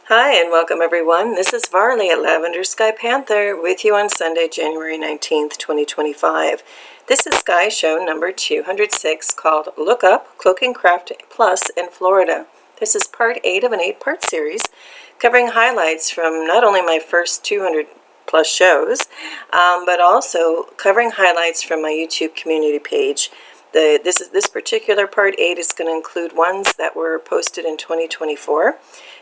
Hi and welcome everyone. This is Varley at Lavender Sky Panther with you on Sunday, January 19th, 2025. This is Sky Show number 206 called Look Up, Cloaking Craft Plus in Florida. This is part 8 of an 8-part series covering highlights from not only my first 200 plus shows, but also covering highlights from my YouTube community page. This particular part 8 is going to include ones that were posted in 2024.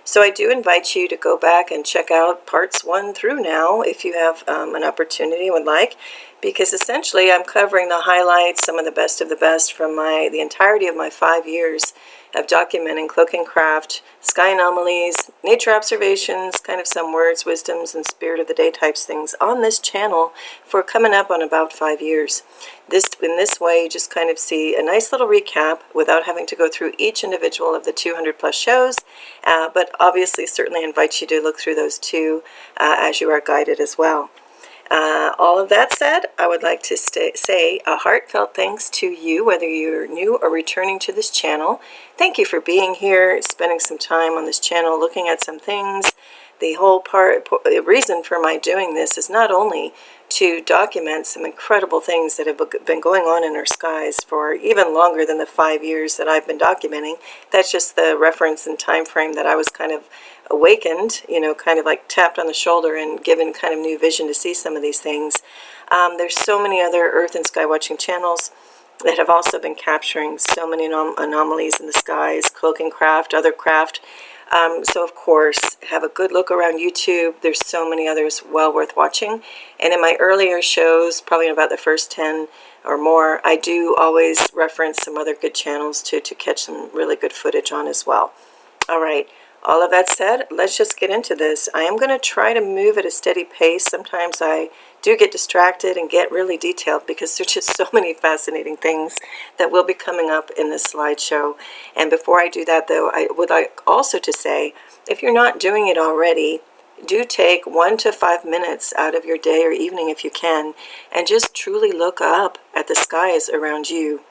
So I do invite you to go back and check out parts 1 through now if you have an opportunity and would like, because essentially I'm covering the highlights, some of the best from the entirety of my 5 years of documenting cloaking craft, sky anomalies, nature observations, kind of some words, wisdoms, and spirit of the day types things on this channel for coming up on about 5 years. In this way, you just kind of see a nice little recap without having to go through each individual of the 200 plus shows, but obviously certainly invite you to look through those too as you are guided as well. All of that said, I would like to say a heartfelt thanks to you, whether you're new or returning to this channel. Thank you for being here, spending some time on this channel, looking at some things. The reason for my doing this is not only to document some incredible things that have been going on in our skies for even longer than the 5 years that I've been documenting. That's just the reference and time frame that I was kind of awakened, kind of like tapped on the shoulder and given kind of new vision to see some of these things. There's so many other Earth and Sky Watching channels that have also been capturing so many anomalies in the skies, cloaking craft, other craft. So of course, have a good look around YouTube. There's so many others well worth watching. And in my earlier shows, probably in about the first 10 or more, I do always reference some other good channels to catch some really good footage on as well. All right. All of that said, let's just get into this. I am going to try to move at a steady pace. Sometimes I do get distracted and get really detailed because there's just so many fascinating things that will be coming up in this slideshow. And before I do that, though, I would like also to say, if you're not doing it already, do take 1 to 5 minutes out of your day or evening if you can, and just truly look up at the skies around you.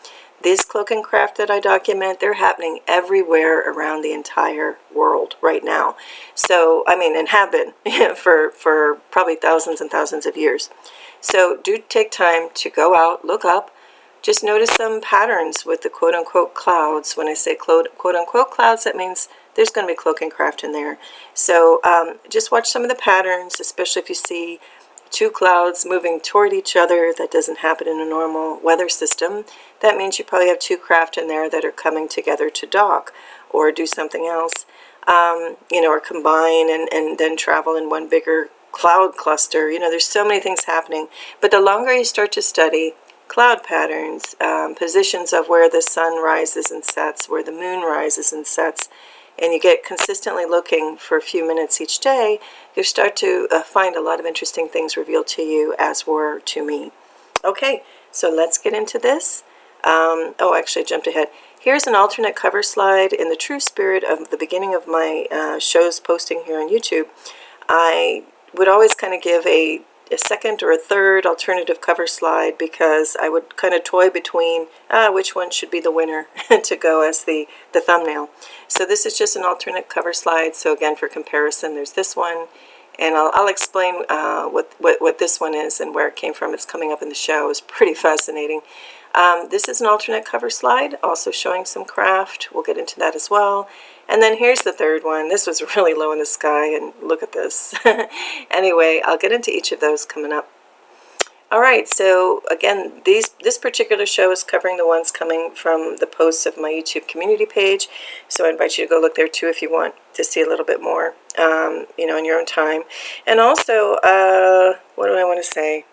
These cloaking craft that I document, they're happening everywhere around the entire world right now. So, I mean, and have been for probably thousands and thousands of years. So do take time to go out, look up, just notice some patterns with the quote-unquote clouds. When I say quote-unquote clouds, that means there's going to be cloaking craft in there. So just watch some of the patterns, especially if you see 2 clouds moving toward each other. That doesn't happen in a normal weather system. That means you probably have 2 craft in there that are coming together to dock or do something else, or combine and then travel in one bigger cloud cluster. There's so many things happening. But the longer you start to study cloud patterns, positions of where the sun rises and sets, where the moon rises and sets, and you get consistently looking for a few minutes each day, you start to find a lot of interesting things revealed to you, as were to me. Okay, so let's get into this. Actually, I jumped ahead. Here's an alternate cover slide in the true spirit of the beginning of my shows posting here on YouTube. I would always kind of give a second or a third alternative cover slide because I would kind of toy between which one should be the winner to go as the thumbnail. So this is just an alternate cover slide. So again, for comparison, there's this one, and I'll explain what this one is and where it came from. It's coming up in the show. It's pretty fascinating. This is an alternate cover slide, also showing some craft. We'll get into that as well. And then here's the third one. This was really low in the sky, and look at this. Anyway, I'll get into each of those coming up. All right, so again, this particular show is covering the ones coming from the posts of my YouTube community page. So I invite you to go look there too if you want to see a little bit more, in your own time. And also, what do I want to say?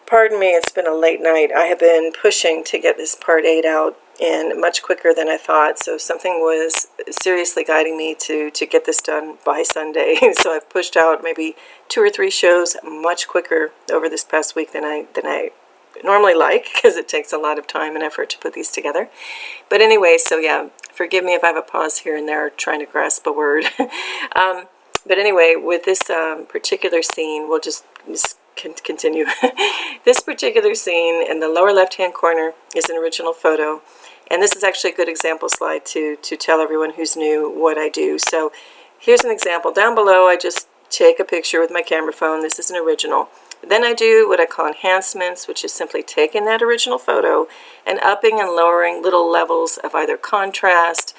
Pardon me, it's been a late night. I have been pushing to get this part 8 out and much quicker than I thought. So something was seriously guiding me to get this done by Sunday. So I've pushed out maybe 2 or 3 shows much quicker over this past week than I normally like, because it takes a lot of time and effort to put these together. But anyway, so yeah, forgive me if I have a pause here and there trying to grasp a word. But anyway, with this particular scene, we'll just continue. This particular scene in the lower left-hand corner is an original photo, and this is actually a good example slide to tell everyone who's new what I do. So here's an example. Down below, I just take a picture with my camera phone. This is an original. Then I do what I call enhancements, which is simply taking that original photo and upping and lowering little levels of either contrast,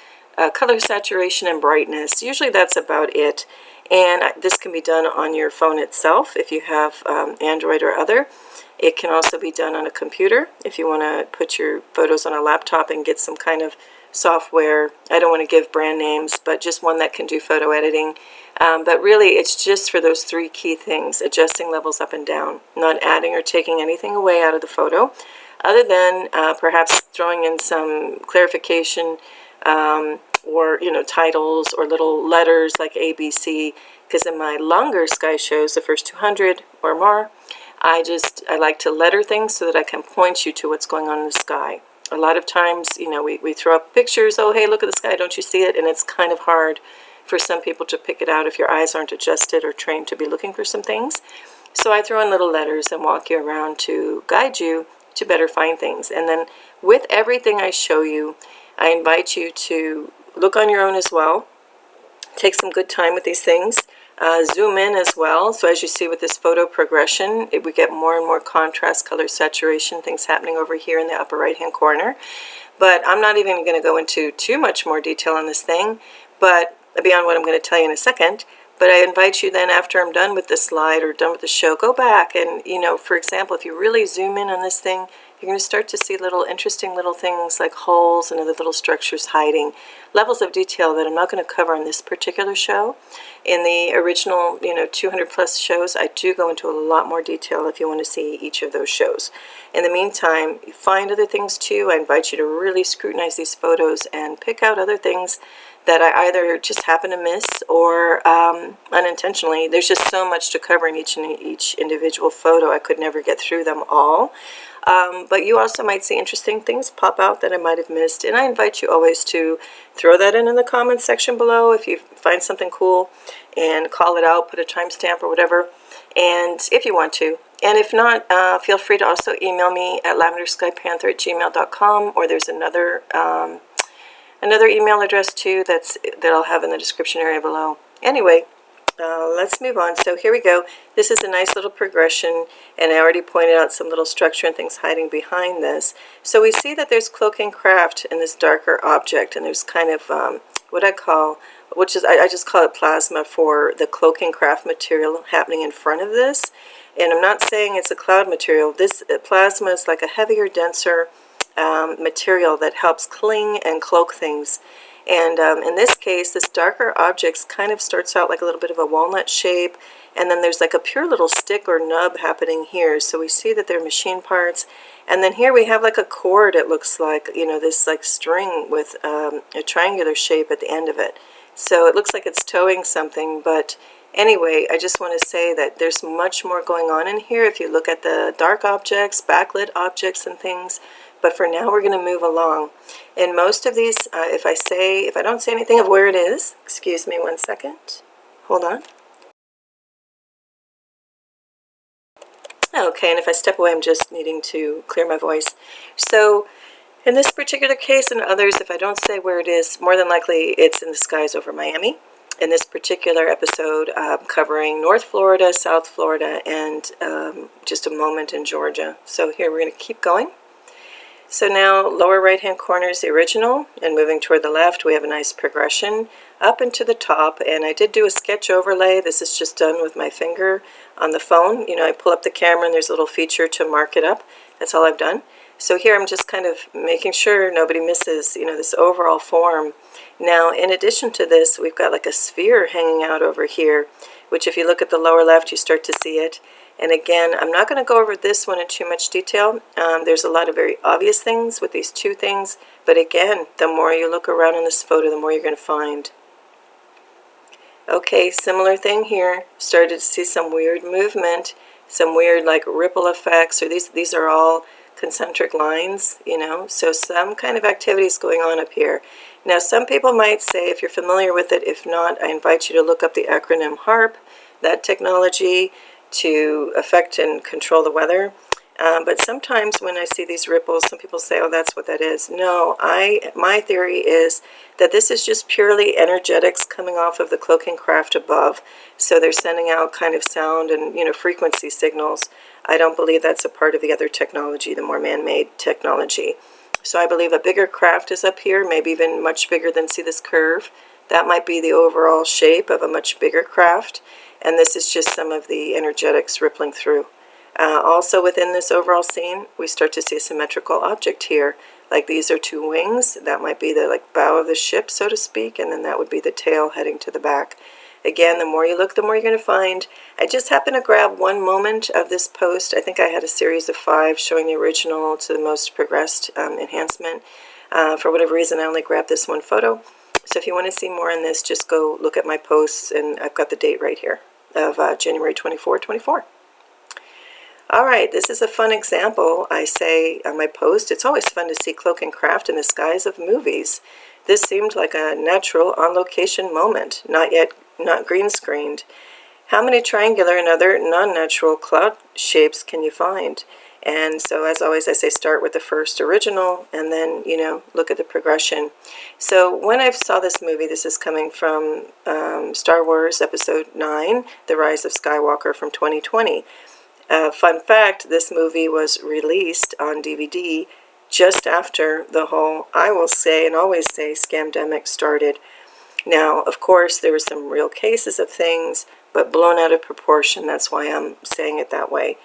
color saturation, and brightness. Usually that's about it. And this can be done on your phone itself if you have Android or other. It can also be done on a computer if you want to put your photos on a laptop and get some kind of software. I don't want to give brand names, but just one that can do photo editing. But really, it's just for those three key things: adjusting levels up and down, not adding or taking anything away out of the photo, other than perhaps throwing in some clarification or titles or little letters like ABC. Because in my longer sky shows, the first 200 or more, I like to letter things so that I can point you to what's going on in the sky. A lot of times, we throw up pictures. Oh, hey, look at the sky. Don't you see it? And it's kind of hard for some people to pick it out if your eyes aren't adjusted or trained to be looking for some things. So I throw in little letters and walk you around to guide you to better find things. And then with everything I show you, I invite you to look on your own as well. Take some good time with these things. Zoom in as well. So as you see with this photo progression, we get more and more contrast, color saturation, things happening over here in the upper right hand corner. But I'm not even going to go into too much more detail on this thing, but beyond what I'm going to tell you in a second. But I invite you then, after I'm done with the slide or done with the show, go back and, for example, if you really zoom in on this thing, you're going to start to see interesting little things like holes and other little structures hiding, levels of detail that I'm not going to cover on this particular show. In the original, 200 plus shows, I do go into a lot more detail if you want to see each of those shows. In the meantime, find other things too. I invite you to really scrutinize these photos and pick out other things that I either just happen to miss or unintentionally. There's just so much to cover in each individual photo. I could never get through them all. But you also might see interesting things pop out that I might have missed. And I invite you always to throw that in the comments section below if you find something cool, and call it out, put a timestamp or whatever, and if you want to. And if not, feel free to also email me at lavenderskypanther@gmail.com, or there's another email address too that I'll have in the description area below. Anyway, let's move on. So here we go. This is a nice little progression, and I already pointed out some little structure and things hiding behind this. So we see that there's cloaking craft in this darker object, and there's kind of what I just call it plasma for the cloaking craft material happening in front of this. And I'm not saying it's a cloud material. This plasma is like a heavier, denser material that helps cling and cloak things. And in this case, this darker object kind of starts out like a little bit of a walnut shape, and then there's like a pure little stick or nub happening here. So we see that they're machine parts. And then here we have like a cord, it looks like, this like string with a triangular shape at the end of it. So it looks like it's towing something, but anyway, I just want to say that there's much more going on in here if you look at the dark objects, backlit objects and things. But for now, we're going to move along. In most of these, if I don't say anything of where it is, excuse me 1 second, hold on. Okay, and if I step away, I'm just needing to clear my voice. So in this particular case and others, if I don't say where it is, more than likely it's in the skies over Miami. In this particular episode, covering North Florida, South Florida, and just a moment in Georgia. So here we're going to keep going. So now, lower right-hand corner is the original, and moving toward the left, we have a nice progression up into the top. And I did do a sketch overlay. This is just done with my finger on the phone. I pull up the camera, and there's a little feature to mark it up. That's all I've done. So here I'm just kind of making sure nobody misses, this overall form. Now, in addition to this, we've got like a sphere hanging out over here, which if you look at the lower left, you start to see it. And again, I'm not going to go over this one in too much detail. There's a lot of very obvious things with these two things. But again, the more you look around in this photo, the more you're going to find. Okay, similar thing here. Started to see some weird movement, some weird like ripple effects, or these are all concentric lines, So some kind of activity is going on up here. Now, some people might say, if you're familiar with it, if not, I invite you to look up the acronym HARP, that technology to affect and control the weather. But sometimes when I see these ripples, some people say, oh, that's what that is. No, my theory is that this is just purely energetics coming off of the cloaking craft above. So they're sending out kind of sound and, frequency signals. I don't believe that's a part of the other technology, the more man-made technology. So I believe a bigger craft is up here, maybe even much bigger than, see this curve? That might be the overall shape of a much bigger craft. And this is just some of the energetics rippling through. Also within this overall scene, we start to see a symmetrical object here. Like these are two wings. That might be the bow of the ship, so to speak, and then that would be the tail heading to the back. Again, the more you look, the more you're going to find. I just happened to grab one moment of this post. I think I had a series of 5 showing the original to the most progressed enhancement. For whatever reason, I only grabbed this one photo. So if you want to see more on this, just go look at my posts, and I've got the date right here of January 24, 24. All right, this is a fun example, I say on my post. It's always fun to see cloaking craft in the skies of movies. This seemed like a natural on-location moment, not green screened. How many triangular and other non-natural cloud shapes can you find? And so, as always, I say start with the first original and then, look at the progression. So when I saw this movie, this is coming from Star Wars Episode 9, The Rise of Skywalker from 2020. Fun fact, this movie was released on DVD just after the whole, I will say and always say, scamdemic started. Now, of course, there were some real cases of things, but blown out of proportion. That's why I'm saying it that way.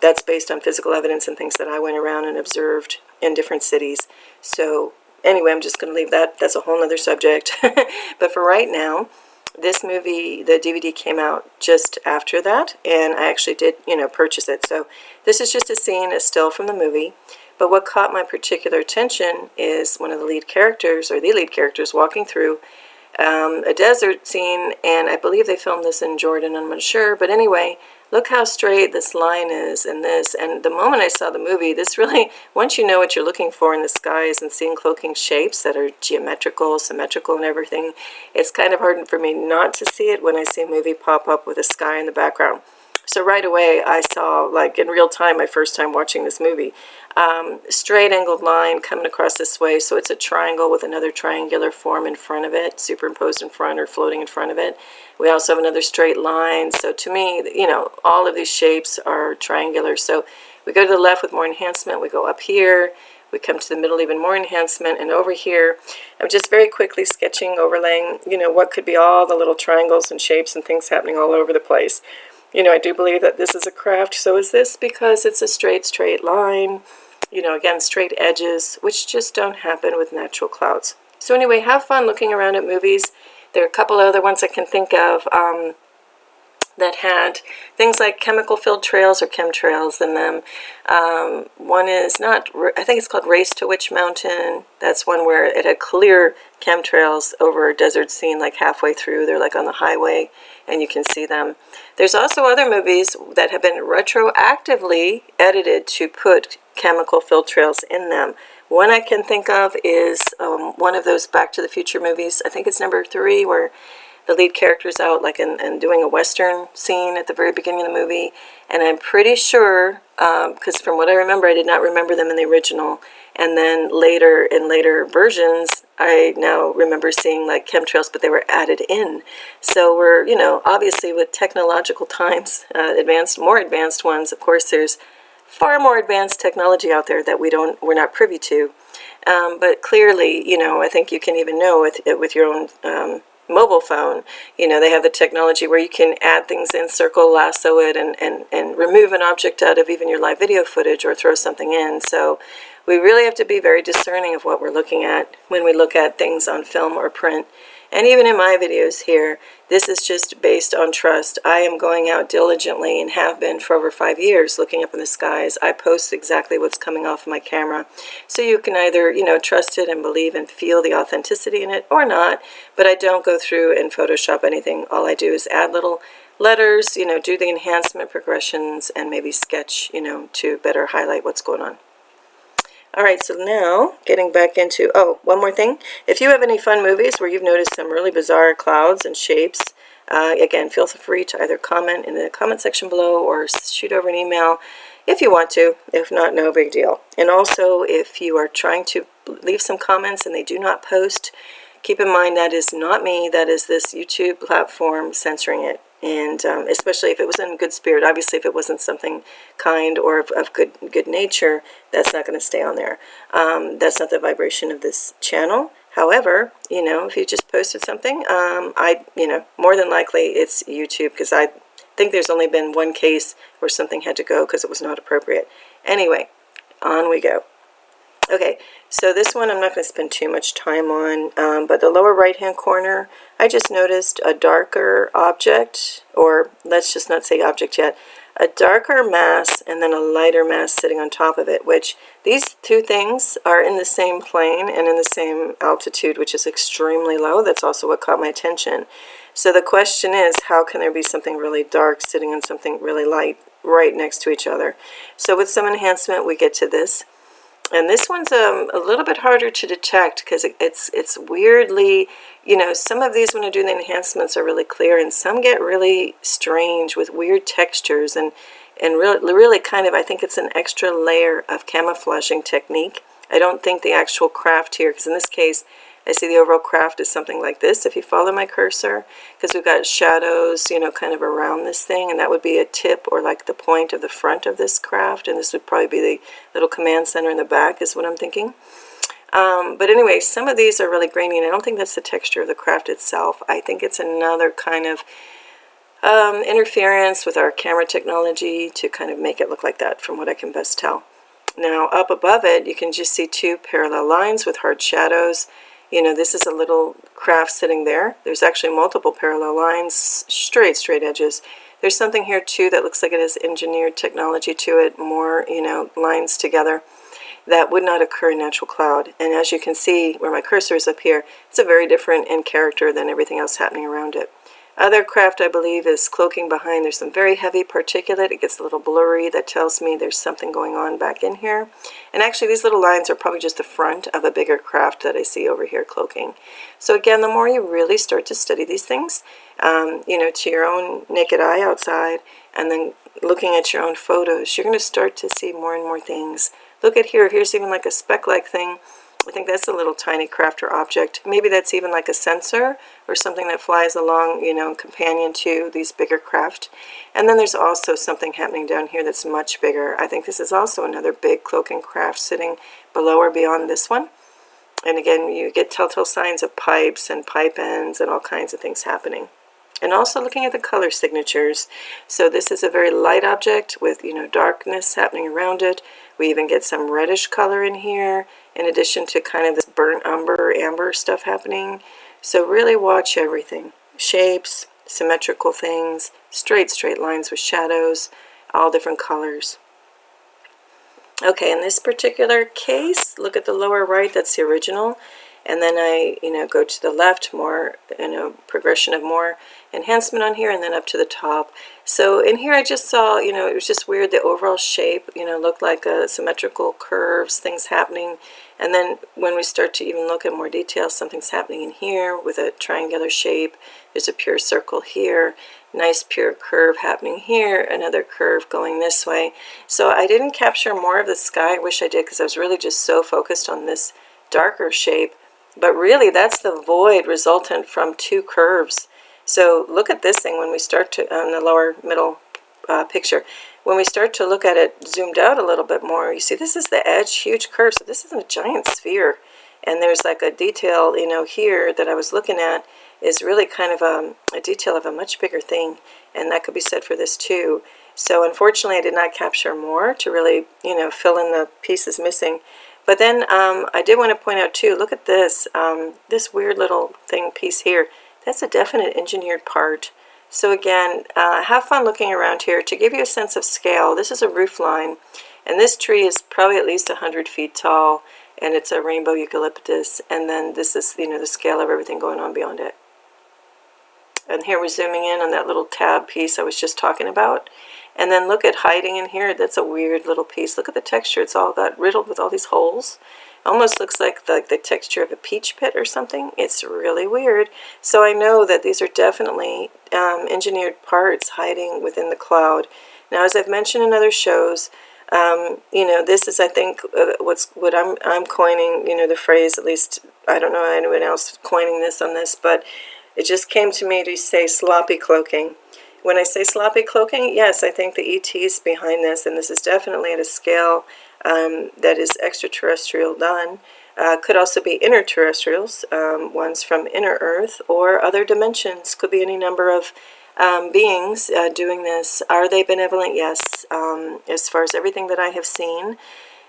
That's based on physical evidence and things that I went around and observed in different cities. So anyway, I'm just going to leave that. That's a whole other subject. But for right now, this movie, the DVD came out just after that, and I actually did, purchase it. So this is just a scene, a still from the movie. But what caught my particular attention is one of the lead characters, or the lead characters, walking through a desert scene, and I believe they filmed this in Jordan, I'm not sure. But anyway, look how straight this line is in this. And the moment I saw the movie, this really, once you know what you're looking for in the skies and seeing cloaking shapes that are geometrical, symmetrical and everything, it's kind of hard for me not to see it when I see a movie pop up with a sky in the background. So right away, I saw, in real time, my first time watching this movie, straight angled line coming across this way. So it's a triangle with another triangular form in front of it, superimposed in front or floating in front of it. We also have another straight line. So to me, all of these shapes are triangular. So we go to the left with more enhancement. We go up here. We come to the middle, even more enhancement. And over here, I'm just very quickly sketching, overlaying, what could be all the little triangles and shapes and things happening all over the place. I do believe that this is a craft. So is this, because it's a straight line. Again, straight edges, which just don't happen with natural clouds. So anyway, have fun looking around at movies. There are a couple other ones I can think of that had things like chemical-filled trails or chemtrails in them. One is I think it's called Race to Witch Mountain. That's one where it had clear chemtrails over a desert scene, halfway through. They're on the highway, and you can see them. There's also other movies that have been retroactively edited to put chemical-filled trails in them. One I can think of is one of those Back to the Future movies. I think it's number 3, where the lead character's out and doing a Western scene at the very beginning of the movie. And I'm pretty sure, because from what I remember, I did not remember them in the original. And then in later versions, I now remember seeing chemtrails, but they were added in. So we're, obviously with technological times, more advanced ones, of course, there's far more advanced technology out there that we're not privy to. But clearly, I think you can even know with your own mobile phone, they have the technology where you can add things in, circle, lasso it, and remove an object out of even your live video footage or throw something in. So we really have to be very discerning of what we're looking at when we look at things on film or print. And even in my videos here, this is just based on trust. I am going out diligently and have been for over 5 years looking up in the skies. I post exactly what's coming off my camera. So you can either, trust it and believe and feel the authenticity in it or not. But I don't go through and Photoshop anything. All I do is add little letters, do the enhancement progressions and maybe sketch, to better highlight what's going on. All right, so now getting back into, one more thing. If you have any fun movies where you've noticed some really bizarre clouds and shapes, Again, feel free to either comment in the comment section below or shoot over an email if you want to. If not, no big deal. And also, if you are trying to leave some comments and they do not post, keep in mind that is not me, that is this YouTube platform censoring it. And especially if it was in good spirit. Obviously, if it wasn't something kind or of good nature, that's not going to stay on there. That's not the vibration of this channel. However, if you just posted something, more than likely it's YouTube, because I think there's only been one case where something had to go because it was not appropriate. Anyway, on we go. Okay, so this one I'm not going to spend too much time on, but the lower right-hand corner, I just noticed a darker object, or let's just not say object yet, a darker mass and then a lighter mass sitting on top of it, which these two things are in the same plane and in the same altitude, which is extremely low. That's also what caught my attention. So the question is, how can there be something really dark sitting on something really light right next to each other? So with some enhancement, we get to this. And this one's a little bit harder to detect because it's weirdly, some of these when I do the enhancements are really clear, and some get really strange with weird textures and really kind of, I think it's an extra layer of camouflaging technique. I don't think the actual craft here, because in this case, I see the overall craft is something like this, if you follow my cursor, because we've got shadows, kind of around this thing, and that would be a tip or like the point of the front of this craft, and this would probably be the little command center in the back is what I'm thinking. But anyway, some of these are really grainy, and I don't think that's the texture of the craft itself. I think it's another kind of interference with our camera technology to kind of make it look like that, from what I can best tell. Now, up above it, you can just see two parallel lines with hard shadows. This is a little craft sitting there. There's actually multiple parallel lines, straight edges. There's something here too that looks like it has engineered technology to it, more, lines together that would not occur in natural cloud. And as you can see where my cursor is up here, it's a very different in character than everything else happening around it. Other craft, I believe, is cloaking behind. There's some very heavy particulate. It gets a little blurry. That tells me there's something going on back in here. And actually, these little lines are probably just the front of a bigger craft that I see over here cloaking. So again, the more you really start to study these things, to your own naked eye outside, and then looking at your own photos, you're going to start to see more and more things. Look at here. Here's even like a speck-like thing. I think that's a little tiny craft or object. Maybe that's even like a sensor or something that flies along, companion to these bigger craft. And then there's also something happening down here that's much bigger. I think this is also another big cloaking craft sitting below or beyond this one. And again, you get telltale signs of pipes and pipe ends and all kinds of things happening. And also looking at the color signatures. So this is a very light object with, darkness happening around it. We even get some reddish color in here, in addition to kind of this burnt amber stuff happening. So really watch everything. Shapes, symmetrical things, straight lines with shadows, all different colors. Okay, in this particular case, look at the lower right, that's the original. And then I, go to the left, more, progression of more enhancement on here, and then up to the top. So in here I just saw, it was just weird, the overall shape, looked like symmetrical curves, things happening. And then when we start to even look at more detail, something's happening in here with a triangular shape. There's a pure circle here, nice pure curve happening here, another curve going this way. So I didn't capture more of the sky. I wish I did, because I was really just so focused on this darker shape. But really, that's the void resultant from two curves. So look at this thing when we start to, on the lower middle picture, when we start to look at it zoomed out a little bit more, you see this is the edge, huge curve. So this is a giant sphere. And there's like a detail, here that I was looking at is really kind of a detail of a much bigger thing. And that could be said for this too. So unfortunately, I did not capture more to really, fill in the pieces missing. But then I did want to point out too, look at this, this weird little piece here. That's a definite engineered part. So again, have fun looking around here. To give you a sense of scale, this is a roof line, and this tree is probably at least 100 feet tall, and it's a rainbow eucalyptus, and then this is, the scale of everything going on beyond it. And here we're zooming in on that little tab piece I was just talking about. And then look at hiding in here. That's a weird little piece. Look at the texture. It's all got riddled with all these holes. Almost looks like the texture of a peach pit or something. It's really weird. So I know that these are definitely engineered parts hiding within the cloud. Now, as I've mentioned in other shows, this is, I think, what I'm coining, the phrase, at least, I don't know anyone else coining this on this, but it just came to me to say sloppy cloaking. When I say sloppy cloaking, yes, I think the ET is behind this, and this is definitely at a scale that is extraterrestrial done. Could also be interterrestrials, ones from inner Earth, or other dimensions. Could be any number of beings doing this. Are they benevolent? Yes. As far as everything that I have seen,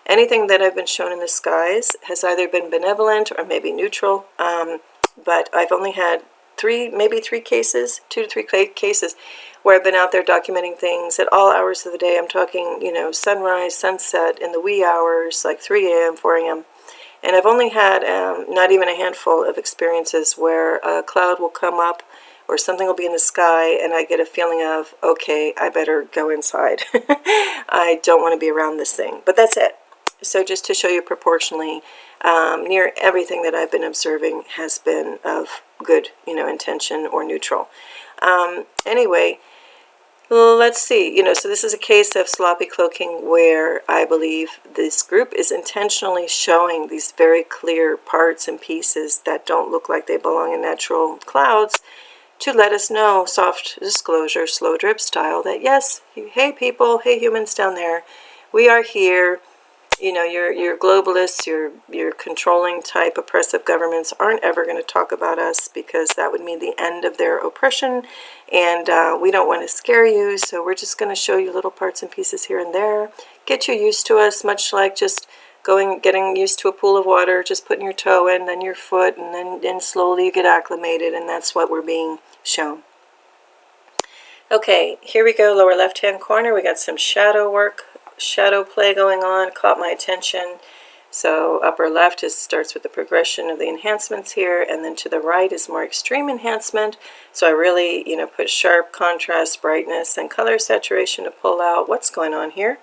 anything that I've been shown in the skies has either been benevolent or maybe neutral. But I've only had maybe three cases, 2 to 3 cases, where I've been out there documenting things at all hours of the day. I'm talking, sunrise, sunset, in the wee hours, like 3 a.m., 4 a.m. And I've only had not even a handful of experiences where a cloud will come up or something will be in the sky and I get a feeling of, okay, I better go inside. I don't want to be around this thing. But that's it. So just to show you proportionally, near everything that I've been observing has been of good, intention or neutral. Anyway, let's see. So this is a case of sloppy cloaking where I believe this group is intentionally showing these very clear parts and pieces that don't look like they belong in natural clouds to let us know, soft disclosure, slow drip style, that yes, hey people, hey humans down there, we are here. Your globalists, your controlling type oppressive governments aren't ever going to talk about us because that would mean the end of their oppression, and we don't want to scare you, so we're just going to show you little parts and pieces here and there, get you used to us, much like just getting used to a pool of water, just putting your toe in, then your foot, and then slowly you get acclimated, and that's what we're being shown. Okay, here we go, lower left-hand corner, we got some shadow work, shadow play going on, caught my attention. So upper left starts with the progression of the enhancements here, and then to the right is more extreme enhancement. So I really, put sharp contrast, brightness, and color saturation to pull out what's going on here.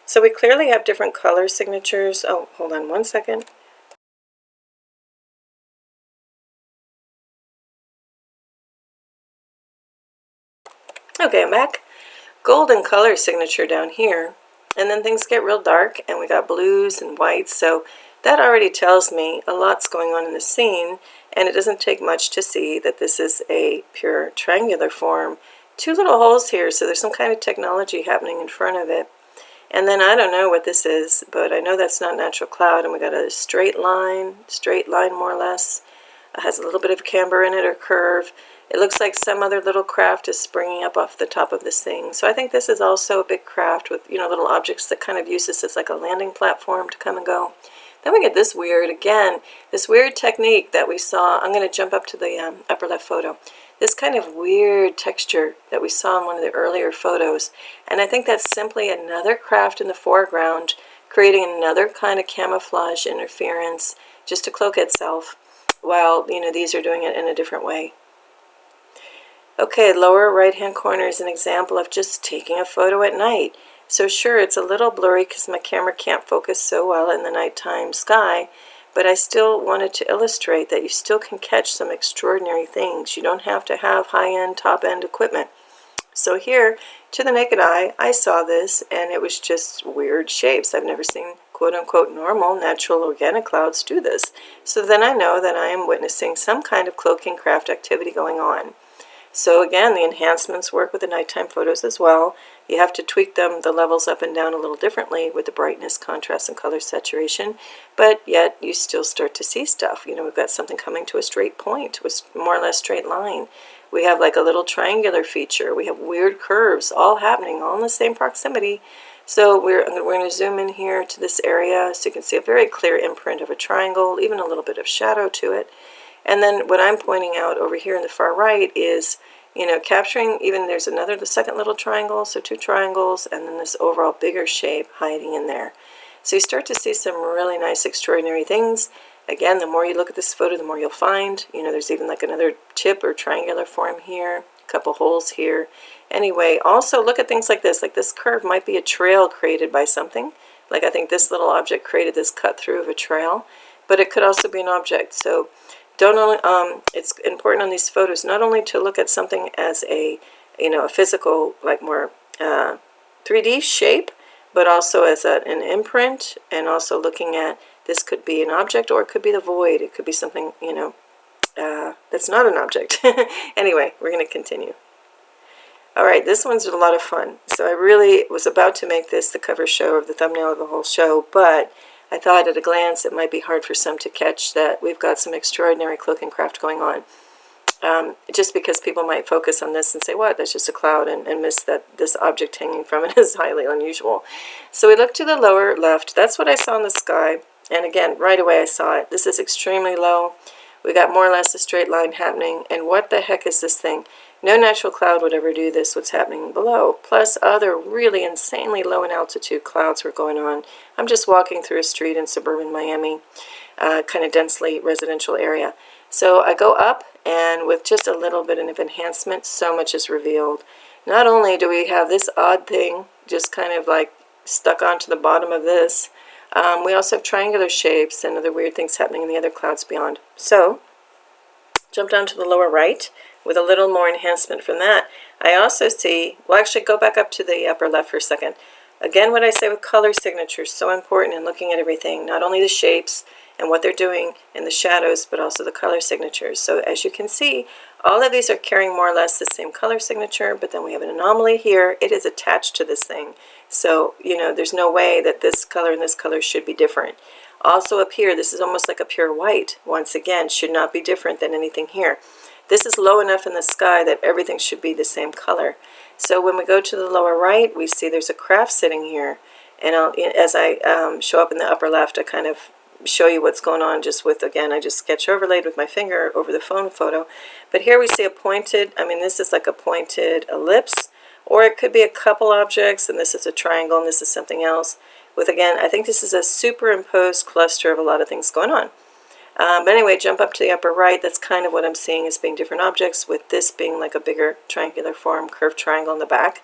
So we clearly have different color signatures. Oh, hold on one second. Okay, I'm back. Golden color signature down here. And then things get real dark, and we got blues and whites, so that already tells me a lot's going on in the scene, and it doesn't take much to see that this is a pure triangular form. 2 little holes here, so there's some kind of technology happening in front of it. And then I don't know what this is, but I know that's not natural cloud, and we got a straight line more or less. It has a little bit of camber in it or curve. It looks like some other little craft is springing up off the top of this thing. So I think this is also a big craft with, little objects that kind of use this as like a landing platform to come and go. Then we get this weird technique that we saw. I'm going to jump up to the upper left photo. This kind of weird texture that we saw in one of the earlier photos. And I think that's simply another craft in the foreground, creating another kind of camouflage interference just to cloak itself, while, these are doing it in a different way. Okay, lower right-hand corner is an example of just taking a photo at night. So sure, it's a little blurry because my camera can't focus so well in the nighttime sky, but I still wanted to illustrate that you still can catch some extraordinary things. You don't have to have high-end, top-end equipment. So here, to the naked eye, I saw this, and it was just weird shapes. I've never seen quote-unquote normal, natural, organic clouds do this. So then I know that I am witnessing some kind of cloaking craft activity going on. So again, the enhancements work with the nighttime photos as well. You have to tweak them, the levels up and down a little differently with the brightness, contrast, and color saturation, but yet you still start to see stuff. We've got something coming to a straight point, with more or less straight line. We have like a little triangular feature. We have weird curves all happening, all in the same proximity. So we're going to zoom in here to this area so you can see a very clear imprint of a triangle, even a little bit of shadow to it. And then what I'm pointing out over here in the far right is, capturing there's the second little triangle, so 2 triangles, and then this overall bigger shape hiding in there. So you start to see some really nice, extraordinary things. Again, the more you look at this photo, the more you'll find. There's even like another tip or triangular form here, a couple holes here. Anyway, also look at things like this. Like this curve might be a trail created by something. Like I think this little object created this cut through of a trail, but it could also be an object. So don't only, it's important on these photos not only to look at something as a, a physical, like more 3D shape, but also as an imprint, and also looking at this could be an object or it could be the void. It could be something, that's not an object. Anyway, we're going to continue. All right, this one's a lot of fun. So I really was about to make this the cover show of the thumbnail of the whole show, but I thought at a glance it might be hard for some to catch that we've got some extraordinary cloaking craft going on. Just because people might focus on this and say, what, that's just a cloud, and miss that this object hanging from it is highly unusual. So we look to the lower left. That's what I saw in the sky. And again, right away I saw it. This is extremely low. We got more or less a straight line happening. And what the heck is this thing? No natural cloud would ever do this, what's happening below. Plus other really insanely low in altitude clouds were going on. I'm just walking through a street in suburban Miami, kind of densely residential area. So I go up, and with just a little bit of enhancement, so much is revealed. Not only do we have this odd thing just kind of like stuck onto the bottom of this, we also have triangular shapes and other weird things happening in the other clouds beyond. So jump down to the lower right with a little more enhancement from that. I also see, well, actually go back up to the upper left for a second. Again, what I say with color signatures, so important in looking at everything, not only the shapes and what they're doing in the shadows, but also the color signatures. So as you can see, all of these are carrying more or less the same color signature, but then we have an anomaly here. It is attached to this thing. So, there's no way that this color and this color should be different. Also up here, this is almost like a pure white. Once again, should not be different than anything here. This is low enough in the sky that everything should be the same color. So when we go to the lower right, we see there's a craft sitting here. And as I show up in the upper left, I kind of show you what's going on just with, again, I just sketch overlaid with my finger over the phone photo. But here we see a pointed, this is like a pointed ellipse, or it could be a couple objects, and this is a triangle, and this is something else. With, again, I think this is a superimposed cluster of a lot of things going on. But anyway, jump up to the upper right. That's kind of what I'm seeing as being different objects, with this being like a bigger triangular form, curved triangle in the back.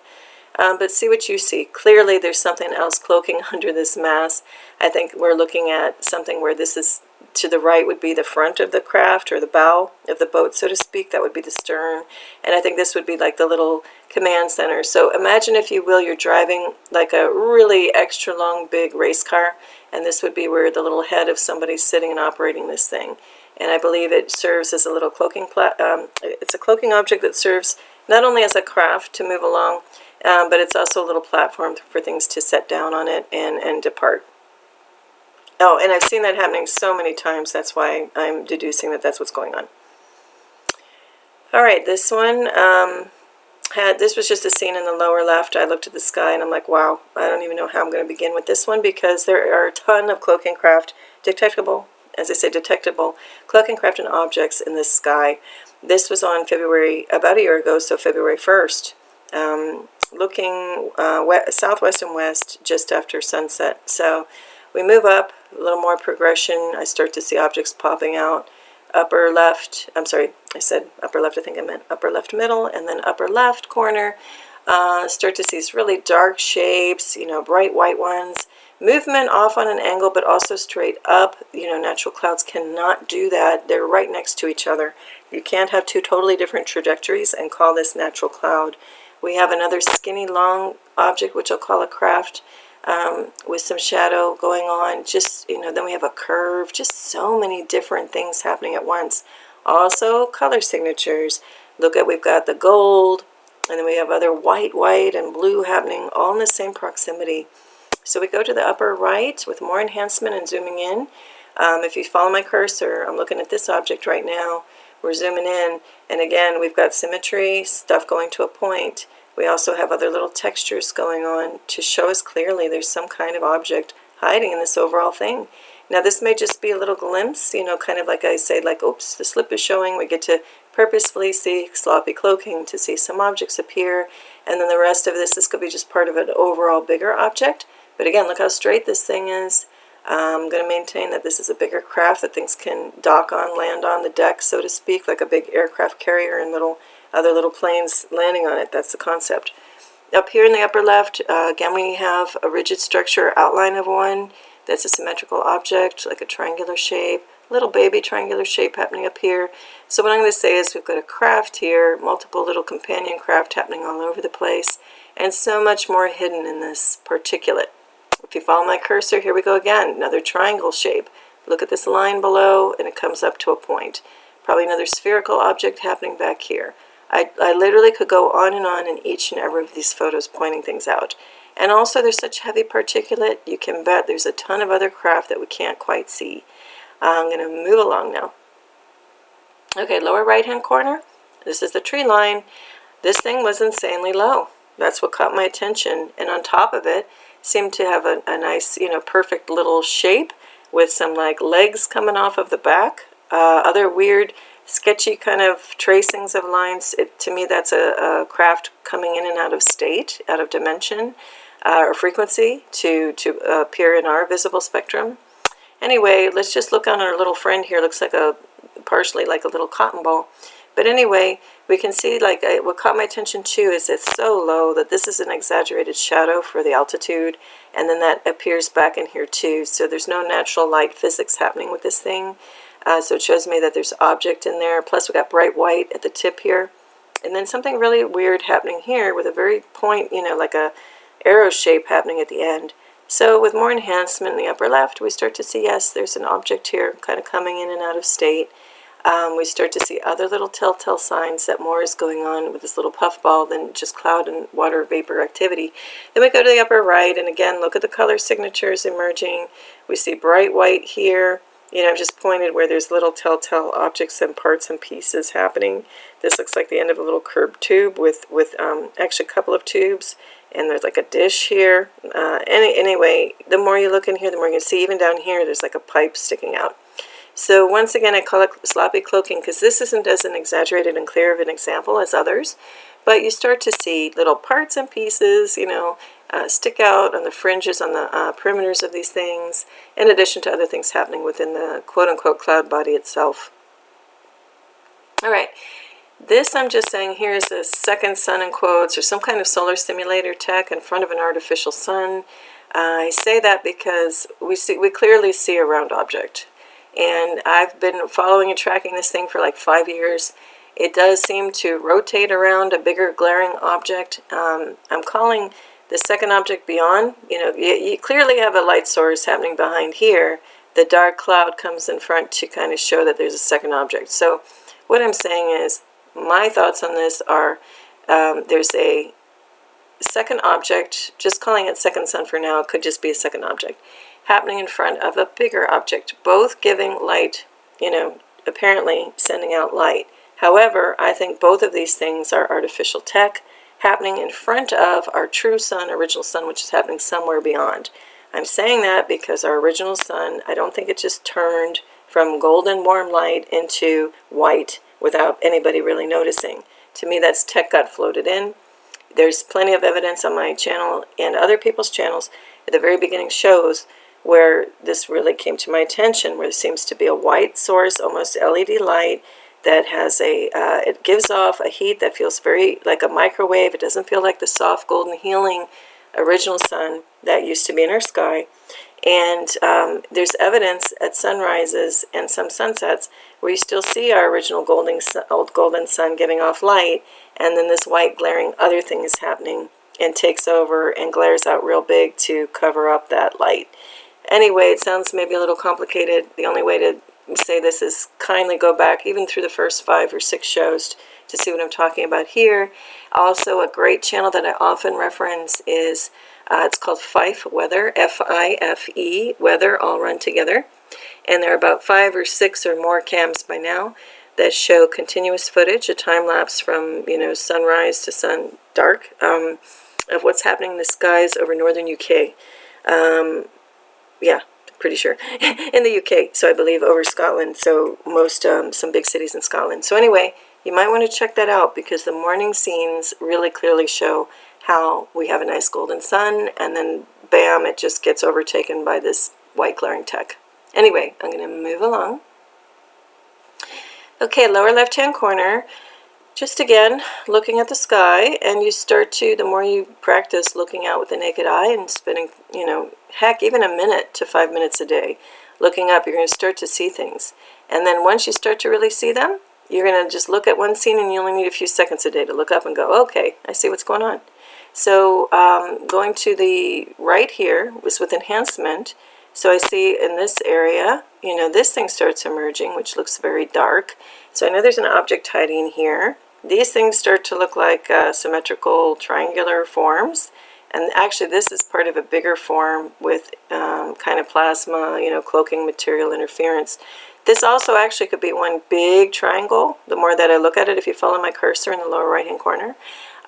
But see what you see. Clearly there's something else cloaking under this mass. I think we're looking at something where this is, to the right would be the front of the craft, or the bow of the boat, so to speak. That would be the stern. And I think this would be like the little command center. So imagine, if you will, you're driving like a really extra long, big race car, and this would be where the little head of somebody's sitting and operating this thing. And I believe it serves as a little cloaking, it's a cloaking object that serves not only as a craft to move along, but it's also a little platform for things to set down on it and depart. Oh, and I've seen that happening so many times. That's why I'm deducing that that's what's going on. All right, this one, this was just a scene in the lower left. I looked at the sky and I'm like, wow, I don't even know how I'm going to begin with this one, because there are a ton of cloaking craft, detectable, as I say, detectable cloaking craft and objects in this sky. This was on February, about a year ago, so February 1st. Looking southwest and west just after sunset. So we move up, a little more progression. I start to see objects popping out. Upper left, I'm sorry, I said upper left, I think I meant upper left middle, and then upper left corner. Start to see these really dark shapes, bright white ones. Movement off on an angle, but also straight up. Natural clouds cannot do that. They're right next to each other. You can't have two totally different trajectories and call this natural cloud. We have another skinny long object, which I'll call a craft, with some shadow going on. Just, then we have a curve, just so many different things happening at once. Also color signatures. Look at, we've got the gold, and then we have other white, and blue happening all in the same proximity. So we go to the upper right with more enhancement and zooming in. If you follow my cursor, I'm looking at this object right now. We're zooming in, and again, we've got symmetry, stuff going to a point. We also have other little textures going on to show us clearly there's some kind of object hiding in this overall thing. Now, this may just be a little glimpse, kind of like I say, like, oops, the slip is showing. We get to purposefully see sloppy cloaking to see some objects appear, and then the rest of this could be just part of an overall bigger object. But again, look how straight this thing is. I'm going to maintain that this is a bigger craft that things can dock on, land on the deck, so to speak, like a big aircraft carrier and other little planes landing on it. That's the concept. Up here in the upper left, again, we have a rigid structure outline of one that's a symmetrical object, like a triangular shape, little baby triangular shape happening up here. So what I'm going to say is we've got a craft here, multiple little companion craft happening all over the place, and so much more hidden in this particulate. If you follow my cursor, here we go again, another triangle shape. Look at this line below, and it comes up to a point. Probably another spherical object happening back here. I literally could go on in each and every of these photos pointing things out. And also there's such heavy particulate, you can bet there's a ton of other craft that we can't quite see. I'm going to move along now. Okay, lower right hand corner, this is the tree line. This thing was insanely low. That's what caught my attention. And on top of it, seemed to have a nice, perfect little shape with some like legs coming off of the back. Other weird, sketchy kind of tracings of lines. To me, that's a craft coming in and out of state, out of dimension or frequency to appear in our visible spectrum. Anyway, let's just look on our little friend here. Looks like partially like a little cotton ball. But anyway, we can see like what caught my attention too is it's so low that this is an exaggerated shadow for the altitude, and then that appears back in here too. So there's no natural light physics happening with this thing. So it shows me that there's object in there. Plus we got bright white at the tip here. And then something really weird happening here with a very point, like a arrow shape happening at the end. So with more enhancement in the upper left, we start to see, yes, there's an object here kind of coming in and out of state. We start to see other little telltale signs that more is going on with this little puffball than just cloud and water vapor activity. Then we go to the upper right, and again, look at the color signatures emerging. We see bright white here. I've just pointed where there's little telltale objects and parts and pieces happening. This looks like the end of a little curved tube with actually a couple of tubes, and there's like a dish here. Anyway, the more you look in here, the more you can see. Even down here, there's like a pipe sticking out. So once again, I call it sloppy cloaking because this isn't as an exaggerated and clear of an example as others, but you start to see little parts and pieces, stick out on the fringes, on the perimeters of these things, in addition to other things happening within the quote-unquote cloud body itself. All right, this I'm just saying here is a second sun in quotes, or some kind of solar simulator tech in front of an artificial sun. I say that because we clearly see a round object. And I've been following and tracking this thing for like 5 years. It does seem to rotate around a bigger glaring object. I'm calling the second object beyond. You clearly have a light source happening behind here. The dark cloud comes in front to kind of show that there's a second object. So what I'm saying is, my thoughts on this are there's a second object, just calling it second sun for now, it could just be a second object, happening in front of a bigger object, both giving light, apparently sending out light. However, I think both of these things are artificial tech happening in front of our true sun, original sun, which is happening somewhere beyond. I'm saying that because our original sun, I don't think it just turned from golden warm light into white without anybody really noticing. To me, that's tech got floated in. There's plenty of evidence on my channel and other people's channels at the very beginning shows where this really came to my attention, where there seems to be a white source, almost LED light, that has it gives off a heat that feels very like a microwave. It doesn't feel like the soft, golden, healing original sun that used to be in our sky. And there's evidence at sunrises and some sunsets where you still see our original old golden sun giving off light, and then this white glaring other thing is happening and takes over and glares out real big to cover up that light. Anyway, it sounds maybe a little complicated. The only way to say this is kindly go back even through the first 5 or 6 shows to see what I'm talking about here. Also, a great channel that I often reference is it's called Fife Weather, F-I-F-E, Weather, all run together. And there are about 5 or 6 or more cams by now that show continuous footage, a time lapse from sunrise to sun dark of what's happening in the skies over northern UK. Yeah, pretty sure in the UK. So I believe over Scotland. So most some big cities in Scotland. So anyway, you might want to check that out because the morning scenes really clearly show how we have a nice golden sun, and then bam, it just gets overtaken by this white glaring tech. Anyway, I'm going to move along. Okay, lower left-hand corner, Just again, looking at the sky, and you start to, the more you practice looking out with the naked eye and spending, heck, even a minute to 5 minutes a day looking up, you're going to start to see things. And then once you start to really see them, you're going to just look at one scene, and you only need a few seconds a day to look up and go, okay, I see what's going on. So going to the right here was with enhancement. So I see in this area, this thing starts emerging, which looks very dark. So I know there's an object hiding here. These things start to look like symmetrical triangular forms. And actually this is part of a bigger form with kind of plasma, cloaking material interference. This also actually could be one big triangle, the more that I look at it, if you follow my cursor in the lower right-hand corner.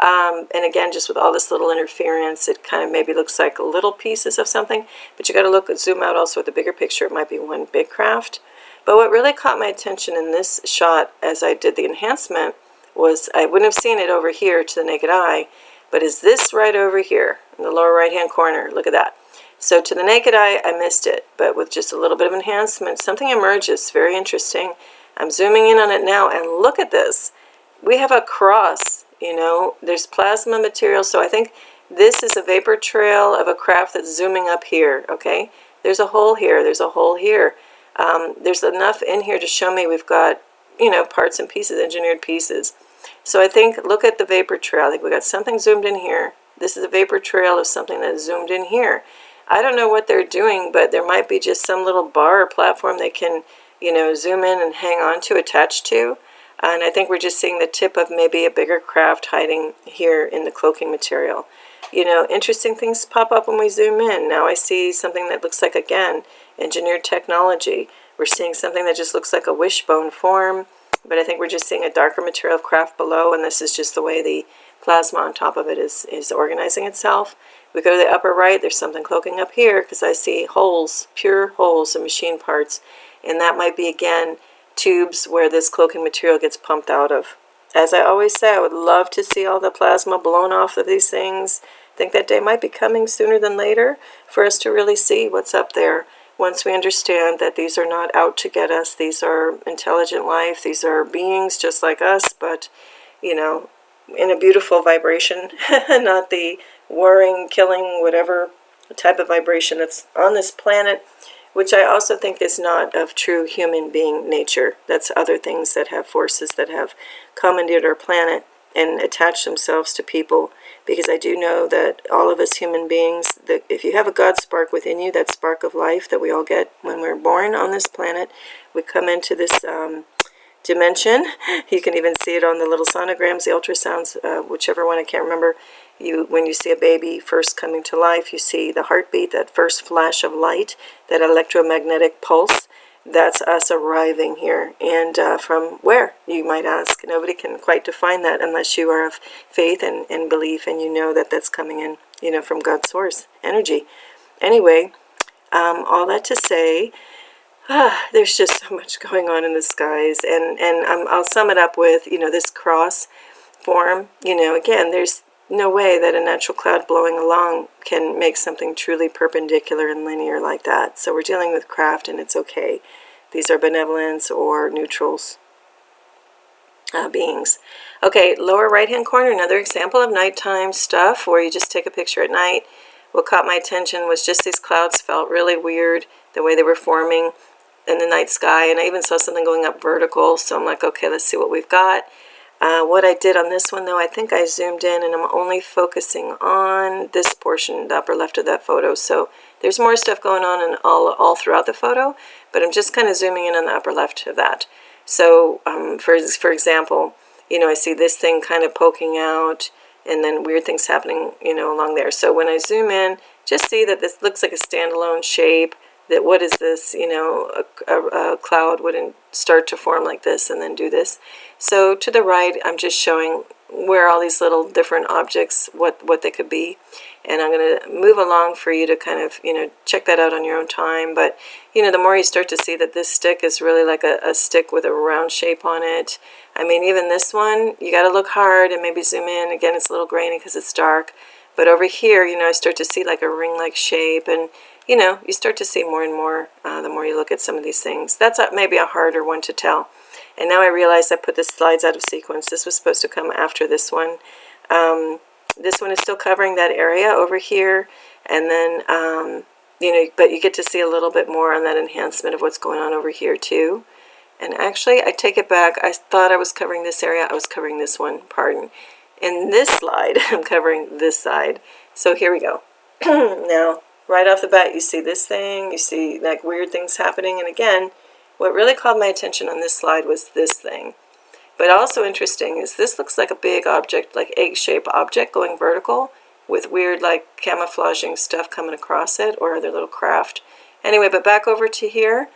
And again, just with all this little interference, it kind of maybe looks like little pieces of something, but you got to zoom out also at the bigger picture. It might be one big craft. But what really caught my attention in this shot as I did the enhancement was, I wouldn't have seen it over here to the naked eye, but is this right over here in the lower right-hand corner. Look at that. So to the naked eye, I missed it, but with just a little bit of enhancement, something emerges, very interesting. I'm zooming in on it now, and look at this. We have a cross, there's plasma material, so I think this is a vapor trail of a craft that's zooming up here, okay? There's a hole here, there's a hole here. There's enough in here to show me we've got, parts and pieces, engineered pieces. So I think, look at the vapor trail. I think we got something zoomed in here. This is a vapor trail of something that's zoomed in here. I don't know what they're doing, but there might be just some little bar or platform they can, zoom in and hang on to, attach to. And I think we're just seeing the tip of maybe a bigger craft hiding here in the cloaking material. Interesting things pop up when we zoom in. Now I see something that looks like, again, engineered technology. We're seeing something that just looks like a wishbone form, but I think we're just seeing a darker material of craft below, and this is just the way the plasma on top of it is organizing itself. We go to the upper right, there's something cloaking up here because I see holes, pure holes of machine parts, and that might be, again, tubes where this cloaking material gets pumped out of. As I always say, I would love to see all the plasma blown off of these things. I think that day might be coming sooner than later for us to really see what's up there. Once we understand that these are not out to get us, these are intelligent life, these are beings just like us, but, in a beautiful vibration, not the warring, killing, whatever type of vibration that's on this planet, which I also think is not of true human being nature. That's other things that have forces that have commandeered our planet and attached themselves to people, because I do know that all of us human beings, that if you have a God spark within you, that spark of life that we all get when we're born on this planet, we come into this dimension. You can even see it on the little sonograms, the ultrasounds, whichever one, I can't remember. When you see a baby first coming to life, you see the heartbeat, that first flash of light, that electromagnetic pulse. That's us arriving here. And from where, you might ask? Nobody can quite define that unless you are of faith and belief, and you know that that's coming in, from God's source, energy. Anyway, all that to say, there's just so much going on in the skies, and I'll sum it up with, this cross form. Again, there's no way that a natural cloud blowing along can make something truly perpendicular and linear like that. So we're dealing with craft, and it's okay. These are benevolence or neutrals beings. Okay, lower right-hand corner, another example of nighttime stuff where you just take a picture at night. What caught my attention was just these clouds felt really weird, the way they were forming in the night sky, and I even saw something going up vertical, so I'm like, okay, let's see what we've got. What I did on this one, though, I think I zoomed in, and I'm only focusing on this portion, the upper left of that photo. So there's more stuff going on in all throughout the photo, but I'm just kind of zooming in on the upper left of that. So for example, I see this thing kind of poking out, and then weird things happening, along there. So when I zoom in, just see that this looks like a standalone shape. That what is this, a cloud wouldn't start to form like this and then do this. So to the right, I'm just showing where all these little different objects, what they could be. And I'm going to move along for you to kind of, check that out on your own time. But, the more you start to see that this stick is really like a stick with a round shape on it. I mean, even this one, you got to look hard and maybe zoom in. Again, it's a little grainy because it's dark. But over here, I start to see like a ring-like shape, and you start to see more and more the more you look at some of these things. That's maybe a harder one to tell. And now I realize I put the slides out of sequence. This was supposed to come after this one. This one is still covering that area over here, and then, you know, but you get to see a little bit more on that enhancement of what's going on over here too. And actually, I take it back. I thought I was covering this area. I was covering this one, pardon. In this slide, I'm covering this side. So here we go. Now, right off the bat, you see this thing. You see like weird things happening. And again, what really called my attention on this slide was this thing. But also interesting is this looks like a big object, like egg-shaped object going vertical with weird like camouflaging stuff coming across it, or other little craft. Anyway, but back over to here,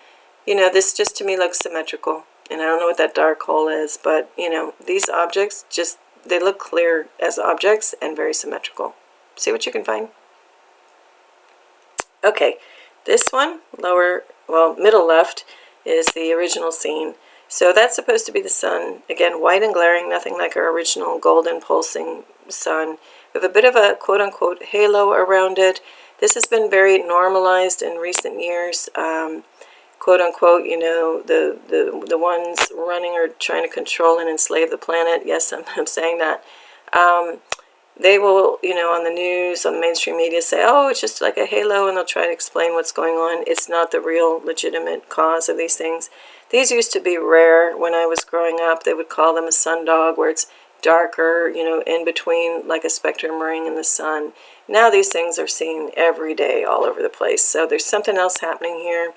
you know, this just to me looks symmetrical. And I don't know what that dark hole is, but you know, these objects just, they look clear as objects and very symmetrical. See what you can find. Okay, this one, lower, well, middle left, is the original scene. So that's supposed to be the sun. Again, white and glaring, nothing like our original golden pulsing sun, with a bit of a quote-unquote halo around it. This has been very normalized in recent years. Quote-unquote, you know, the ones running or trying to control and enslave the planet. Yes, I'm saying that. They will, you know, on the news, on the mainstream media say, oh, it's just like a halo, and they'll try to explain what's going on. It's not the real legitimate cause of these things. These used to be rare when I was growing up. They would call them a sundog, where it's darker, you know, in between like a spectrum ring and the sun. Now these things are seen every day all over the place. So there's something else happening here.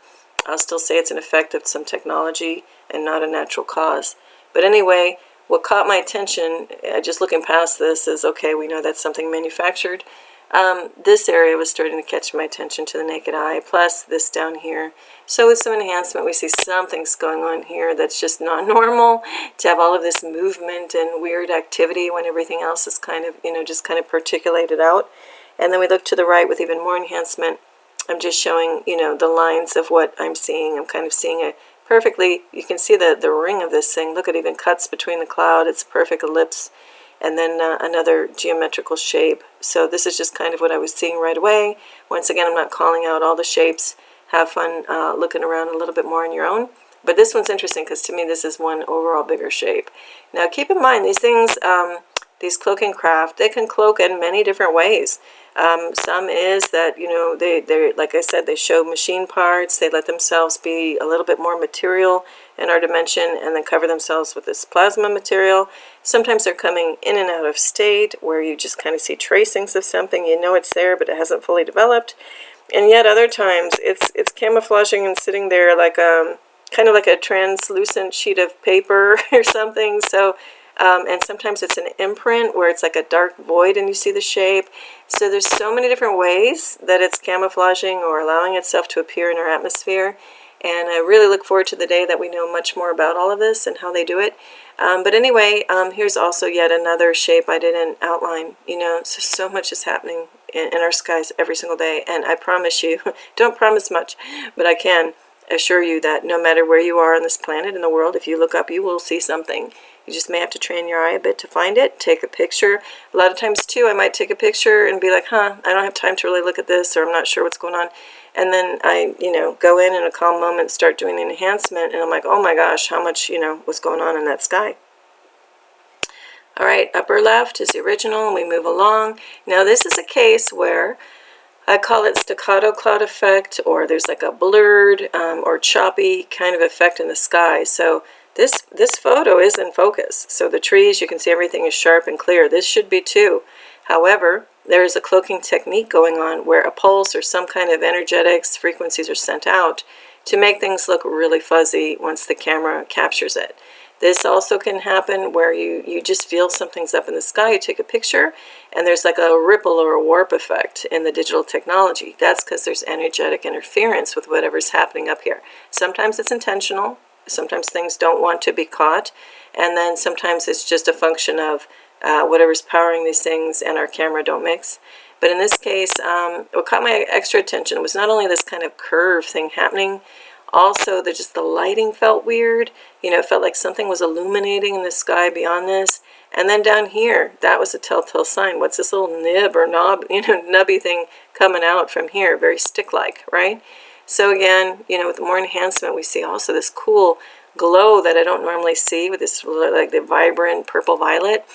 I'll still say it's an effect of some technology and not a natural cause. But anyway, what caught my attention, just looking past this, is okay, we know that's something manufactured. This area was starting to catch my attention to the naked eye, plus this down here. So with some enhancement, we see something's going on here that's just not normal, to have all of this movement and weird activity when everything else is kind of, you know, just kind of particulated out. And then we look to the right with even more enhancement. I'm just showing, you know, the lines of what I'm seeing. I'm kind of seeing a perfectly, you can see the ring of this thing. Look, it even cuts between the cloud. It's a perfect ellipse. And then another geometrical shape. So this is just kind of what I was seeing right away. Once again, I'm not calling out all the shapes. Have fun looking around a little bit more on your own. But this one's interesting because to me this is one overall bigger shape. Now keep in mind, these things, these cloaking craft, they can cloak in many different ways. Some is that, you know, they're, like I said, they show machine parts. They let themselves be a little bit more material in our dimension and then cover themselves with this plasma material. Sometimes they're coming in and out of state where you just kind of see tracings of something. You know it's there, but it hasn't fully developed. And yet other times it's camouflaging and sitting there like kind of like a translucent sheet of paper or something. So and sometimes it's an imprint where it's like a dark void and you see the shape. So there's so many different ways that it's camouflaging or allowing itself to appear in our atmosphere. And I really look forward to the day that we know much more about all of this and how they do it. But anyway, here's also yet another shape I didn't outline. You know, so much is happening in our skies every single day. And I promise you, don't promise much, but I can assure you that no matter where you are on this planet, in the world, if you look up, you will see something. You just may have to train your eye a bit to find it, take a picture. A lot of times, too, I might take a picture and be like, I don't have time to really look at this, or I'm not sure what's going on. And then I, you know, go in a calm moment, start doing the enhancement, and I'm like, oh my gosh, how much, you know, what's going on in that sky. All right, upper left is the original, and we move along. Now, this is a case where I call it staccato cloud effect, or there's like a blurred or choppy kind of effect in the sky. So this photo is in focus. So the trees, you can see everything is sharp and clear. This should be too. However, there is a cloaking technique going on where a pulse or some kind of energetics, frequencies are sent out to make things look really fuzzy once the camera captures it. This also can happen where you just feel something's up in the sky, you take a picture, and there's like a ripple or a warp effect in the digital technology. That's because there's energetic interference with whatever's happening up here. Sometimes it's intentional, sometimes things don't want to be caught, and then sometimes it's just a function of whatever's powering these things and our camera don't mix. But in this case, what caught my extra attention was not only this kind of curve thing happening, also just the lighting felt weird. You know, it felt like something was illuminating in the sky beyond this. And then down here, that was a telltale sign. What's this little nib or knob, you know, nubby thing coming out from here? Very stick-like, right? So again, you know, with more enhancement, we see also this cool glow that I don't normally see with this, like the vibrant purple violet.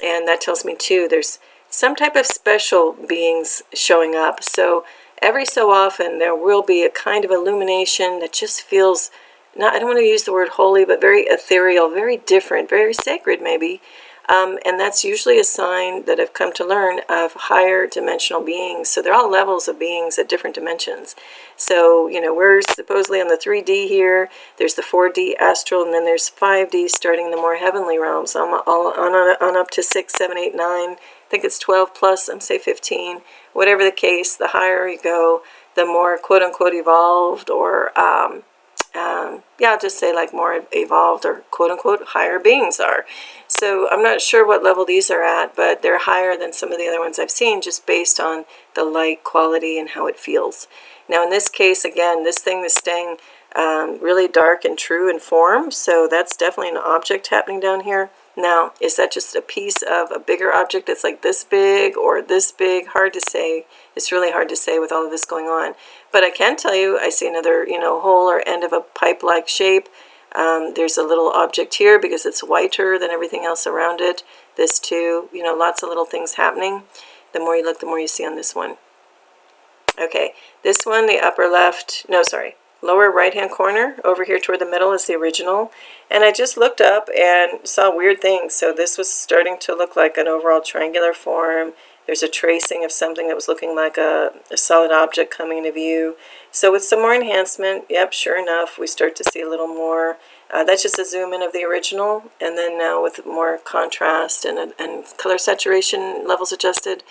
And that tells me too there's some type of special beings showing up. So every so often there will be a kind of illumination that just feels, not, I don't want to use the word holy, but very ethereal, very different, very sacred maybe. And that's usually a sign that I've come to learn of higher dimensional beings. So they're all levels of beings at different dimensions. So, you know, we're supposedly on the 3D here. There's the 4D astral, and then there's 5D starting in the more heavenly realms. I'm all on up to 6, 7, 8, 9. I think it's 12 plus, I'm say 15. Whatever the case, the higher you go, the more quote-unquote evolved, or yeah, I'll just say like more evolved or quote-unquote higher beings are. So I'm not sure what level these are at, but they're higher than some of the other ones I've seen just based on the light quality and how it feels. Now in this case, again, this thing is staying really dark and true in form, so that's definitely an object happening down here. Now, is that just a piece of a bigger object that's like this big or this big? Hard to say. It's really hard to say with all of this going on. But I can tell you, I see another, you know, hole or end of a pipe-like shape. There's a little object here because it's whiter than everything else around it. This too, you know, lots of little things happening. The more you look, the more you see on this one. Okay, this one, the upper left, no, sorry, lower right-hand corner over here toward the middle is the original. And I just looked up and saw weird things. So this was starting to look like an overall triangular form. There's a tracing of something that was looking like a solid object coming into view. So with some more enhancement, yep, sure enough, we start to see a little more. That's just a zoom in of the original. And then now with more contrast and color saturation levels adjusted,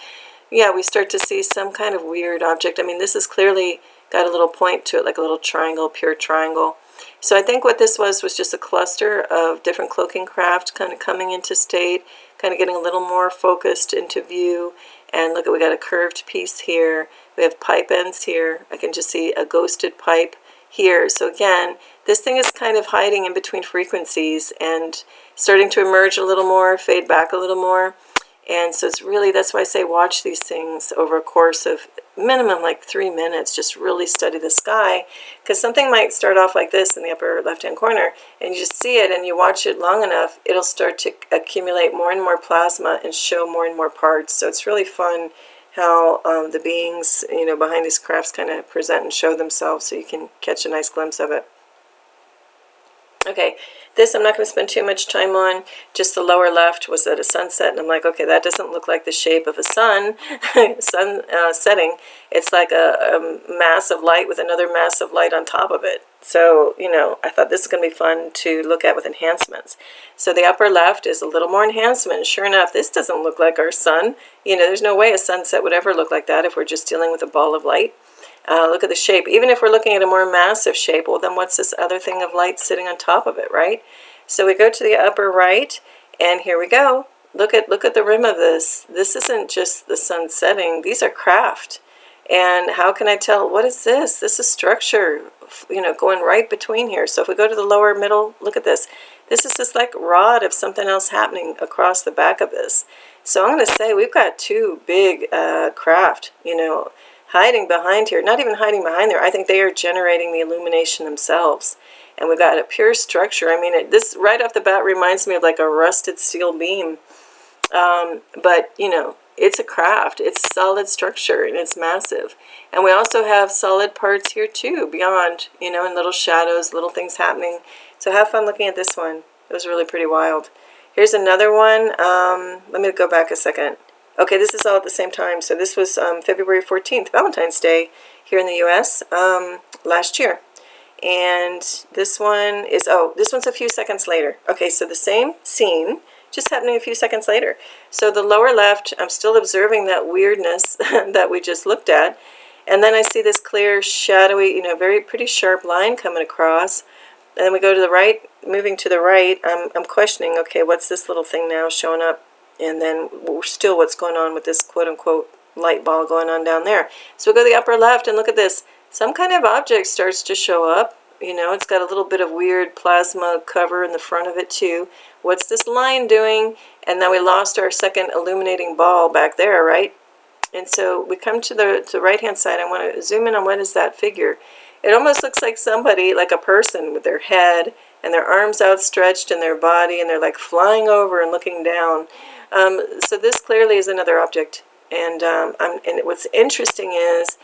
yeah, we start to see some kind of weird object. I mean, this is clearly got a little point to it, like a little triangle, pure triangle. So I think what this was just a cluster of different cloaking craft kind of coming into state, kind of getting a little more focused into view. And look, we got a curved piece here. We have pipe ends here. I can just see a ghosted pipe here. So again, this thing is kind of hiding in between frequencies and starting to emerge a little more, fade back a little more. And so it's really, that's why I say watch these things over a course of minimum like 3 minutes. Just really study the sky, because something might start off like this in the upper left-hand corner, and you just see it and you watch it long enough, it'll start to accumulate more and more plasma and show more and more parts. So it's really fun how the beings, you know, behind these crafts kind of present and show themselves, so you can catch a nice glimpse of it. Okay, this I'm not going to spend too much time on. Just the lower left was at a sunset, and I'm like, okay, that doesn't look like the shape of a sun, setting. It's like a mass of light with another mass of light on top of it. So, you know, I thought this is going to be fun to look at with enhancements. So the upper left is a little more enhancement. Sure enough, this doesn't look like our sun. You know, there's no way a sunset would ever look like that if we're just dealing with a ball of light. Look at the shape. Even if we're looking at a more massive shape, well, then what's this other thing of light sitting on top of it, right? So we go to the upper right, and here we go. Look at the rim of this. This isn't just the sun setting. These are craft. And how can I tell? What is this? This is structure, you know, going right between here. So if we go to the lower middle, look at this. This is just like rod of something else happening across the back of this. So I'm going to say we've got two big craft, you know, hiding behind here. Not even hiding behind there. I think they are generating the illumination themselves. And we've got a pure structure. I mean, this right off the bat reminds me of like a rusted steel beam. But, you know, it's a craft. It's solid structure, and it's massive. And we also have solid parts here too, beyond, you know, and little shadows, little things happening. So have fun looking at this one. It was really pretty wild. Here's another one. Let me go back a second. Okay, this is all at the same time. So this was February 14th, Valentine's Day, here in the U.S. Last year. And this one is, oh, this one's a few seconds later. Okay, so the same scene, just happening a few seconds later. So the lower left, I'm still observing that weirdness that we just looked at. And then I see this clear, shadowy, you know, very pretty sharp line coming across. And then we go to the right, moving to the right, I'm questioning, okay, what's this little thing now showing up? And then still what's going on with this quote-unquote light ball going on down there. So we go to the upper left and look at this. Some kind of object starts to show up. You know, it's got a little bit of weird plasma cover in the front of it too. What's this line doing? And then we lost our second illuminating ball back there, right? And so we come to the right-hand side. I want to zoom in on what is that figure. It almost looks like somebody, like a person with their head and their arms outstretched in their body, and they're like flying over and looking down. So this clearly is another object. And what's interesting is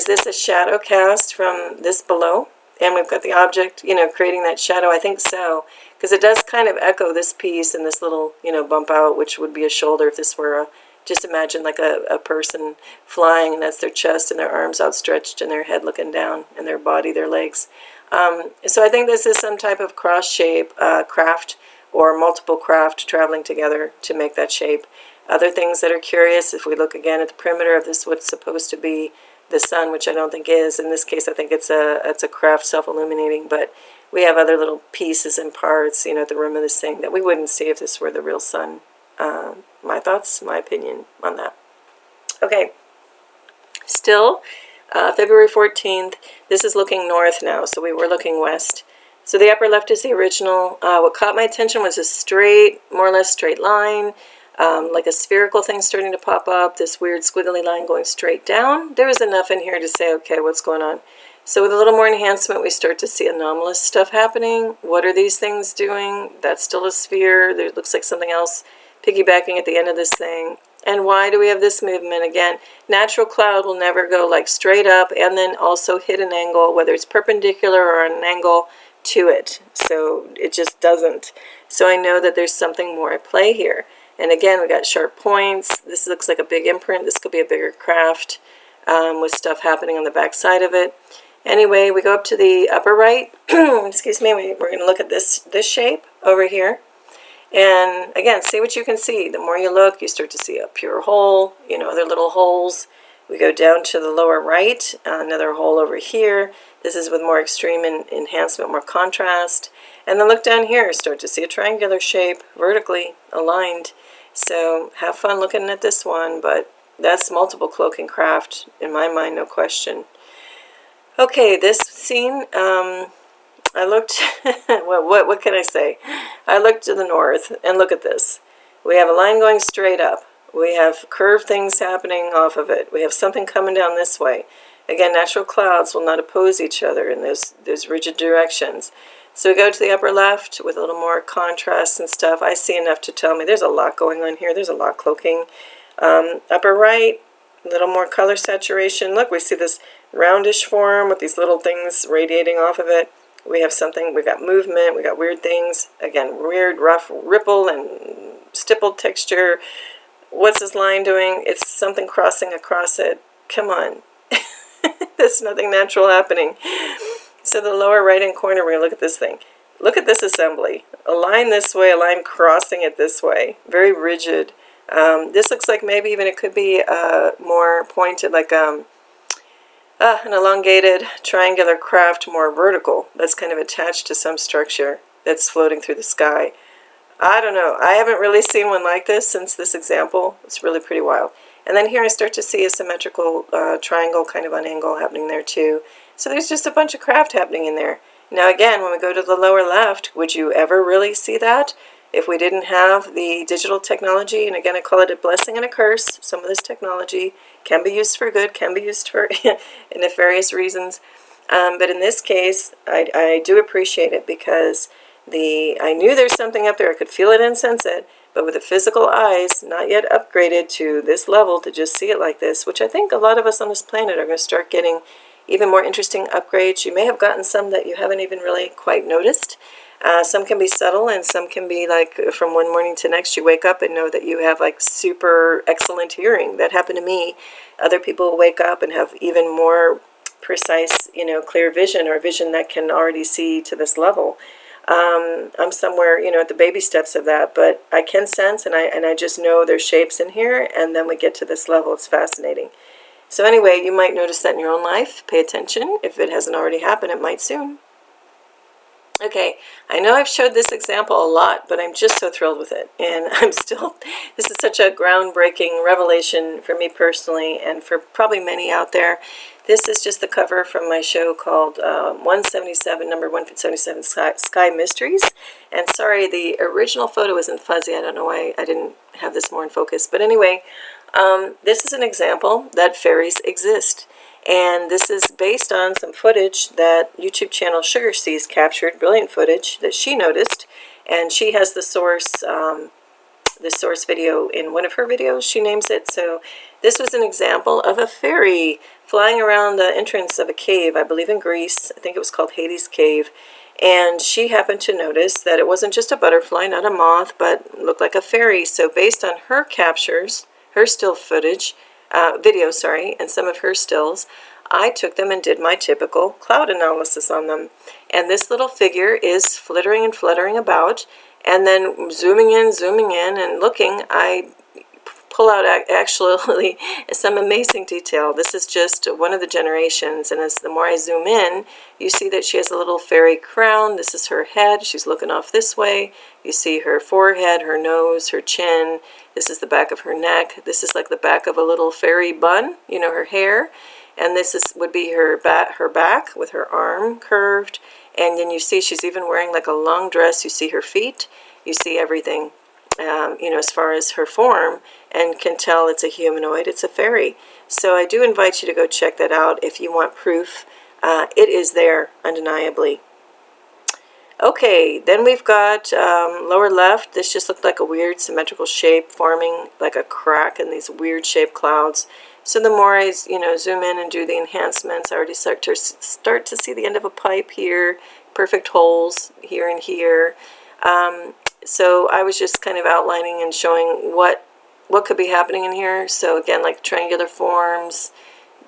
this a shadow cast from this below? And we've got the object, creating that shadow. I think so, because it does kind of echo this piece and this little, bump out, which would be a shoulder if this were just imagine like a person flying, and that's their chest and their arms outstretched and their head looking down, and their body, their legs. So I think this is some type of cross shape craft, or multiple craft traveling together to make that shape. Other things that are curious, if we look again at the perimeter of this, what's supposed to be the sun, which I don't think is. In this case, I think it's a craft self-illuminating, but we have other little pieces and parts, at the rim of this thing that we wouldn't see if this were the real sun. My thoughts, my opinion on that. Okay, still, February 14th, this is looking north now, so we were looking west. So the upper left is the original. What caught my attention was a straight, more or less straight line, like a spherical thing starting to pop up, this weird squiggly line going straight down. There was enough in here to say, okay, what's going on? So with a little more enhancement, we start to see anomalous stuff happening. What are these things doing? That's still a sphere. There looks like something else piggybacking at the end of this thing. And why do we have this movement? Again, natural cloud will never go like straight up and then also hit an angle, whether it's perpendicular or an angle to it. So it just doesn't. So I know that there's something more at play here. And again, we got sharp points. This looks like a big imprint. This could be a bigger craft with stuff happening on the back side of it. Anyway, we go up to the upper right. Excuse me. We're going to look at this shape over here. And again, see what you can see. The more you look, you start to see a pure hole, other little holes. We go down to the lower right, another hole over here. This is with more extreme enhancement, more contrast. And then look down here, start to see a triangular shape, vertically aligned. So have fun looking at this one, but that's multiple cloaking craft, in my mind, no question. Okay, this scene, I looked, what can I say? I looked to the north, and look at this. We have a line going straight up. We have curved things happening off of it. We have something coming down this way. Again, natural clouds will not oppose each other in those rigid directions. So we go to the upper left with a little more contrast and stuff. I see enough to tell me there's a lot going on here. There's a lot cloaking. Upper right, a little more color saturation. Look, we see this roundish form with these little things radiating off of it. We have something, we got movement, we got weird things. Again, weird, rough ripple and stippled texture. What's this line doing? It's something crossing across it. Come on. There's nothing natural happening. So the lower right-hand corner, we're going to look at this thing. Look at this assembly. A line this way, a line crossing it this way. Very rigid. This looks like maybe even it could be more pointed, like an elongated triangular craft, more vertical. That's kind of attached to some structure that's floating through the sky. I don't know. I haven't really seen one like this since this example. It's really pretty wild. And then here I start to see a symmetrical triangle kind of on angle happening there too. So there's just a bunch of craft happening in there. Now again, when we go to the lower left, would you ever really see that if we didn't have the digital technology? And again, I call it a blessing and a curse. Some of this technology can be used for good, can be used for nefarious reasons. But in this case, I do appreciate it because I knew there's something up there. I could feel it and sense it. But with the physical eyes, not yet upgraded to this level to just see it like this, which I think a lot of us on this planet are going to start getting even more interesting upgrades. You may have gotten some that you haven't even really quite noticed. Some can be subtle, and some can be like from one morning to next you wake up and know that you have like super excellent hearing. That happened to me. Other people wake up and have even more precise, clear vision, or vision that can already see to this level. I'm somewhere, at the baby steps of that, but I can sense, and I just know there's shapes in here, and then we get to this level. It's fascinating. So anyway, you might notice that in your own life. Pay attention. If it hasn't already happened, it might soon. Okay, I know I've showed this example a lot, but I'm just so thrilled with it. And this is such a groundbreaking revelation for me personally, and for probably many out there. This is just the cover from my show called 177, number 177, Sky Mysteries. And sorry, the original photo isn't fuzzy. I don't know why I didn't have this more in focus. But anyway, this is an example that fairies exist. And this is based on some footage that YouTube channel Sugar Seas captured, brilliant footage that she noticed. And she has the source video in one of her videos, she names it. So this was an example of a fairy flying around the entrance of a cave, I believe in Greece. I think it was called Hades Cave. And she happened to notice that it wasn't just a butterfly, not a moth, but looked like a fairy. So based on her captures, her still footage, video, sorry, and some of her stills, I took them and did my typical cloud analysis on them. And this little figure is flittering and fluttering about, and then zooming in, and looking, I pull out actually some amazing detail. This is just one of the generations, and as the more I zoom in, you see that she has a little fairy crown. This is her head. She's looking off this way. You see her forehead, her nose, her chin. This is the back of her neck. This is like the back of a little fairy bun, you know, her hair. And this would be her back with her arm curved. And then you see she's even wearing like a long dress. You see her feet. You see everything, you know, as far as her form, and can tell it's a humanoid, it's a fairy. So I do invite you to go check that out if you want proof. It is there, undeniably. Okay, then we've got lower left. This just looked like a weird symmetrical shape forming like a crack in these weird shaped clouds. So the more I, you know, zoom in and do the enhancements, I already start to see the end of a pipe here, perfect holes here and here. So I was just kind of outlining and showing what could be happening in here. So again, like triangular forms,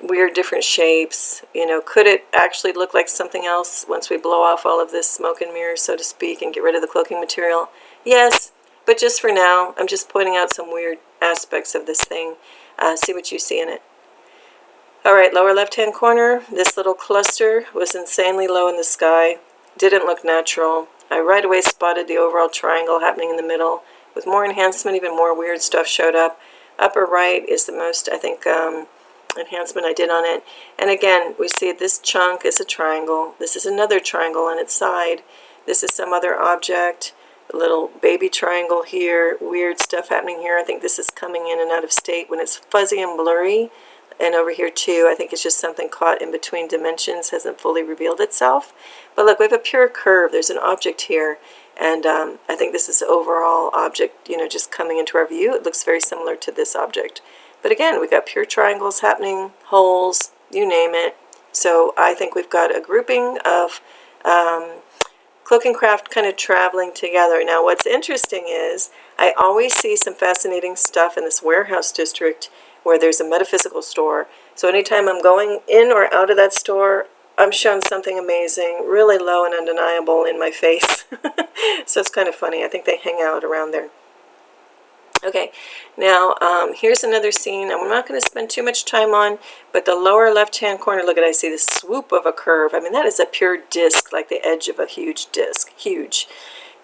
weird different shapes, you know, could it actually look like something else once we blow off all of this smoke and mirrors, so to speak, and get rid of the cloaking material? Yes, but just for now, I'm just pointing out some weird aspects of this thing. See what you see in it. All right, lower left-hand corner, this little cluster was insanely low in the sky, didn't look natural. I right away spotted the overall triangle happening in the middle. With more enhancement, even more weird stuff showed up. Upper right is the most, I think, enhancement I did on it. And again, we see this chunk is a triangle. This is another triangle on its side. This is some other object. A little baby triangle here. Weird stuff happening here. I think this is coming in and out of state when it's fuzzy and blurry. And over here too, I think it's just something caught in between dimensions, hasn't fully revealed itself. But look, we have a pure curve. There's an object here. And I think this is the overall object, you know, just coming into our view. It looks very similar to this object. But again, we've got pure triangles happening, holes, you name it. So I think we've got a grouping of cloaking craft kind of traveling together. Now what's interesting is I always see some fascinating stuff in this warehouse district where there's a metaphysical store. So anytime I'm going in or out of that store, I'm shown something amazing, really low and undeniable in my face. So it's kind of funny. I think they hang out around there. Okay, now here's another scene I'm not going to spend too much time on, but the lower left-hand corner, look at, I see the swoop of a curve. I mean, that is a pure disc, like the edge of a huge disc, huge.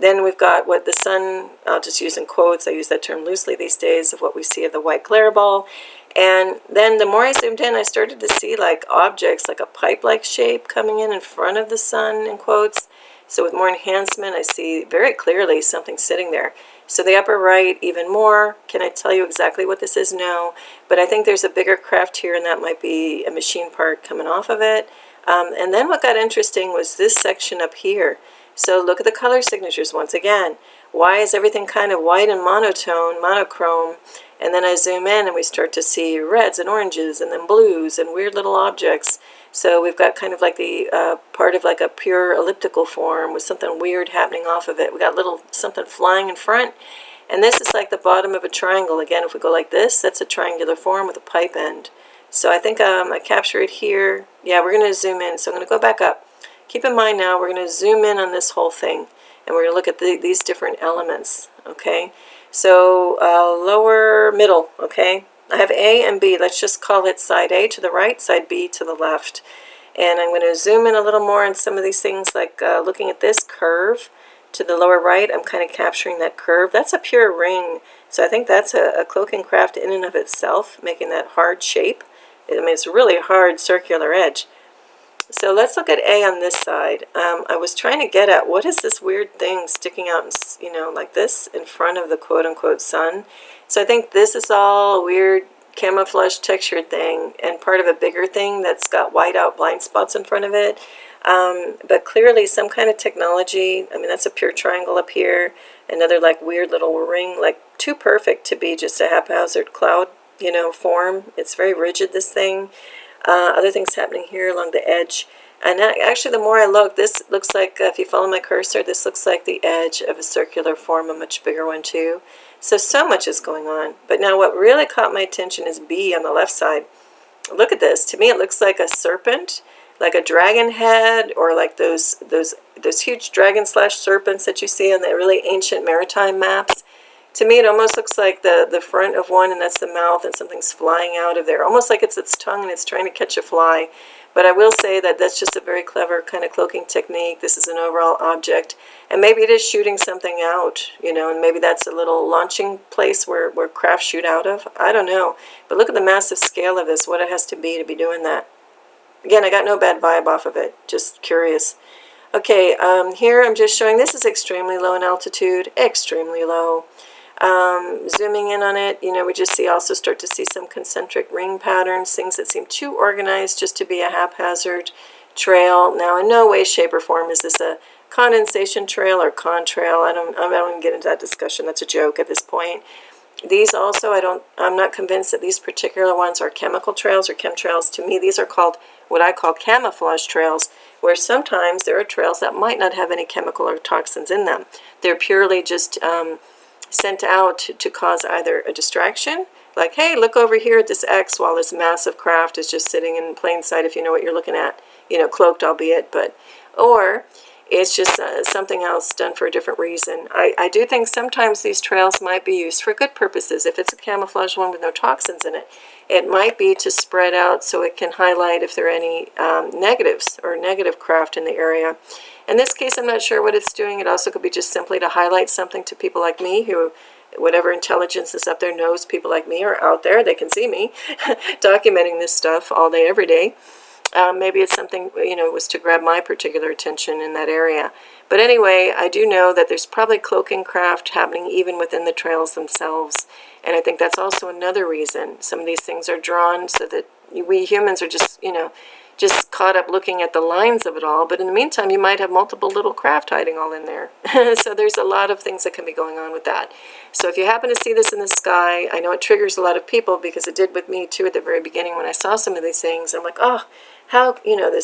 Then we've got what the sun, I'll just use in quotes, I use that term loosely these days, of what we see of the white glare ball. And then the more I zoomed in, I started to see like objects, like a pipe-like shape coming in front of the sun, in quotes. So with more enhancement, I see very clearly something sitting there. So the upper right, even more. Can I tell you exactly what this is? No. But I think there's a bigger craft here, and that might be a machine part coming off of it. And then what got interesting was this section up here. So look at the color signatures once again. Why is everything kind of white and monochrome? And then I zoom in and we start to see reds and oranges and then blues and weird little objects. So we've got kind of like the part of like a pure elliptical form with something weird happening off of it. We got little something flying in front. And this is like the bottom of a triangle. Again, if we go like this, that's a triangular form with a pipe end. So I think I capture it here. Yeah, we're going to zoom in. So I'm going to go back up. Keep in mind now, we're going to zoom in on this whole thing. And we're going to look at these different elements. Okay. So lower middle. Okay. I have A and B. Let's just call it side A to the right, side B to the left. And I'm going to zoom in a little more on some of these things, like looking at this curve to the lower right. I'm kind of capturing that curve. That's a pure ring. So I think that's a cloaking craft in and of itself, making that hard shape. I mean, it's a really hard circular edge. So let's look at A on this side. I was trying to get at what is this weird thing sticking out, you know, like this in front of the quote-unquote sun. So I think this is all weird camouflage textured thing and part of a bigger thing that's got white out blind spots in front of it. But clearly some kind of technology. I mean, that's a pure triangle up here. Another like weird little ring, like too perfect to be just a haphazard cloud, you know, form. It's very rigid, this thing. Other things happening here along the edge. And actually, the more I look, this looks like, if you follow my cursor, this looks like the edge of a circular form, a much bigger one too. So much is going on. But now what really caught my attention is B on the left side. Look at this. To me, it looks like a serpent, like a dragon head, or like those huge dragon slash serpents that you see on the really ancient maritime maps. To me, it almost looks like the front of one, and that's the mouth, and something's flying out of there. Almost like it's its tongue and it's trying to catch a fly. But I will say that that's just a very clever kind of cloaking technique. This is an overall object. And maybe it is shooting something out, you know, and maybe that's a little launching place where craft shoot out of. I don't know. But look at the massive scale of this, what it has to be doing that. Again, I got no bad vibe off of it. Just curious. Okay, here I'm just showing this is extremely low in altitude. Extremely low. Zooming in on it, you know, we just also start to see some concentric ring patterns, things that seem too organized just to be a haphazard trail. Now, in no way, shape, or form is this a condensation trail or contrail. I don't even get into that discussion. That's a joke at this point. These also, I'm not convinced that these particular ones are chemical trails or chemtrails. To me, these are called what I call camouflage trails, where sometimes there are trails that might not have any chemical or toxins in them. They're purely just sent out to cause either a distraction, like, hey, look over here at this X while this massive craft is just sitting in plain sight, if you know what you're looking at, you know, cloaked albeit, but, or it's just something else done for a different reason. I do think sometimes these trails might be used for good purposes. If it's a camouflage one with no toxins in it, it might be to spread out so it can highlight if there are any negatives or negative craft in the area. In this case, I'm not sure what it's doing. It also could be just simply to highlight something to people like me who, whatever intelligence is up there knows people like me are out there. They can see me documenting this stuff all day, every day. Maybe it's something, you know, was to grab my particular attention in that area. But anyway, I do know that there's probably cloaking craft happening even within the trails themselves. And I think that's also another reason some of these things are drawn so that we humans are just, you know, just caught up looking at the lines of it all. But in the meantime, you might have multiple little craft hiding all in there. So there's a lot of things that can be going on with that. So if you happen to see this in the sky, I know it triggers a lot of people because it did with me too at the very beginning when I saw some of these things. I'm like, oh, how, you know,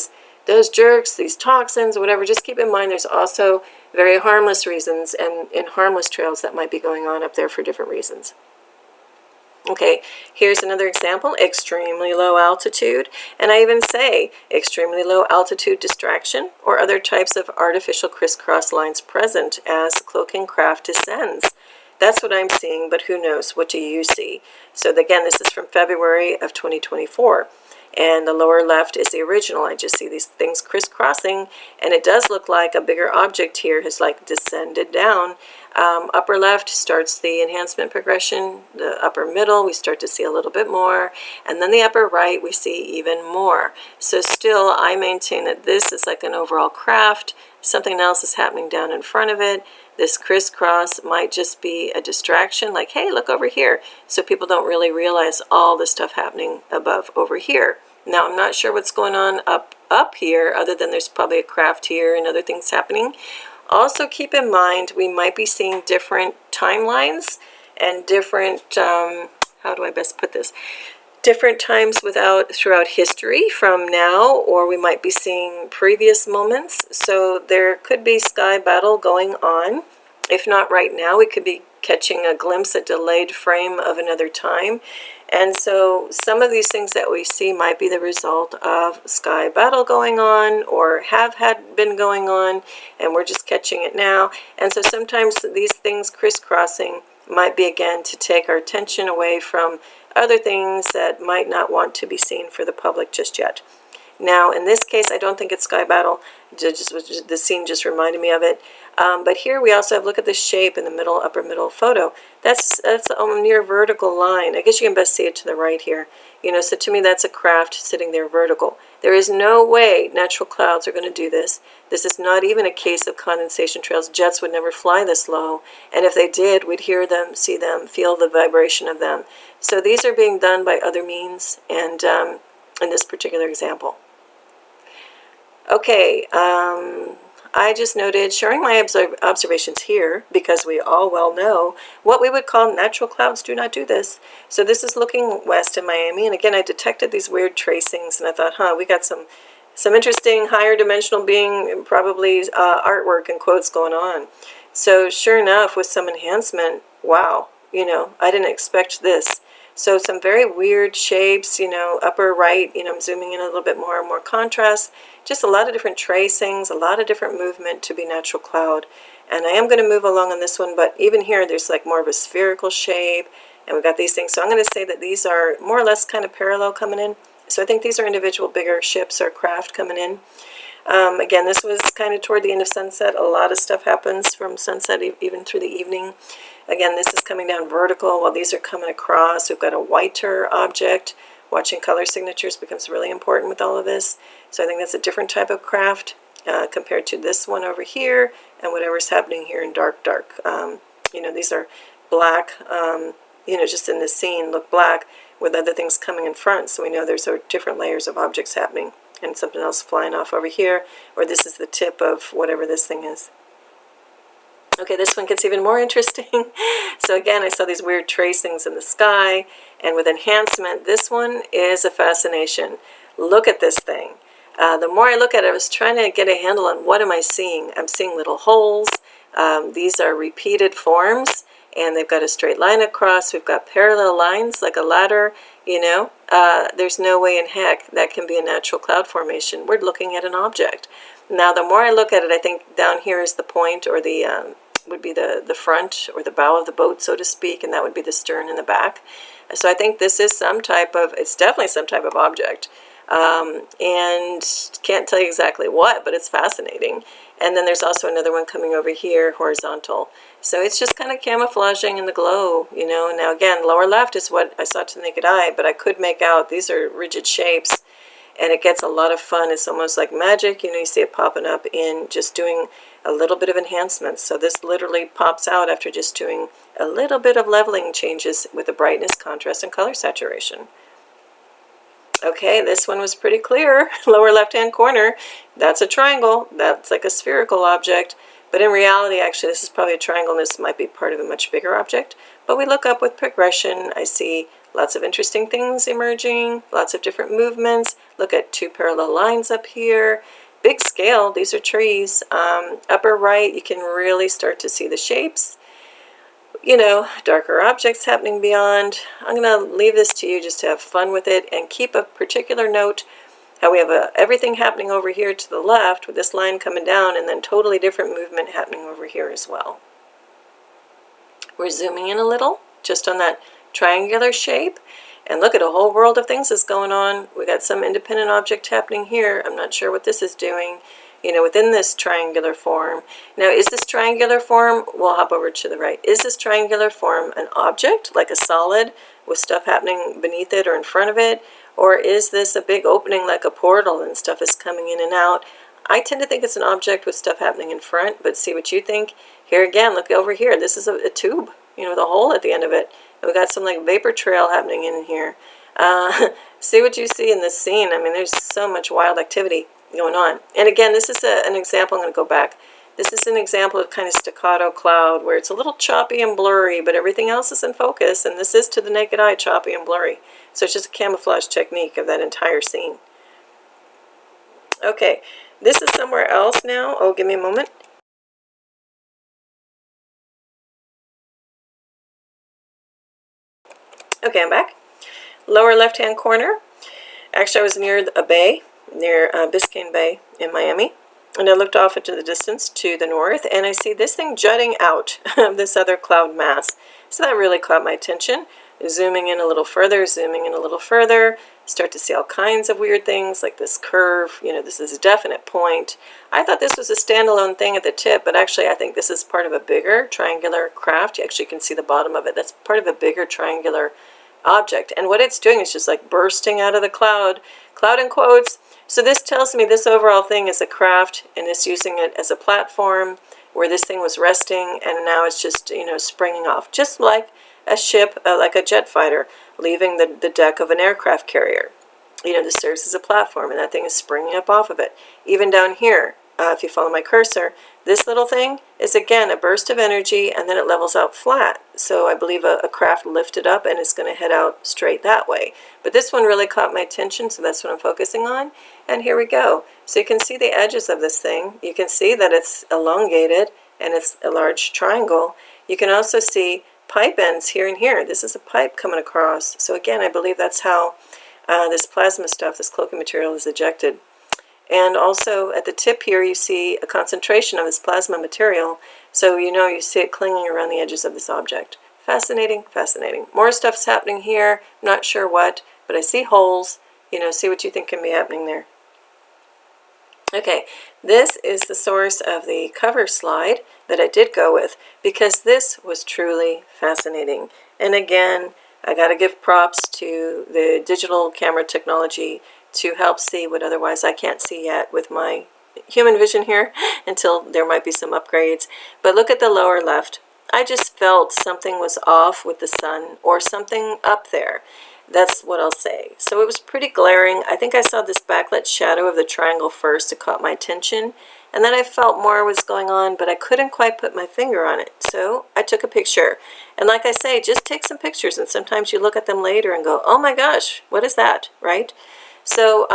those jerks, these toxins, whatever. Just keep in mind there's also very harmless reasons and harmless trails that might be going on up there for different reasons. Okay, here's another example, extremely low altitude, and I even say extremely low altitude distraction or other types of artificial crisscross lines present as cloaking craft descends. That's what I'm seeing, but who knows? What do you see? So again, this is from February of 2024. And the lower left is the original. I just see these things crisscrossing, and it does look like a bigger object here has like descended down. Upper left starts the enhancement progression. The upper middle, we start to see a little bit more. And then the upper right, we see even more. So still, I maintain that this is like an overall craft. Something else is happening down in front of it. This crisscross might just be a distraction, like, hey, look over here. So people don't really realize all the stuff happening above over here. Now, I'm not sure what's going on up here, other than there's probably a craft here and other things happening. Also, keep in mind, we might be seeing different timelines and different, how do I best put this? Different times throughout history from now, or we might be seeing previous moments. So there could be sky battle going on. If not right now, we could be catching a glimpse, a delayed frame of another time. And so some of these things that we see might be the result of sky battle going on or have been going on, and we're just catching it now. And so sometimes these things crisscrossing might be, again, to take our attention away from other things that might not want to be seen for the public just yet. Now, in this case, I don't think it's sky battle. The scene just reminded me of it. But here we also have, look at the shape in the middle, upper middle photo. That's a near vertical line. I guess you can best see it to the right here. So to me that's a craft sitting there vertical. There is no way natural clouds are going to do this. This is not even a case of condensation trails. Jets would never fly this low, and if they did, we'd hear them, see them, feel the vibration of them. So these are being done by other means, and in this particular example. Okay, I just noted sharing my observations here because we all well know what we would call natural clouds do not do this. So this is looking west in Miami, and again I detected these weird tracings, and I thought, we got some interesting higher dimensional being, probably artwork and quotes going on. So sure enough, with some enhancement, wow, I didn't expect this. So some very weird shapes, upper right, I'm zooming in a little bit more contrast, just a lot of different tracings, a lot of different movement to be natural cloud. And I am going to move along on this one, but even here there's like more of a spherical shape, and we've got these things. So I'm going to say that these are more or less kind of parallel coming in. So I think these are individual bigger ships or craft coming in. Again, this was kind of toward the end of sunset. A lot of stuff happens from sunset even through the evening. Again, this is coming down vertical while these are coming across. We've got a whiter object. Watching color signatures becomes really important with all of this. So I think that's a different type of craft compared to this one over here and whatever's happening here in dark. These are black, just in the scene look black with other things coming in front. So we know there's different layers of objects happening and something else flying off over here, or this is the tip of whatever this thing is. Okay, this one gets even more interesting. So again, I saw these weird tracings in the sky, and with enhancement, this one is a fascination. Look at this thing. The more I look at it, I was trying to get a handle on what am I seeing. I'm seeing little holes. These are repeated forms, and they've got a straight line across. We've got parallel lines like a ladder, There's no way in heck that can be a natural cloud formation. We're looking at an object. Now, the more I look at it, I think down here is the point, or the would be the front or the bow of the boat, so to speak, and that would be the stern and the back. So I think this is it's definitely some type of object. And can't tell you exactly what, but it's fascinating. And then there's also another one coming over here, horizontal. So it's just kind of camouflaging in the glow, Now again, lower left is what I saw to the naked eye, but I could make out these are rigid shapes, and it gets a lot of fun. It's almost like magic, you see it popping up in just doing a little bit of enhancement. So this literally pops out after just doing a little bit of leveling changes with the brightness, contrast, and color saturation. Okay, this one was pretty clear. Lower left-hand corner, that's a triangle. That's like a spherical object. But in reality, actually, this is probably a triangle, and this might be part of a much bigger object. But we look up with progression. I see lots of interesting things emerging, lots of different movements. Look at two parallel lines up here. Big scale, these are trees. Upper right, you can really start to see the shapes. Darker objects happening beyond. I'm going to leave this to you just to have fun with it and keep a particular note how we have everything happening over here to the left with this line coming down, and then totally different movement happening over here as well. We're zooming in a little just on that triangular shape, and look at a whole world of things that's going on. We got some independent object happening here. I'm not sure what this is doing. Within this triangular form. Now, is this triangular form, we'll hop over to the right, is this triangular form an object, like a solid, with stuff happening beneath it or in front of it? Or is this a big opening like a portal and stuff is coming in and out? I tend to think it's an object with stuff happening in front, but see what you think. Here again, look over here. This is a tube, with a hole at the end of it. And we got some like vapor trail happening in here. See what you see in this scene. I mean, there's so much wild activity going on. And again, this is an example. I'm going to go back. This is an example of kind of staccato cloud where it's a little choppy and blurry, but everything else is in focus, and this is to the naked eye choppy and blurry. So it's just a camouflage technique of that entire scene. Okay, this is somewhere else now. Oh, give me a moment. Okay, I'm back. Lower left-hand corner. Actually, I was near a bay, near Biscayne Bay in Miami, and I looked off into the distance to the north, and I see this thing jutting out of this other cloud mass. So that really caught my attention. zooming in a little further, zooming in a little further, start to see all kinds of weird things like this curve. You know, this is a definite point. I thought this was a standalone thing at the tip, but actually I think this is part of a bigger triangular craft. You actually can see the bottom of it. That's part of a bigger triangular object. And what it's doing is just like bursting out of the cloud in quotes. So this tells me this overall thing is a craft, and it's using it as a platform where this thing was resting, and now it's just, you know, springing off, just like a ship, like a jet fighter, leaving the deck of an aircraft carrier. You know, this serves as a platform, and that thing is springing up off of it. Even down here, if you follow my cursor, this little thing is again a burst of energy, and then it levels out flat. So I believe a craft lifted up and is going to head out straight that way. But this one really caught my attention, so that's what I'm focusing on. And here we go. So you can see the edges of this thing. You can see that it's elongated and it's a large triangle. You can also see pipe ends here and here. This is a pipe coming across. So again, I believe that's how this plasma stuff, this cloaking material, is ejected. And also at the tip here, you see a concentration of this plasma material. So you know, you see it clinging around the edges of this object. Fascinating, fascinating. More stuff's happening here. I'm not sure what, but I see holes. You know, see what you think can be happening there. Okay, this is the source of the cover slide that I did go with, because this was truly fascinating. And again, I got to give props to the digital camera technology to help see what otherwise I can't see yet with my human vision here until there might be some upgrades. But look at the lower left. I just felt something was off with the sun, or something up there. That's what I'll say. So it was pretty glaring. I think I saw this backlit shadow of the triangle first. It caught my attention. And then I felt more was going on, but I couldn't quite put my finger on it. So I took a picture. And like I say, just take some pictures, and sometimes you look at them later and go, oh my gosh, what is that, right? So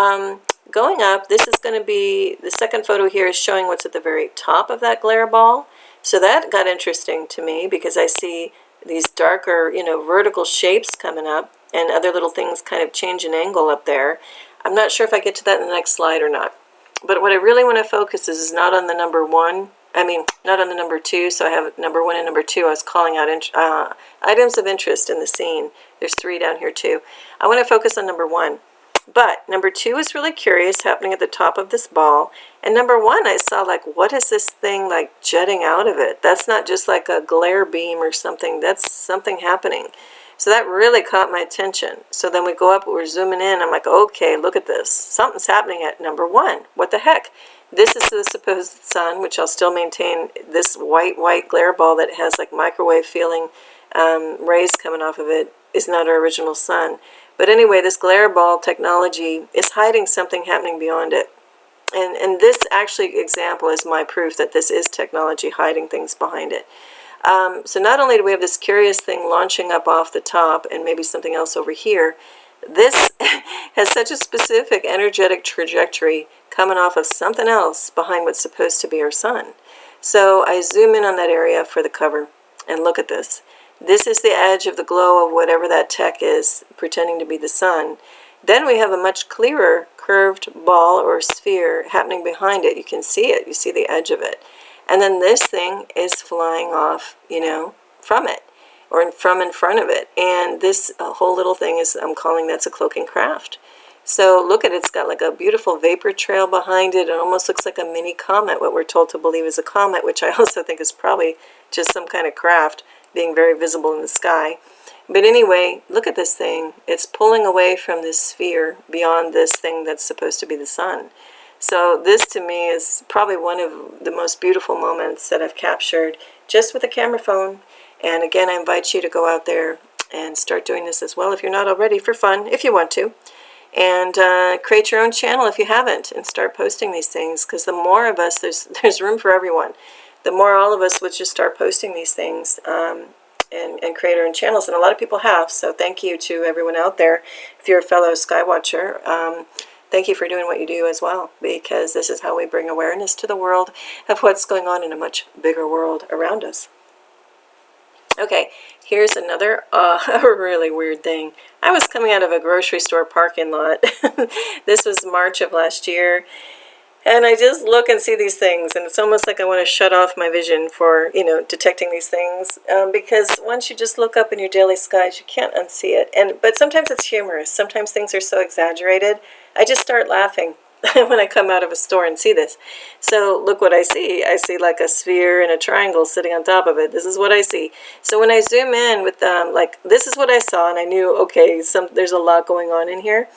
going up, this is going to be, the second photo here is showing what's at the very top of that glare ball. So that got interesting to me, because I see these darker, you know, vertical shapes coming up, and other little things kind of change in angle up there. I'm not sure if I get to that in the next slide or not. But what I really want to focus is not on the number one, not on the number two. So I have number one and number two. I was calling out items of interest in the scene. There's 3 down here too. I want to focus on number one. But number two is really curious, happening at the top of this ball. And number one, I saw like, what is this thing like jutting out of it? That's not just like a glare beam or something. That's something happening. So that really caught my attention. So then we go up, we're zooming in. I'm like, okay, look at this. Something's happening at number one. What the heck? This is the supposed sun, which I'll still maintain. This white glare ball that has like microwave feeling rays coming off of it is not our original sun. But anyway, this glare ball technology is hiding something happening beyond it. And this actually example is my proof that this is technology hiding things behind it. So not only do we have this curious thing launching up off the top, and maybe something else over here, this has such a specific energetic trajectory coming off of something else behind what's supposed to be our sun. So I zoom in on that area for the cover, and look at this. This is the edge of the glow of whatever that tech is, pretending to be the sun. Then we have a much clearer curved ball or sphere happening behind it. You can see it. You see the edge of it. And then this thing is flying off, you know, from it, or from in front of it. And this whole little thing is, I'm calling that's a cloaking craft. So look at it. It's got like a beautiful vapor trail behind it. It almost looks like a mini comet, what we're told to believe is a comet, which I also think is probably just some kind of craft being very visible in the sky. But anyway, look at this thing. It's pulling away from this sphere beyond this thing that's supposed to be the sun. So this to me is probably one of the most beautiful moments that I've captured just with a camera phone. And again, I invite you to go out there and start doing this as well if you're not already, for fun, if you want to. And create your own channel if you haven't, and start posting these things, because the more of us, there's room for everyone. The more all of us would just start posting these things and create our own channels. And a lot of people have, so thank you to everyone out there. If you're a fellow Skywatcher, thank you for doing what you do as well, because this is how we bring awareness to the world of what's going on in a much bigger world around us. Okay, here's another really weird thing. I was coming out of a grocery store parking lot. This was March of last year, And I just look and see these things, and it's almost like I want to shut off my vision for, detecting these things, because once you just look up in your daily skies, you can't unsee it. But sometimes it's humorous. Sometimes things are so exaggerated, I just start laughing when I come out of a store and see this. So look what I see. I see like a sphere and a triangle sitting on top of it. This is what I see. So when I zoom in with this is what I saw, and I knew, okay, there's a lot going on in here.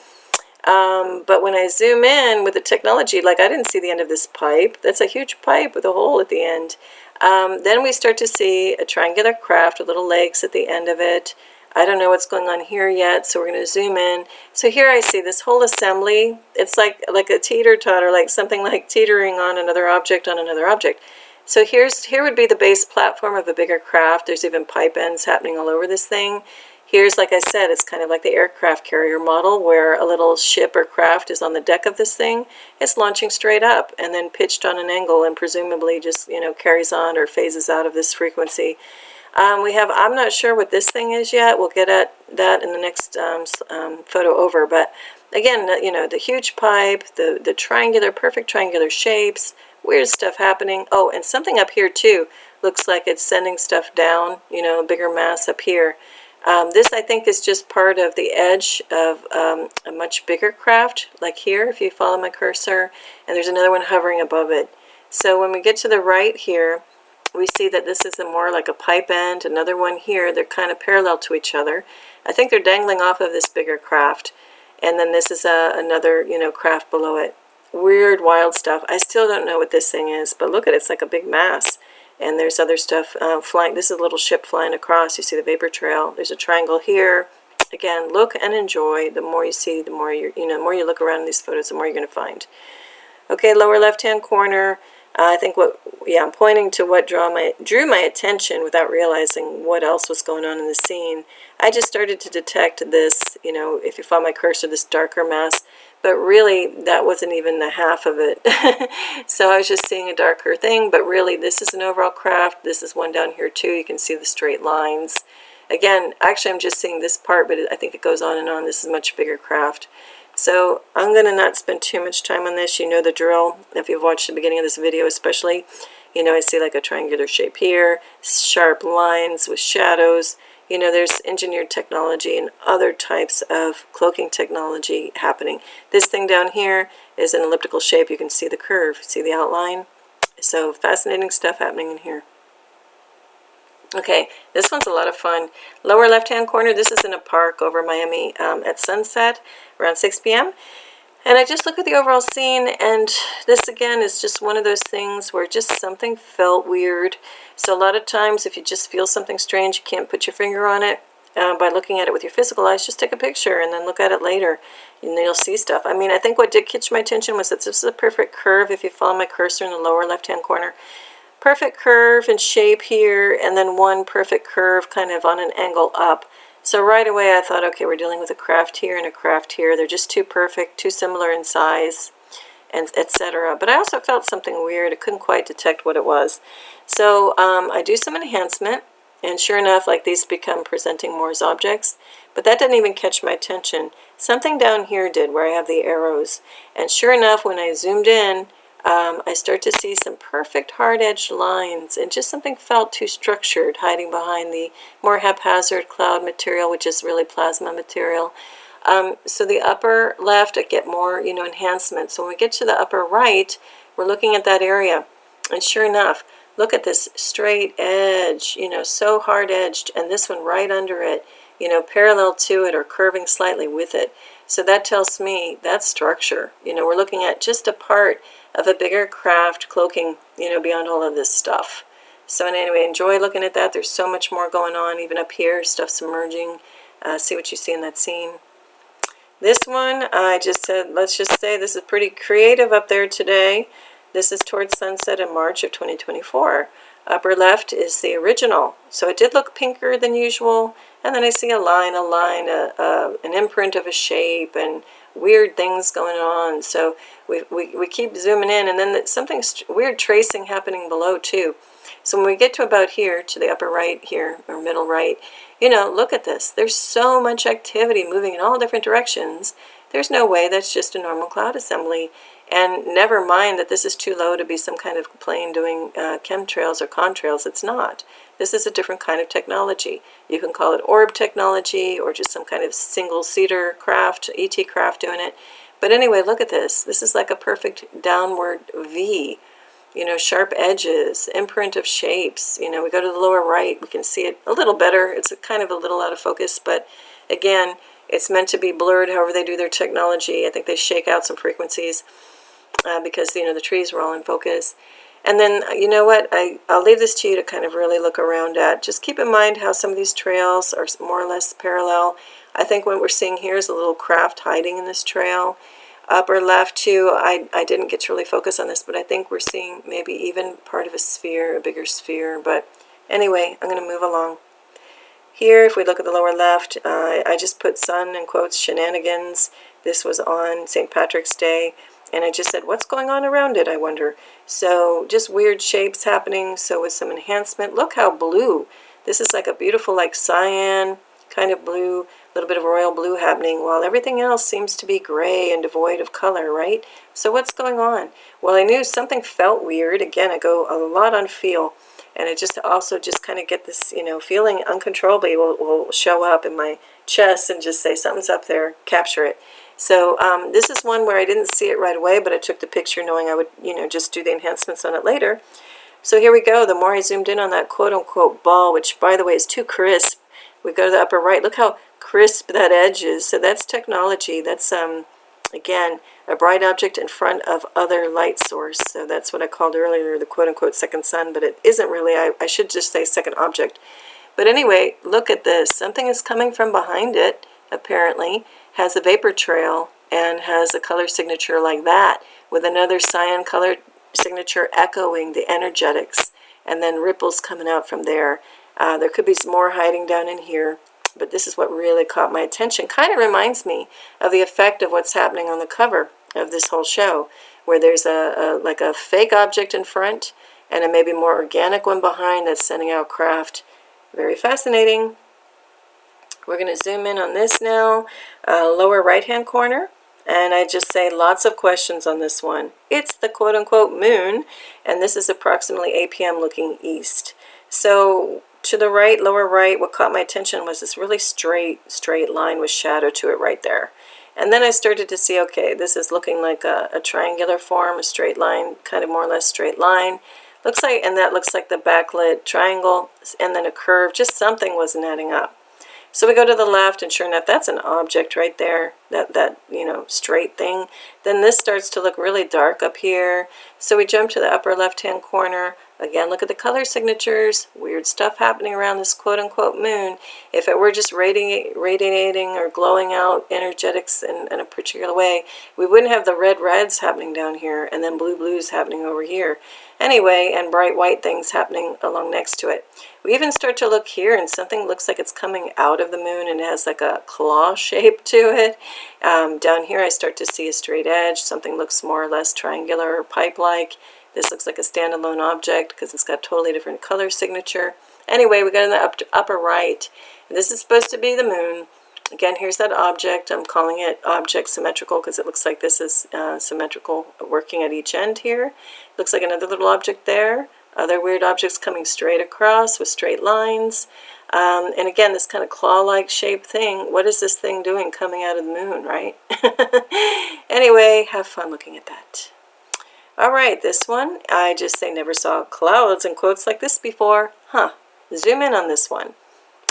But when I zoom in with the technology, like I didn't see the end of this pipe. That's a huge pipe with a hole at the end. Then we start to see a triangular craft with little legs at the end of it. I don't know what's going on here yet, so we're going to zoom in. So here I see this whole assembly. It's like a teeter-totter, like something like teetering on another object on another object. So here would be the base platform of a bigger craft. There's even pipe ends happening all over this thing. Here's, like I said, it's kind of like the aircraft carrier model where a little ship or craft is on the deck of this thing. It's launching straight up and then pitched on an angle and presumably just, carries on or phases out of this frequency. I'm not sure what this thing is yet. We'll get at that in the next photo over. But again, the huge pipe, the perfect triangular shapes, weird stuff happening. Oh, and something up here too. Looks like it's sending stuff down, a bigger mass up here. This, I think, is just part of the edge of a much bigger craft, like here, if you follow my cursor, and there's another one hovering above it. So when we get to the right here, we see that this is more like a pipe end, another one here. They're kind of parallel to each other. I think they're dangling off of this bigger craft. And then this is another, craft below it. Weird, wild stuff. I still don't know what this thing is, but look at it. It's like a big mass. And there's other stuff flying. This is a little ship flying across. You see the vapor trail. There's a triangle here. Again, look and enjoy. The more you see, the more the more you look around in these photos, the more you're going to find. Okay, lower left-hand corner. I think I'm pointing to what drew my attention without realizing what else was going on in the scene. I just started to detect this, if you follow my cursor, this darker mass, but really that wasn't even the half of it. So I was just seeing a darker thing, but really this is an overall craft. This is one down here too. You can see the straight lines. Again, actually I'm just seeing this part, but I think it goes on and on. This is a much bigger craft. So I'm going to not spend too much time on this. You know the drill. If you've watched the beginning of this video especially, I see like a triangular shape here, sharp lines with shadows. There's engineered technology and other types of cloaking technology happening. This thing down here is an elliptical shape. You can see the curve, see the outline. So fascinating stuff happening in here. Okay, this one's a lot of fun. Lower left-hand corner, this is in a park over Miami at sunset, around 6 p.m. And I just look at the overall scene, and this again is just one of those things where just something felt weird. So a lot of times if you just feel something strange, you can't put your finger on it by looking at it with your physical eyes. Just take a picture and then look at it later, and then you'll see stuff. I mean, I think what did catch my attention was that this is a perfect curve if you follow my cursor in the lower left-hand corner. Perfect curve and shape here, and then one perfect curve kind of on an angle up. So right away I thought, okay, we're dealing with a craft here and a craft here. They're just too perfect, too similar in size, and etc. But I also felt something weird. I couldn't quite detect what it was. So I do some enhancement, and sure enough, like these become presenting more as objects. But that didn't even catch my attention. Something down here did, where I have the arrows. And sure enough, when I zoomed in, I start to see some perfect hard-edged lines, and just something felt too structured, hiding behind the more haphazard cloud material, which is really plasma material. So the upper left, I get more, enhancement. So when we get to the upper right, we're looking at that area, and sure enough, look at this straight edge, so hard-edged, and this one right under it, parallel to it or curving slightly with it. So that tells me that's structure. We're looking at just a part of a bigger craft cloaking, beyond all of this stuff. So anyway, enjoy looking at that. There's so much more going on, even up here, stuff submerging. See what you see in that scene. This one, I just said, let's just say this is pretty creative up there today. This is towards sunset in March of 2024. Upper left is the original. So it did look pinker than usual. And then I see a line, an imprint of a shape, and weird things going on. So we keep zooming in, and then something weird tracing happening below too. So when we get to about here, to the upper right here, or middle right, look at this. There's so much activity moving in all different directions. There's no way that's just a normal cloud assembly. And never mind that this is too low to be some kind of plane doing chemtrails or contrails. It's not. This is a different kind of technology. You can call it orb technology or just some kind of single-seater craft, ET craft doing it. But anyway, look at this. This is like a perfect downward V. You know, sharp edges, imprint of shapes. You know, we go to the lower right, we can see it a little better. It's kind of a little out of focus, but again, it's meant to be blurred however they do their technology. I think they shake out some frequencies because, you know, the trees were all in focus. And then, you know what, I'll leave this to you to kind of really look around at. Just keep in mind how some of these trails are more or less parallel. I think what we're seeing here is a little craft hiding in this trail. Upper left too, I didn't get to really focus on this, but I think we're seeing maybe even part of a sphere, a bigger sphere. But anyway, I'm going to move along. Here, if we look at the lower left, I just put sun in quotes, shenanigans. This was on St. Patrick's Day, and I just said, what's going on around it, I wonder? So just weird shapes happening, so with some enhancement. Look how blue. This is like a beautiful, like cyan kind of blue, a little bit of royal blue happening, while everything else seems to be gray and devoid of color, right? So what's going on? Well, I knew something felt weird. Again, I go a lot on feel, and I just also just kind of get this, you know, feeling uncontrollably will show up in my chest and just say something's up there, capture it. So this is one where I didn't see it right away, but I took the picture knowing I would, you know, just do the enhancements on it later. So here we go. The more I zoomed in on that quote-unquote ball, which, by the way, is too crisp, we go to the upper right. Look how crisp that edge is. So that's technology. That's, again, a bright object in front of other light source. So that's what I called earlier the quote-unquote second sun, but it isn't really. I should just say second object. But anyway, look at this. Something is coming from behind it, apparently, has a vapor trail, and has a color signature like that, with another cyan color signature echoing the energetics, and then ripples coming out from there. There could be some more hiding down in here, but this is what really caught my attention. Kind of reminds me of the effect of what's happening on the cover of this whole show, where there's like a fake object in front and a maybe more organic one behind that's sending out craft. Very fascinating. We're going to zoom in on this now, lower right-hand corner, and I just say lots of questions on this one. It's the quote-unquote moon, and this is approximately 8 p.m. looking east. So to the right, lower right, what caught my attention was this really straight line with shadow to it right there. And then I started to see, okay, this is looking like a triangular form, a straight line, kind of more or less straight line. Looks like, and that looks like the backlit triangle, and then a curve. Just something wasn't adding up. So we go to the left, and sure enough, that's an object right there, that you know, straight thing. Then this starts to look really dark up here. So we jump to the upper left-hand corner. Again, look at the color signatures. Weird stuff happening around this quote-unquote moon. If it were just radiating or glowing out energetics in a particular way, we wouldn't have the reds happening down here and then blues happening over here. Anyway, and bright white things happening along next to it. We even start to look here, and something looks like it's coming out of the moon, and it has like a claw shape to it. Down here I start to see a straight edge. Something looks more or less triangular or pipe-like. This looks like a standalone object because it's got totally different color signature. Anyway, we got in the upper right. And this is supposed to be the moon. Again, here's that object. I'm calling it object symmetrical because it looks like this is symmetrical working at each end here. Looks like another little object there. Other weird objects coming straight across with straight lines. And again, this kind of claw-like shaped thing. What is this thing doing coming out of the moon, right? Anyway, have fun looking at that. All right, this one, I just say never saw clouds in quotes like this before. Zoom in on this one.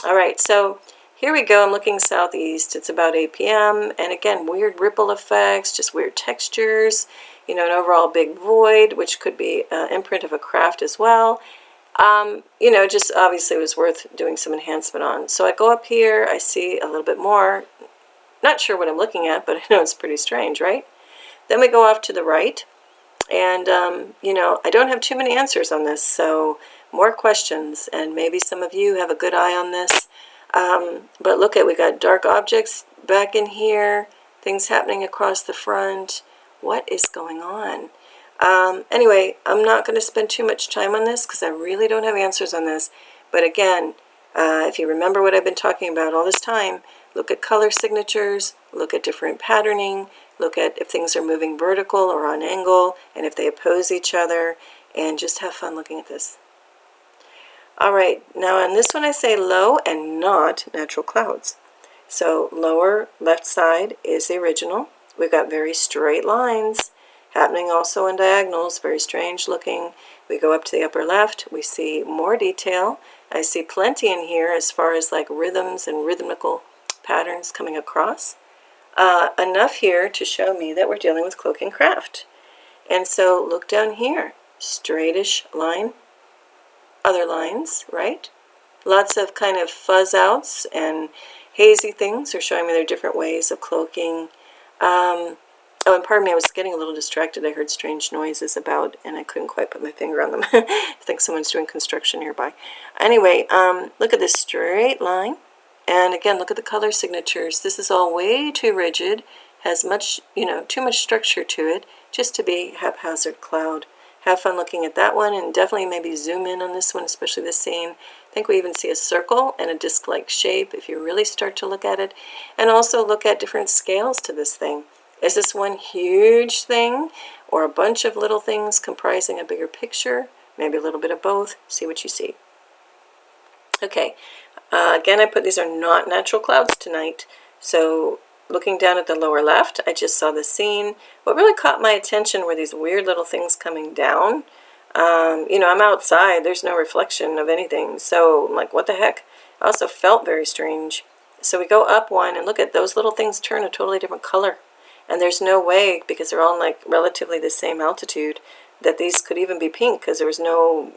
All right, so here we go. I'm looking southeast. It's about 8 p.m. And again, weird ripple effects, just weird textures. You know, an overall big void, which could be an imprint of a craft as well. You know, just obviously it was worth doing some enhancement on. So I go up here. I see a little bit more. Not sure what I'm looking at, but I know it's pretty strange, right? Then we go off to the right. And, you know, I don't have too many answers on this, so more questions, and maybe some of you have a good eye on this. But look at, we got dark objects back in here, things happening across the front. What is going on? Anyway, I'm not going to spend too much time on this because I really don't have answers on this. But again, if you remember what I've been talking about all this time, look at color signatures, look at different patterning, look at if things are moving vertical or on angle, and if they oppose each other, and just have fun looking at this. All right, now on this one I say low and not natural clouds. So lower left side is the original. We've got very straight lines happening also in diagonals, very strange looking. We go up to the upper left, we see more detail. I see plenty in here as far as like rhythms and rhythmical patterns coming across. Enough here to show me that we're dealing with cloaking craft. And so look down here, straightish line, other lines, right? Lots of kind of fuzz outs and hazy things are showing me there are different ways of cloaking. Oh, and pardon me, I was getting a little distracted. I heard strange noises about, and I couldn't quite put my finger on them. I think someone's doing construction nearby. Anyway, look at this straight line. And again, look at the color signatures. This is all way too rigid, has much, too much structure to it, just to be haphazard cloud. Have fun looking at that one, and definitely maybe zoom in on this one, especially this scene. I think we even see a circle and a disc-like shape if you really start to look at it. And also look at different scales to this thing. Is this one huge thing or a bunch of little things comprising a bigger picture? Maybe a little bit of both. See what you see. Okay, again, I put these are not natural clouds tonight. So looking down at the lower left, I just saw the scene. What really caught my attention were these weird little things coming down. I'm outside. There's no reflection of anything. So I'm like, what the heck? I also felt very strange. So we go up one and look at those little things turn a totally different color. And there's no way, because they're all like relatively the same altitude, that these could even be pink, because there was no,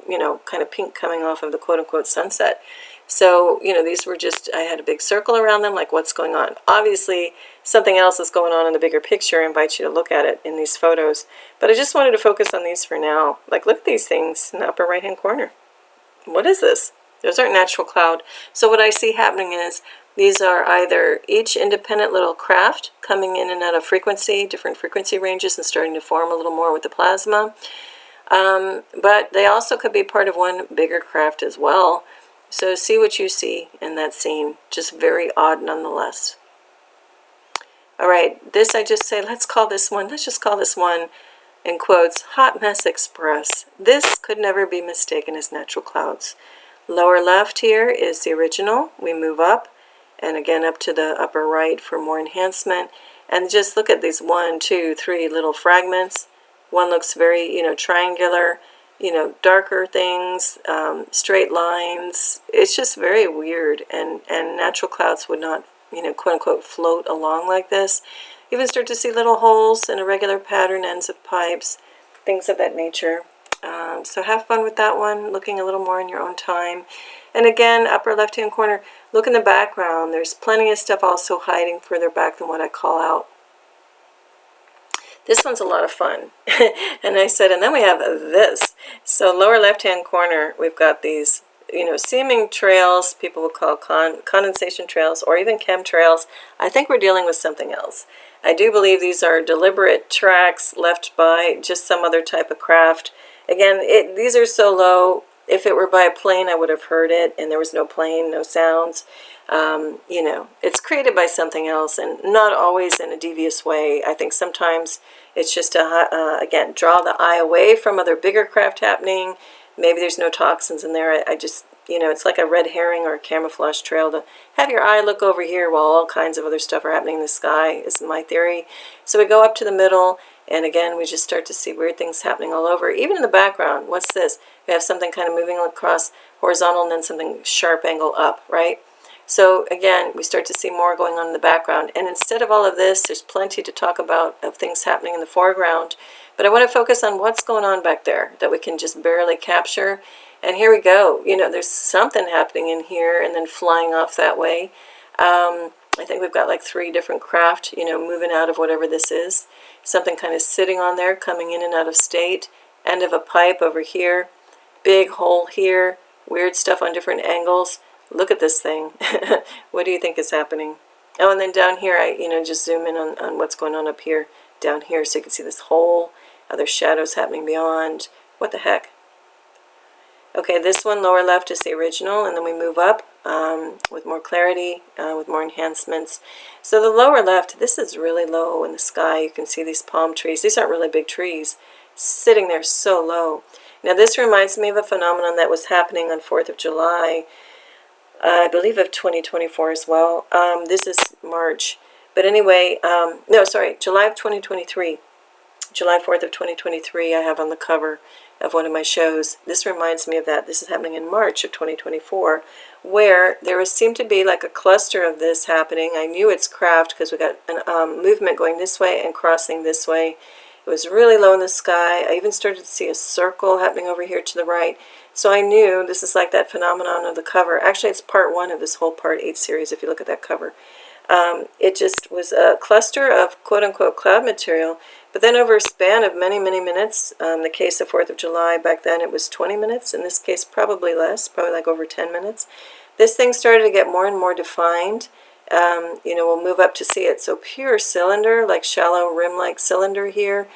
kind of pink coming off of the quote-unquote sunset. So, these were just, I had a big circle around them, like what's going on. Obviously, something else is going on in the bigger picture. I invite you to look at it in these photos. But I just wanted to focus on these for now. Like, look at these things in the upper right-hand corner. What is this? Those aren't natural cloud. So what I see happening is these are either each independent little craft coming in and out of frequency, different frequency ranges, and starting to form a little more with the plasma. But they also could be part of one bigger craft as well. So see what you see in that scene. Just very odd nonetheless. All right, this I just say, let's just call this one, in quotes, Hot Mess Express. This could never be mistaken as natural clouds. Lower left here is the original. We move up, and again up to the upper right for more enhancement. And just look at these 1, 2, 3 little fragments. One looks very, triangular, darker things, straight lines. It's just very weird, and natural clouds would not, quote unquote, float along like this. You even start to see little holes in irregular pattern, ends of pipes, things of that nature. So have fun with that one, looking a little more in your own time. And again, upper left-hand corner, look in the background. There's plenty of stuff also hiding further back than what I call out. This one's a lot of fun. And I said, and then we have this. So lower left-hand corner, we've got these, seeming trails, people would call condensation trails or even chemtrails. I think we're dealing with something else. I do believe these are deliberate tracks left by just some other type of craft. Again, these are so low. If it were by a plane, I would have heard it, and there was no plane, no sounds. It's created by something else, and not always in a devious way. I think sometimes it's just to, again, draw the eye away from other bigger craft happening. Maybe there's no toxins in there. I just, it's like a red herring or a camouflage trail to have your eye look over here while all kinds of other stuff are happening in the sky, is my theory. So we go up to the middle, and again, we just start to see weird things happening all over. Even in the background, what's this? We have something kind of moving across horizontal and then something sharp angle up, right? So again, we start to see more going on in the background. And instead of all of this, there's plenty to talk about of things happening in the foreground. But I want to focus on what's going on back there that we can just barely capture. And here we go. There's something happening in here and then flying off that way. I think we've got like 3 different craft, moving out of whatever this is. Something kind of sitting on there, coming in and out of state. End of a pipe over here. Big hole here. Weird stuff on different angles. Look at this thing. What do you think is happening? Oh, and then down here, I just zoom in on what's going on up here, down here, so you can see this hole, other shadows happening beyond. What the heck? Okay, this one, lower left, is the original, and then we move up with more clarity, with more enhancements. So the lower left, this is really low in the sky. You can see these palm trees. These aren't really big trees, sitting there so low. Now this reminds me of a phenomenon that was happening on 4th of July, I believe of 2024 as well. This is March. But anyway, no, sorry, July of 2023. July 4th of 2023 I have on the cover of one of my shows. This reminds me of that. This is happening in March of 2024, where there seemed to be like a cluster of this happening. I knew it's craft because we got a movement going this way and crossing this way. It was really low in the sky. I even started to see a circle happening over here to the right. So I knew this is like that phenomenon of the cover. Actually, it's part 1 of this whole part 8 series if you look at that cover. It just was a cluster of quote-unquote cloud material, but then over a span of many, many minutes, the case of 4th of July, back then it was 20 minutes, in this case probably less, probably like over 10 minutes, this thing started to get more and more defined. We'll move up to see it. So pure cylinder, like shallow rim-like cylinder here,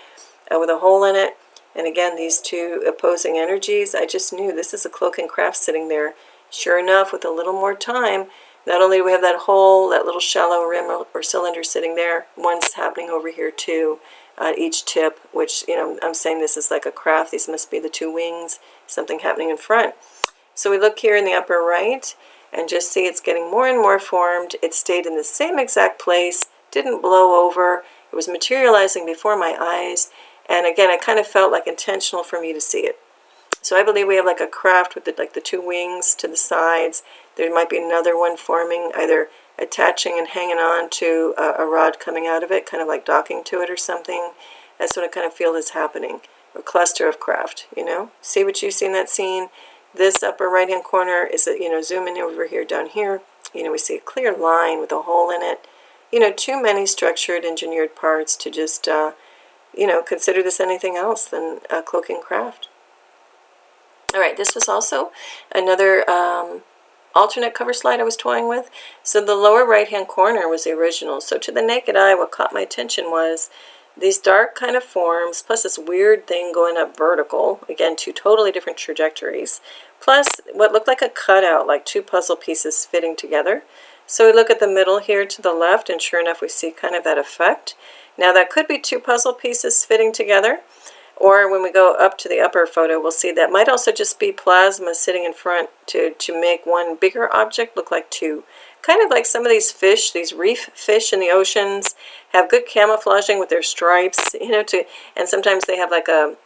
with a hole in it, and again these two opposing energies. I just knew this is a cloaking craft sitting there. Sure enough, with a little more time, not only do we have that hole, that little shallow rim or cylinder sitting there, one's happening over here too, at each tip, which, I'm saying this is like a craft. These must be the 2 wings, something happening in front. So we look here in the upper right and just see it's getting more and more formed. It stayed in the same exact place, didn't blow over. It was materializing before my eyes. And again, it kind of felt like intentional for me to see it. So I believe we have like a craft with the 2 wings to the sides. There might be another one forming, either attaching and hanging on to a rod coming out of it, kind of like docking to it or something. That's what I kind of feel is happening. A cluster of craft, See what you see in that scene? This upper right-hand corner is, zoom in over here, down here. We see a clear line with a hole in it. Too many structured, engineered parts to just, consider this anything else than a cloaking craft. All right, this was also another alternate cover slide I was toying with. So the lower right-hand corner was the original. So to the naked eye, what caught my attention was these dark kind of forms, plus this weird thing going up vertical. Again, 2 totally different trajectories. Plus what looked like a cutout, like 2 puzzle pieces fitting together. So we look at the middle here to the left, and sure enough, we see kind of that effect. Now that could be 2 puzzle pieces fitting together. Or when we go up to the upper photo, we'll see that might also just be plasma sitting in front to make one bigger object look like 2. Kind of like some of these fish, these reef fish in the oceans, have good camouflaging with their stripes, and sometimes they have like a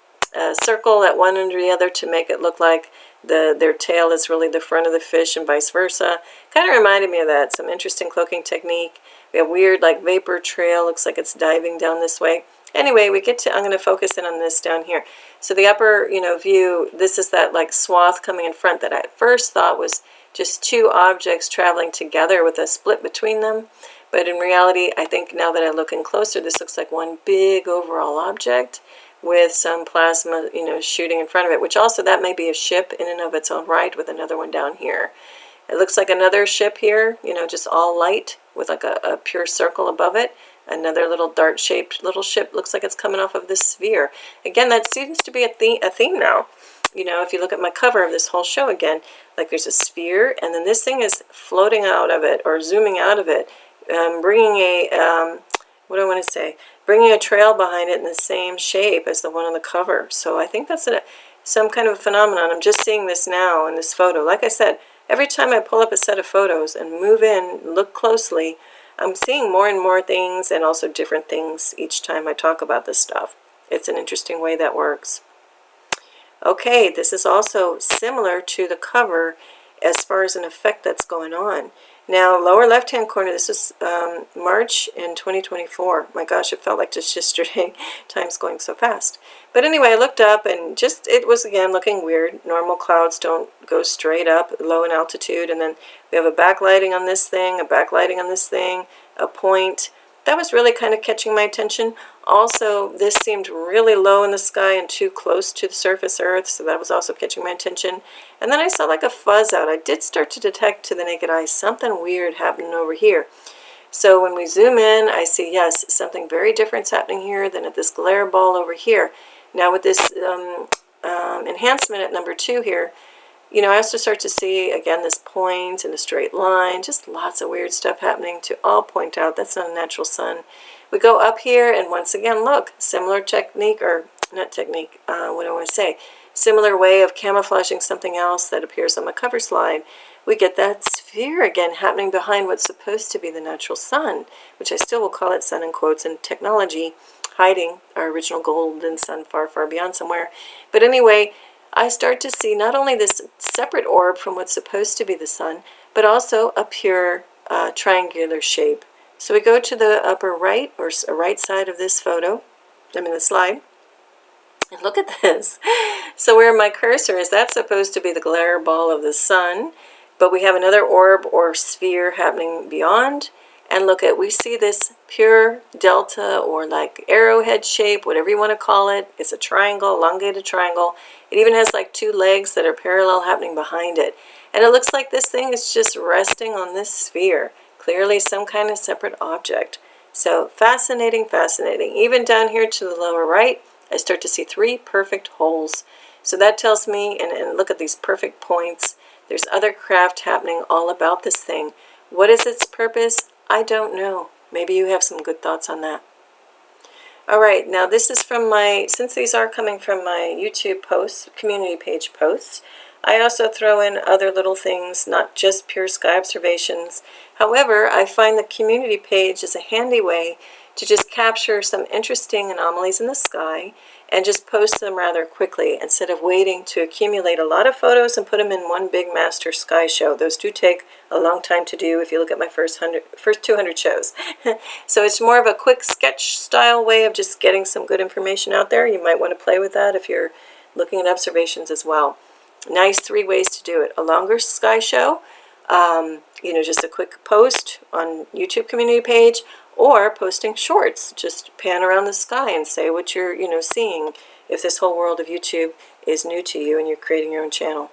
circle at one end or the other to make it look like their tail is really the front of the fish and vice versa. Kind of reminded me of that, some interesting cloaking technique. We have weird like vapor trail, looks like it's diving down this way. Anyway, we get to, I'm going to focus in on this down here. So the upper, view, this is that like swath coming in front that I at first thought was just 2 objects traveling together with a split between them. But in reality, I think now that I look in closer, this looks like one big overall object with some plasma, shooting in front of it, which also that may be a ship in and of its own right with another one down here. It looks like another ship here, just all light with like a pure circle above it. Another little dart-shaped little ship looks like it's coming off of this sphere. Again, that seems to be a theme now. If you look at my cover of this whole show again, like there's a sphere, and then this thing is floating out of it or zooming out of it, bringing a, what do I want to say? Bringing a trail behind it in the same shape as the one on the cover. So I think that's some kind of a phenomenon. I'm just seeing this now in this photo. Like I said, every time I pull up a set of photos and move in, look closely, I'm seeing more and more things and also different things each time I talk about this stuff. It's an interesting way that works. Okay, this is also similar to the cover as far as an effect that's going on. Now, lower left-hand corner, this is March in 2024. My gosh, it felt like just yesterday. Time's going so fast. But anyway, I looked up and just, it was again looking weird. Normal clouds don't go straight up, low in altitude. And then we have a backlighting on this thing, a backlighting on this thing, a point. That was really kind of catching my attention. Also, this seemed really low in the sky and too close to the surface Earth, so that was also catching my attention. And then I saw like a fuzz out. I did start to detect to the naked eye something weird happening over here. So when we zoom in, I see, yes, something very different happening here than at this glare ball over here. Now with this enhancement at number 2 here, I also start to see, again, this point and a straight line, just lots of weird stuff happening to all point out that's not a natural sun. We go up here, and once again, look, similar technique, or not technique, what do I want to say? Similar way of camouflaging something else that appears on my cover slide. We get that sphere again happening behind what's supposed to be the natural sun, which I still will call it sun in quotes in technology, hiding our original golden sun far, far beyond somewhere. But anyway, I start to see not only this separate orb from what's supposed to be the sun, but also a pure triangular shape. So we go to the upper right, or right side of this photo, the slide, and look at this. So where my cursor is, that's supposed to be the glare ball of the sun, but we have another orb or sphere happening beyond. And look at, we see this pure delta or like arrowhead shape, whatever you want to call it. It's a triangle, elongated triangle. It even has like two legs that are parallel happening behind it. And it looks like this thing is just resting on this sphere. Clearly some kind of separate object. So fascinating, fascinating. Even down here to the lower right, I start to see three perfect holes. So that tells me, and look at these perfect points, there's other craft happening all about this thing. What is its purpose? I don't know. Maybe you have some good thoughts on that. All right, now this is from since these are coming from my YouTube posts, community page posts, I also throw in other little things, not just pure sky observations. However, I find the community page is a handy way to just capture some interesting anomalies in the sky and just post them rather quickly instead of waiting to accumulate a lot of photos and put them in one big master sky show. Those do take a long time to do if you look at my first 200 shows. So it's more of a quick sketch style way of just getting some good information out there. You might want to play with that if you're looking at observations as well. Nice 3 ways to do it. A longer sky show, just a quick post on YouTube community page, or posting shorts. Just pan around the sky and say what you're, seeing if this whole world of YouTube is new to you and you're creating your own channel.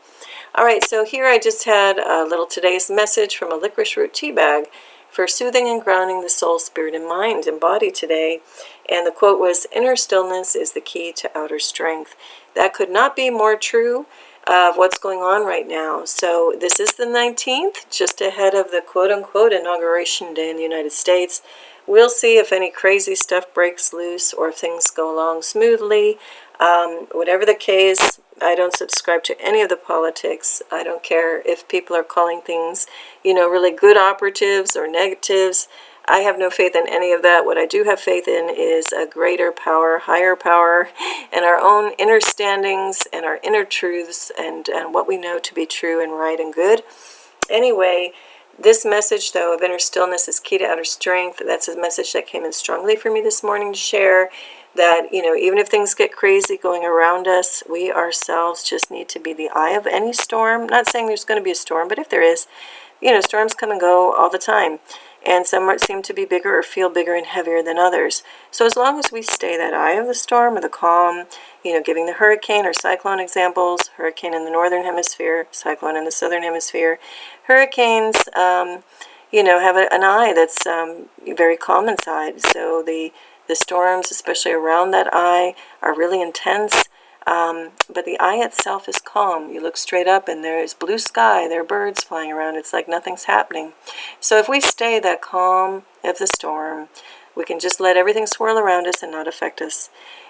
All right, so here I just had a little today's message from a licorice root tea bag for soothing and grounding the soul, spirit, and mind and body today. And the quote was, "Inner stillness is the key to outer strength." That could not be more true of what's going on right now. So this is the 19th, just ahead of the quote-unquote inauguration day in the United States. We'll see if any crazy stuff breaks loose or if things go along smoothly. Whatever the case, I don't subscribe to any of the politics. I don't care if people are calling things, really good operatives or negatives. I have no faith in any of that. What I do have faith in is a greater power, higher power, and our own inner standings and our inner truths and what we know to be true and right and good. Anyway, this message, though, of inner stillness is key to outer strength. That's a message that came in strongly for me this morning to share. That, even if things get crazy going around us, we ourselves just need to be the eye of any storm. Not saying there's going to be a storm, but if there is, storms come and go all the time. And some seem to be bigger or feel bigger and heavier than others. So as long as we stay that eye of the storm or the calm, giving the hurricane or cyclone examples, hurricane in the northern hemisphere, cyclone in the southern hemisphere. Hurricanes, have an eye that's very calm inside. So the storms, especially around that eye, are really intense. But the eye itself is calm. You look straight up and there is blue sky, there are birds flying around. It's like nothing's happening. So if we stay that calm of the storm, we can just let everything swirl around us and not affect us.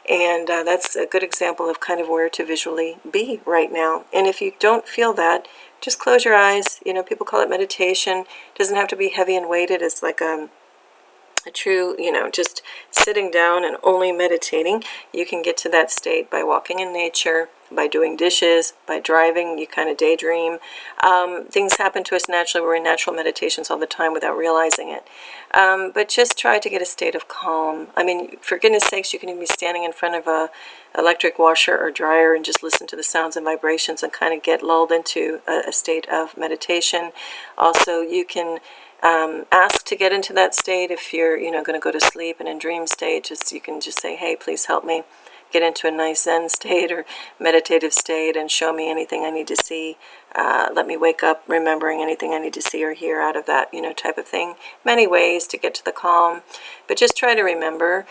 And that's a good example of kind of where to visually be right now. And if you don't feel that, just close your eyes. People call it meditation. It doesn't have to be heavy and weighted. It's like a true, just sitting down and only meditating. You can get to that state by walking in nature, by doing dishes, by driving. You kind of daydream. Things happen to us naturally. We're in natural meditations all the time without realizing it. But just try to get a state of calm. I mean, for goodness sakes, you can even be standing in front of a electric washer or dryer and just listen to the sounds and vibrations and kind of get lulled into a state of meditation. Also, you can ask to get into that state if you're, going to go to sleep and in dream state. You can just say, hey, please help me get into a nice Zen state or meditative state and show me anything I need to see. Let me wake up remembering anything I need to see or hear out of that, type of thing. Many ways to get to the calm, but just try to remember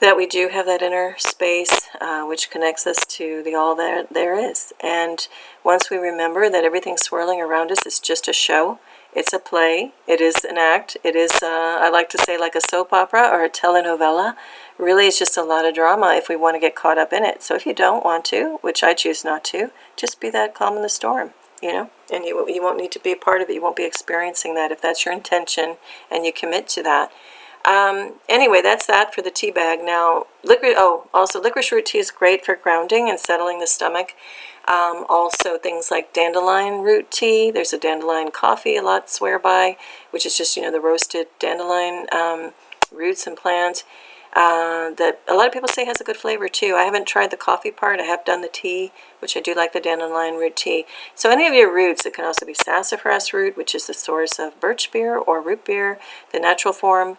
that we do have that inner space which connects us to the all that there is. And once we remember that everything swirling around us is just a show, it's a play, it is an act, it is, I like to say, like a soap opera or a telenovela. Really, it's just a lot of drama if we want to get caught up in it. So if you don't want to, which I choose not to, just be that calm in the storm, you know, and you won't need to be a part of it. You won't be experiencing that if that's your intention and you commit to that. Anyway, that's that for the tea bag. Now, also licorice root tea is great for grounding and settling the stomach. Also things like dandelion root tea. There's a dandelion coffee a lot swear by, which is just, you know, the roasted dandelion roots and plants. That a lot of people say has a good flavor too. I haven't tried the coffee part. I have done the tea, which I do like the dandelion root tea. So any of your roots, it can also be sassafras root, which is the source of birch beer or root beer, the natural form.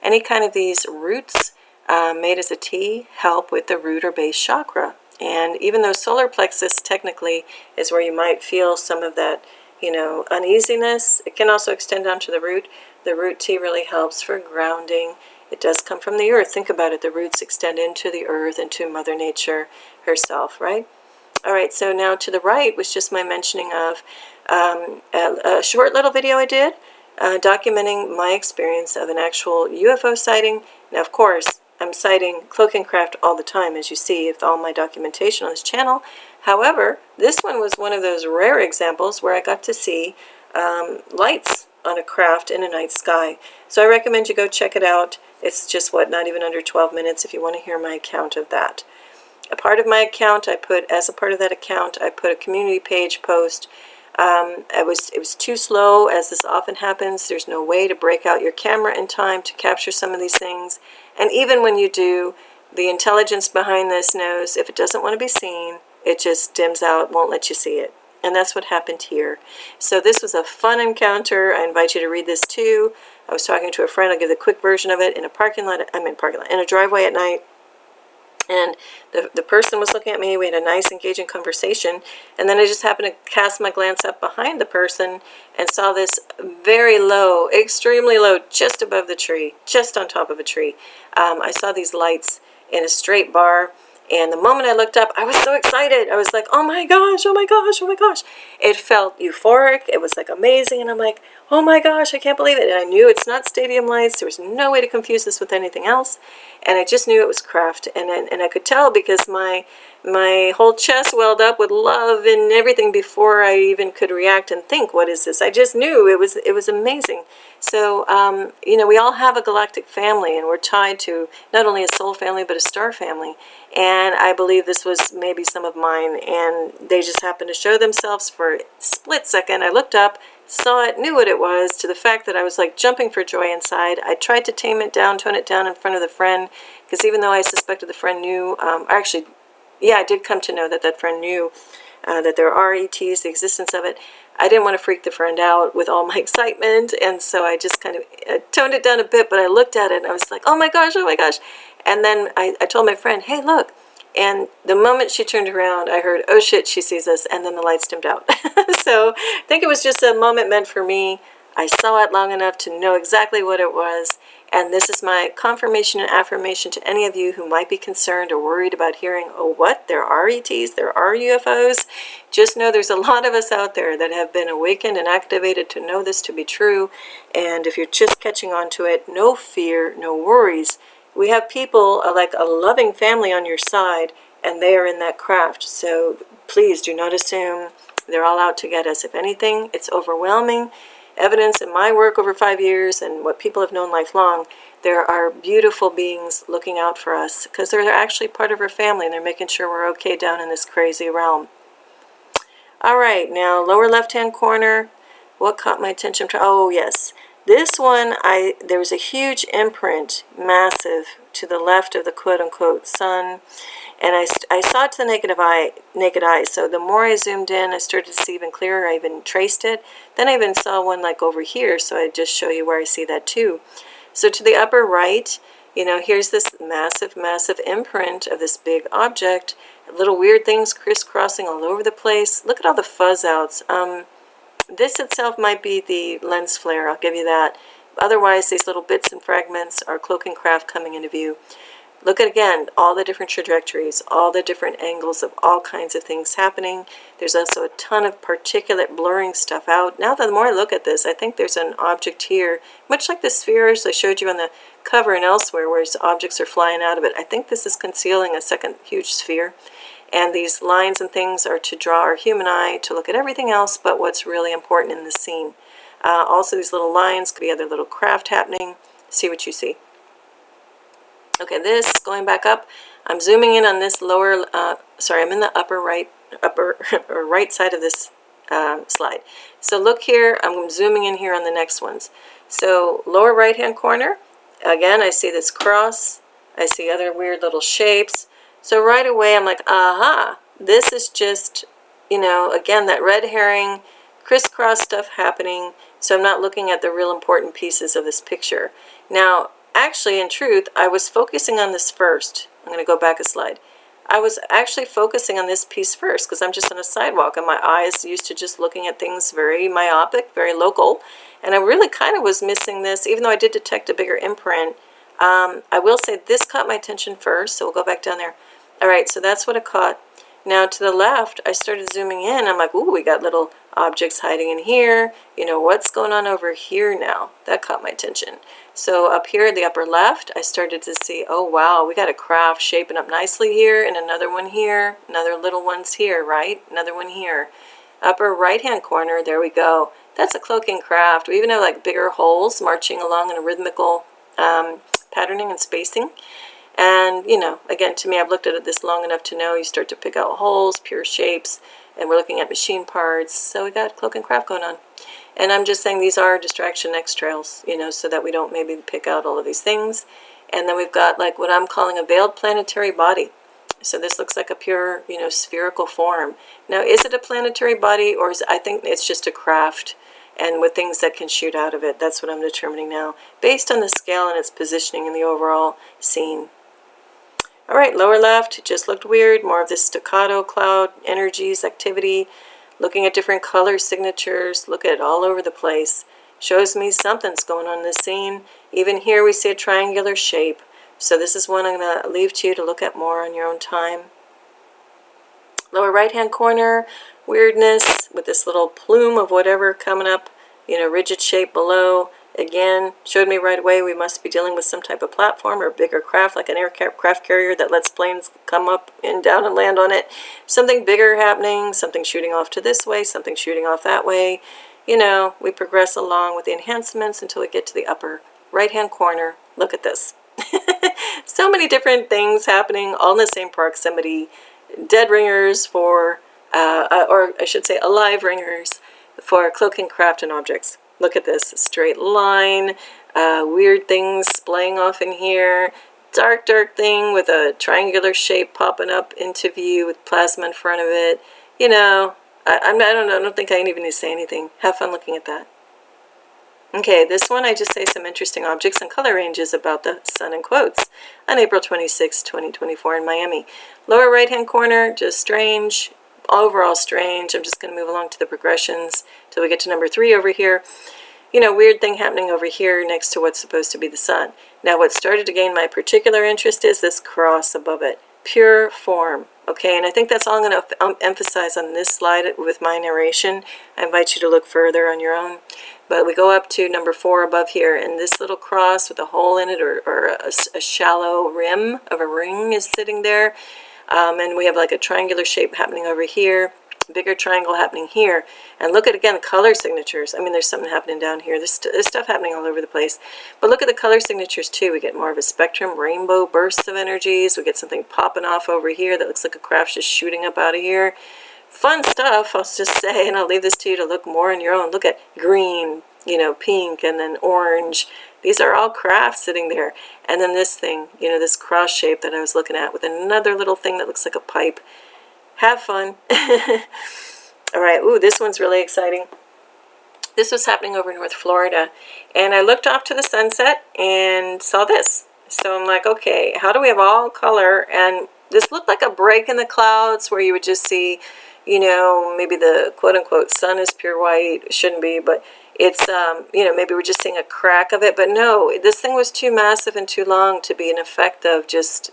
Any kind of these roots made as a tea help with the root or base chakra. And even though solar plexus technically is where you might feel some of that, you know, uneasiness, it can also extend down to the root. The root tea really helps for grounding. It does come from the earth. Think about it. The roots extend into the earth, into Mother Nature herself, right? All right, so now to the right was just my mentioning of a short little video I did documenting my experience of an actual UFO sighting. Now, of course, I'm citing Cloak and Craft all the time, as you see with all my documentation on this channel. However, this one was one of those rare examples where I got to see lights on a craft in a night sky. So I recommend you go check it out. It's just, what, not even under 12 minutes if you want to hear my account of that. A part of my account, as a part of that account, I put a community page post. It was too slow, as this often happens. There's no way to break out your camera in time to capture some of these things. And even when you do, the intelligence behind this knows if it doesn't want to be seen, it just dims out, won't let you see it. And that's what happened here. So this was a fun encounter. I invite you to read this too. I was talking to a friend. I'll give the quick version of it in a driveway at night. And the person was looking at me. We had a nice, engaging conversation. And then I just happened to cast my glance up behind the person and saw this very low, extremely low, just above the tree, just on top of a tree. I saw these lights in a straight bar. And the moment I looked up, I was so excited. I was like, oh my gosh, oh my gosh, oh my gosh. It felt euphoric. It was like amazing. And I'm like, oh my gosh, I can't believe it. And I knew it's not stadium lights. There was no way to confuse this with anything else. And I just knew it was craft. And I could tell because my whole chest welled up with love and everything before I even could react and think, what is this? I just knew it was amazing. So, you know, we all have a galactic family, and we're tied to not only a soul family, but a star family. And I believe this was maybe some of mine, and they just happened to show themselves for a split second. I looked up, saw it, knew what it was, to the fact that I was like jumping for joy inside. I tried to tone it down in front of the friend, because even though I suspected the friend knew, I did come to know that that friend knew that there are ETs, the existence of it. I didn't want to freak the friend out with all my excitement, and so I just kind of toned it down a bit, but I looked at it and I was like, oh my gosh, oh my gosh. And then I told my friend, hey, look. And the moment she turned around, I heard, oh shit, she sees us, and then the lights dimmed out. So I think it was just a moment meant for me. I saw it long enough to know exactly what it was. And this is my confirmation and affirmation to any of you who might be concerned or worried about hearing, oh, what? There are ETs, there are UFOs. Just know there's a lot of us out there that have been awakened and activated to know this to be true. And if you're just catching on to it, no fear, no worries. We have people like a loving family on your side, and they are in that craft. So please do not assume they're all out to get us. If anything, it's overwhelming. Evidence in my work over 5 years and what people have known lifelong, there are beautiful beings looking out for us because they're actually part of our family, and they're making sure we're okay down in this crazy realm. All right, now lower left-hand corner, what caught my attention? Oh, yes. This one, there was a huge imprint, massive, to the left of the quote-unquote sun, and I saw it to the naked eye. So the more I zoomed in, I started to see even clearer. I even traced it. Then I even saw one like over here, so I just show you where I see that too. So to the upper right, you know, here's this massive, massive imprint of this big object. Little weird things crisscrossing all over the place. Look at all the fuzz outs. This itself might be the lens flare, I'll give you that. Otherwise, these little bits and fragments are cloaking craft coming into view. Look at, again, all the different trajectories, all the different angles of all kinds of things happening. There's also a ton of particulate blurring stuff out. Now, the more I look at this, I think there's an object here, much like the spheres I showed you on the cover and elsewhere, where objects are flying out of it. I think this is concealing a second huge sphere. And these lines and things are to draw our human eye to look at everything else but what's really important in the scene. Also, these little lines could be other little craft happening. See what you see. Okay, this, going back up, I'm zooming in on this lower, I'm in the upper or right side of this slide. So look here, I'm zooming in here on the next ones. So lower right hand corner, again, I see this cross, I see other weird little shapes. So right away I'm like, aha, this is just, again, that red herring, crisscross stuff happening. So I'm not looking at the real important pieces of this picture. Now, actually, in truth, I was focusing on this first. I'm going to go back a slide. I was actually focusing on this piece first because I'm just on a sidewalk and my eyes used to just looking at things very myopic, very local. And I really kind of was missing this, even though I did detect a bigger imprint. I will say this caught my attention first, so we'll go back down there. All right, so that's what it caught. Now to the left, I started zooming in. I'm like, ooh, we got little objects hiding in here. What's going on over here now? That caught my attention. So up here in the upper left, I started to see, oh wow, we got a craft shaping up nicely here, and another one here, another little one's here, right? Another one here. Upper right-hand corner, there we go. That's a cloaking craft. We even have like bigger holes marching along in a rhythmical patterning and spacing. And, again, to me, I've looked at this long enough to know you start to pick out holes, pure shapes, and we're looking at machine parts. So we got cloak and craft going on. And I'm just saying these are distraction X trails, so that we don't maybe pick out all of these things. And then we've got like what I'm calling a veiled planetary body. So this looks like a pure, spherical form. Now, is it a planetary body, or I think it's just a craft and with things that can shoot out of it? That's what I'm determining now, based on the scale and its positioning in the overall scene. All right, lower left, just looked weird. More of this staccato cloud energies activity. Looking at different color signatures. Look at it all over the place. Shows me something's going on in this scene. Even here we see a triangular shape. So this is one I'm going to leave to you to look at more on your own time. Lower right-hand corner, weirdness with this little plume of whatever coming up. Rigid shape below. Again, showed me right away we must be dealing with some type of platform or bigger craft, like an aircraft carrier that lets planes come up and down and land on it. Something bigger happening, something shooting off to this way, something shooting off that way. We progress along with the enhancements until we get to the upper right-hand corner. Look at this. So many different things happening, all in the same proximity. Dead ringers for, or I should say alive ringers for cloaking craft and objects. Look at this, straight line, weird things splaying off in here, dark thing with a triangular shape popping up into view with plasma in front of it. I don't think I even need to say anything. Have fun looking at that. Okay, this one I just say some interesting objects and color ranges about the sun in quotes on April 26, 2024 in Miami. Lower right-hand corner, just strange. Overall strange. I'm just going to move along to the progressions till we get to number 3 over here. Weird thing happening over here next to what's supposed to be the sun. Now, what started to gain my particular interest is this cross above it. Pure form. Okay, and I think that's all I'm going to emphasize on this slide with my narration. I invite you to look further on your own. But we go up to number 4 above here, and this little cross with a hole in it or a shallow rim of a ring is sitting there. And we have like a triangular shape happening over here, bigger triangle happening here. And look at, again, color signatures. I mean, there's something happening down here. There's stuff happening all over the place. But look at the color signatures, too. We get more of a spectrum, rainbow bursts of energies. We get something popping off over here that looks like a craft just shooting up out of here. Fun stuff, I'll just say, and I'll leave this to you to look more on your own. Look at green, pink, and then orange. These are all crafts sitting there. And then this thing, this cross shape that I was looking at with another little thing that looks like a pipe. Have fun. All right, ooh, this one's really exciting. This was happening over in North Florida. And I looked off to the sunset and saw this. So I'm like, okay, how do we have all color? And this looked like a break in the clouds where you would just see, maybe the quote-unquote sun is pure white. It shouldn't be, but it's, maybe we're just seeing a crack of it, but no, this thing was too massive and too long to be an effect of just,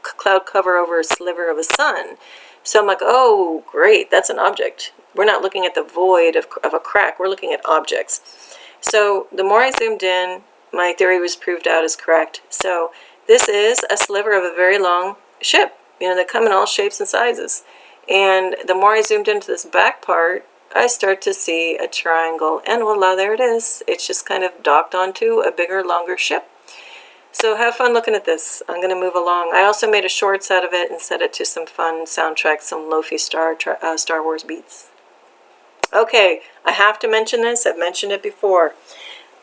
cloud cover over a sliver of a sun. So I'm like, oh, great, that's an object. We're not looking at the void of a crack, we're looking at objects. So the more I zoomed in, my theory was proved out as correct. So this is a sliver of a very long ship. They come in all shapes and sizes. And the more I zoomed into this back part, I start to see a triangle, and voila, there it is. It's just kind of docked onto a bigger, longer ship. So have fun looking at this. I'm going to move along. I also made a shorts out of it and set it to some fun soundtracks, some lo-fi Star Wars beats. Okay, I have to mention this. I've mentioned it before.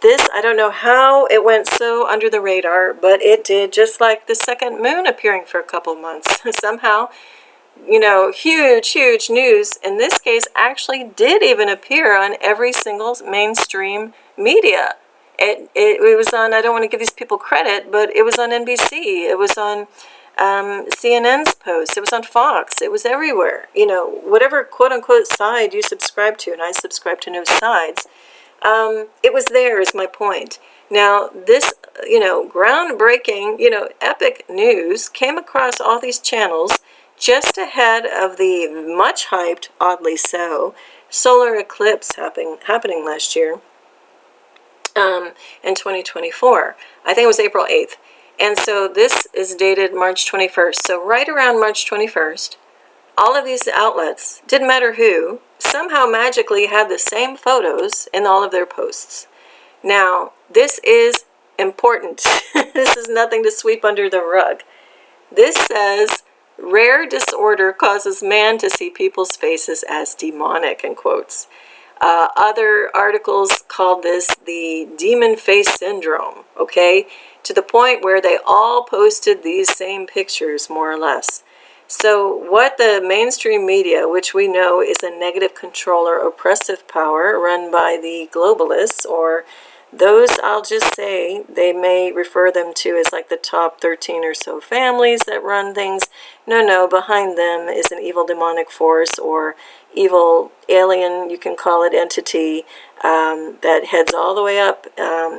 This, I don't know how it went so under the radar, but it did, just like the second moon appearing for a couple of months. Somehow, huge news, in this case, actually did even appear on every single mainstream media. It was on, I don't want to give these people credit, but it was on NBC, it was on CNN's post, it was on Fox, it was everywhere. Whatever quote-unquote side you subscribe to, and I subscribe to no sides, it was there, is my point. Now, this, groundbreaking, epic news came across all these channels just ahead of the much hyped, oddly so, solar eclipse happening last year in 2024. I think it was April 8th. And so this is dated March 21st. So right around March 21st, all of these outlets, didn't matter who, somehow magically had the same photos in all of their posts. Now, this is important. This is nothing to sweep under the rug. This says, rare disorder causes man to see people's faces as demonic, in quotes. Other articles called this the demon face syndrome, okay? To the point where they all posted these same pictures, more or less. So what the mainstream media, which we know is a negative controller oppressive power run by the globalists, or those, I'll just say, they may refer them to as like the top 13 or so families that run things. No, behind them is an evil demonic force or evil alien, you can call it, entity that heads all the way up,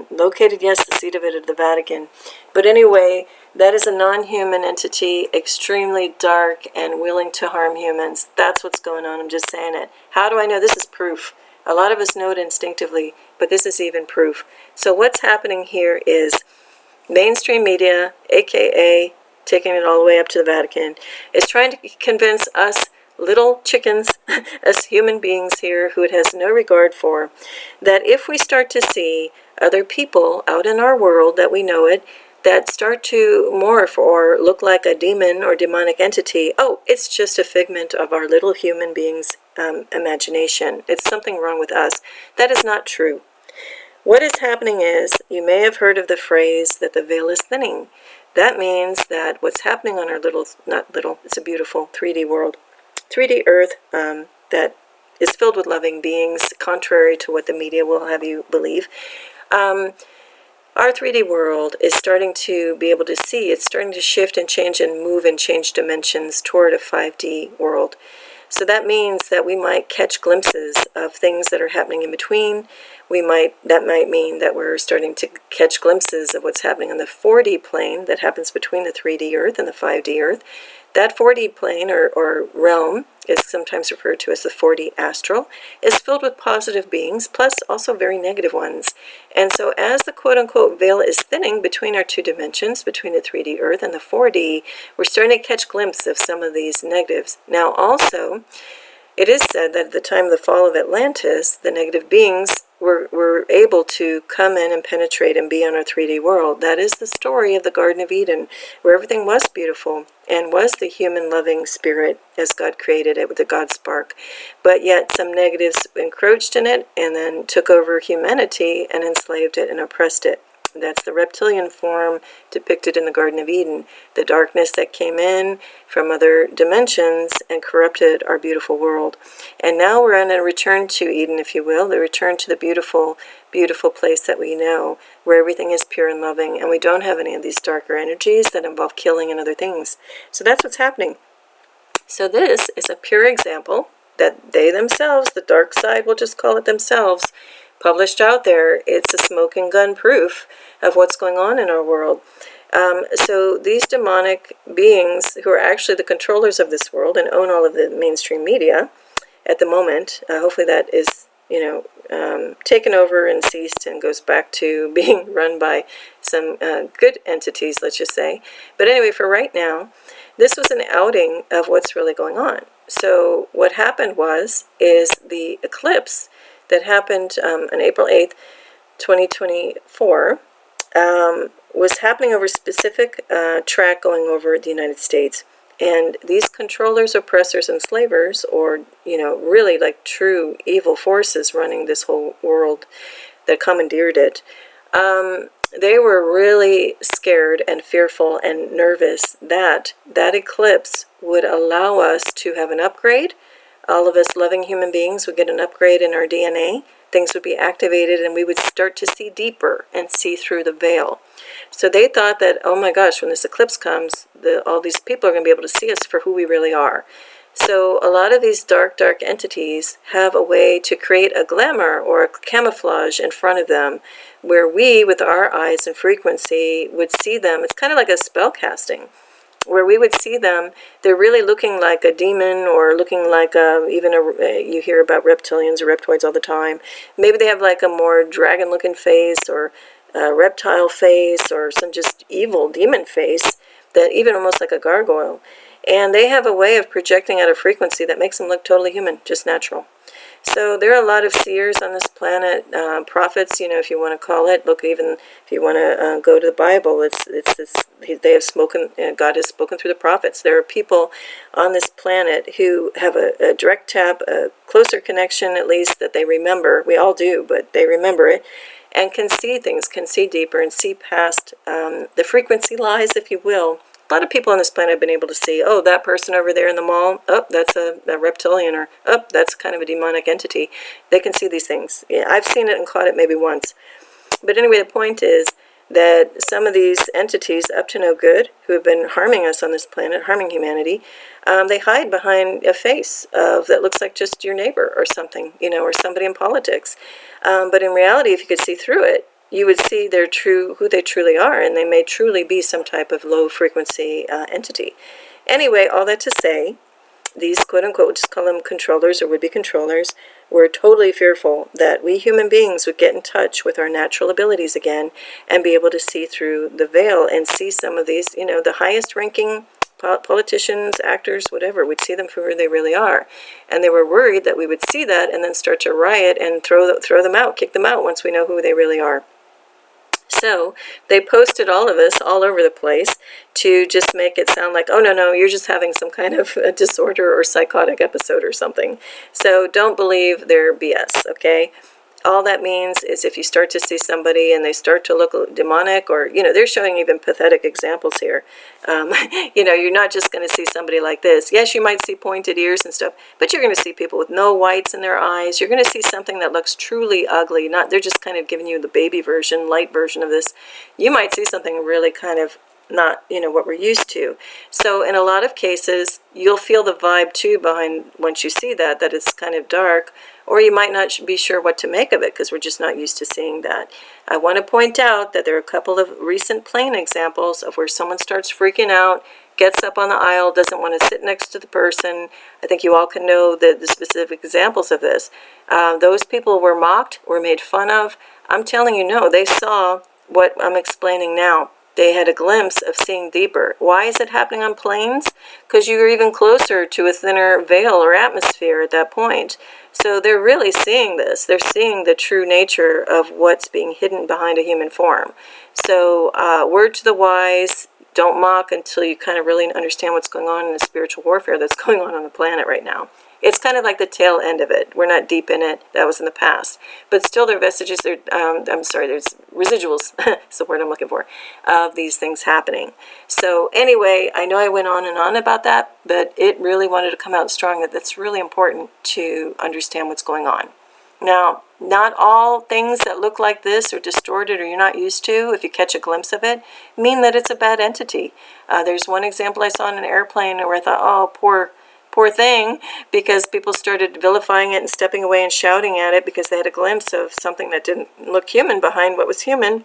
located, yes, the seat of it at the Vatican. But anyway, that is a non-human entity, extremely dark and willing to harm humans. That's what's going on, I'm just saying it. How do I know? This is proof. A lot of us know it instinctively, but this is even proof. So what's happening here is mainstream media, aka taking it all the way up to the Vatican, is trying to convince us little chickens, as human beings here who it has no regard for, that if we start to see other people out in our world that we know it, that start to morph or look like a demon or demonic entity, oh, it's just a figment of our little human beings' imagination. It's something wrong with us. That is not true. What is happening is, you may have heard of the phrase that the veil is thinning. That means that what's happening on our it's a beautiful 3D world, 3D Earth that is filled with loving beings, contrary to what the media will have you believe. Our 3D world is starting to be able to see. It's starting to shift and change and move and change dimensions toward a 5D world. So that means that we might catch glimpses of things that are happening in between. That might mean that we're starting to catch glimpses of what's happening on the 4D plane that happens between the 3D Earth and the 5D Earth. That 4D plane or realm is sometimes referred to as the 4D astral, is filled with positive beings, plus also very negative ones. And so as the quote-unquote veil is thinning between our two dimensions, between the 3D Earth and the 4D, we're starting to catch glimpses of some of these negatives. Now also, it is said that at the time of the fall of Atlantis, the negative beings were able to come in and penetrate and be on our 3D world. That is the story of the Garden of Eden, where everything was beautiful and was the human loving spirit as God created it with the God spark. But yet some negatives encroached in it and then took over humanity and enslaved it and oppressed it. That's the reptilian form depicted in the Garden of Eden, the darkness that came in from other dimensions and corrupted our beautiful world. And now we're on a return to Eden, if you will, the return to the beautiful, beautiful place that we know, where everything is pure and loving, and we don't have any of these darker energies that involve killing and other things. So that's what's happening. So this is a pure example that they themselves, the dark side, will just call it themselves, published out there. It's a smoking gun proof of what's going on in our world. So these demonic beings, who are actually the controllers of this world and own all of the mainstream media at the moment, hopefully that is, taken over and ceased and goes back to being run by some good entities, let's just say. But anyway, for right now, this was an outing of what's really going on. So what happened is the eclipse that happened on April 8th, 2024, was happening over a specific track going over the United States. And these controllers, oppressors, enslavers, or, really like true evil forces running this whole world that commandeered it, they were really scared and fearful and nervous that that eclipse would allow us to have an upgrade. All of us loving human beings would get an upgrade in our DNA. Things would be activated and we would start to see deeper and see through the veil. So they thought that, oh my gosh, when this eclipse comes, all these people are going to be able to see us for who we really are. So a lot of these dark entities have a way to create a glamour or a camouflage in front of them where we, with our eyes and frequency, would see them. It's kind of like a spell casting, where we would see them. They're really looking like a demon, or looking like you hear about reptilians or reptoids all the time. Maybe they have like a more dragon-looking face, or a reptile face, or some just evil demon face, that even almost like a gargoyle. And they have a way of projecting out a frequency that makes them look totally human, just natural. So there are a lot of seers on this planet, prophets, if you want to call it. Look, even if you want to go to the Bible, it's this. They have spoken. God has spoken through the prophets. There are people on this planet who have a direct tap, a closer connection, at least, that they remember. We all do, but they remember it, and can see things, can see deeper, and see past the frequency lies, if you will. A lot of people on this planet have been able to see, oh, that person over there in the mall, oh, that's a reptilian, or oh, that's kind of a demonic entity. They can see these things. Yeah, I've seen it and caught it maybe once. But anyway, the point is that some of these entities up to no good, who have been harming us on this planet, harming humanity, they hide behind a face that looks like just your neighbor or something, or somebody in politics. But in reality, if you could see through it, you would see who they truly are, and they may truly be some type of low-frequency entity. Anyway, all that to say, these quote-unquote, we'll just call them controllers or would-be controllers, were totally fearful that we human beings would get in touch with our natural abilities again and be able to see through the veil and see some of these, the highest-ranking politicians, actors, whatever. We'd see them for who they really are. And they were worried that we would see that and then start to riot and throw them out, kick them out once we know who they really are. So they posted all of us all over the place to just make it sound like, oh, no, you're just having some kind of a disorder or psychotic episode or something. So don't believe their BS, okay? All that means is if you start to see somebody and they start to look demonic, or, they're showing even pathetic examples here. You're not just going to see somebody like this. Yes, you might see pointed ears and stuff, but you're going to see people with no whites in their eyes. You're going to see something that looks truly ugly. They're just kind of giving you the baby version, light version of this. You might see something really kind of not, what we're used to. So in a lot of cases, you'll feel the vibe too behind, once you see that it's kind of dark, or you might not be sure what to make of it because we're just not used to seeing that. I want to point out that there are a couple of recent plain examples of where someone starts freaking out, gets up on the aisle, doesn't want to sit next to the person. I think you all can know the specific examples of this. Those people were mocked, were made fun of. I'm telling you, no, they saw what I'm explaining now. They had a glimpse of seeing deeper. Why is it happening on planes? Because you're even closer to a thinner veil or atmosphere at that point. So they're really seeing this. They're seeing the true nature of what's being hidden behind a human form. So word to the wise, don't mock until you kind of really understand what's going on in the spiritual warfare that's going on the planet right now. It's kind of like the tail end of it. We're not deep in it. That was in the past. But still there are vestiges, there's residuals, that's the word I'm looking for, of these things happening. So anyway, I know I went on and on about that, but it really wanted to come out strong that that's really important to understand what's going on. Now, not all things that look like this or distorted or you're not used to, if you catch a glimpse of it, mean that it's a bad entity. There's one example I saw in an airplane where I thought, oh, poor poor thing, because people started vilifying it and stepping away and shouting at it because they had a glimpse of something that didn't look human behind what was human.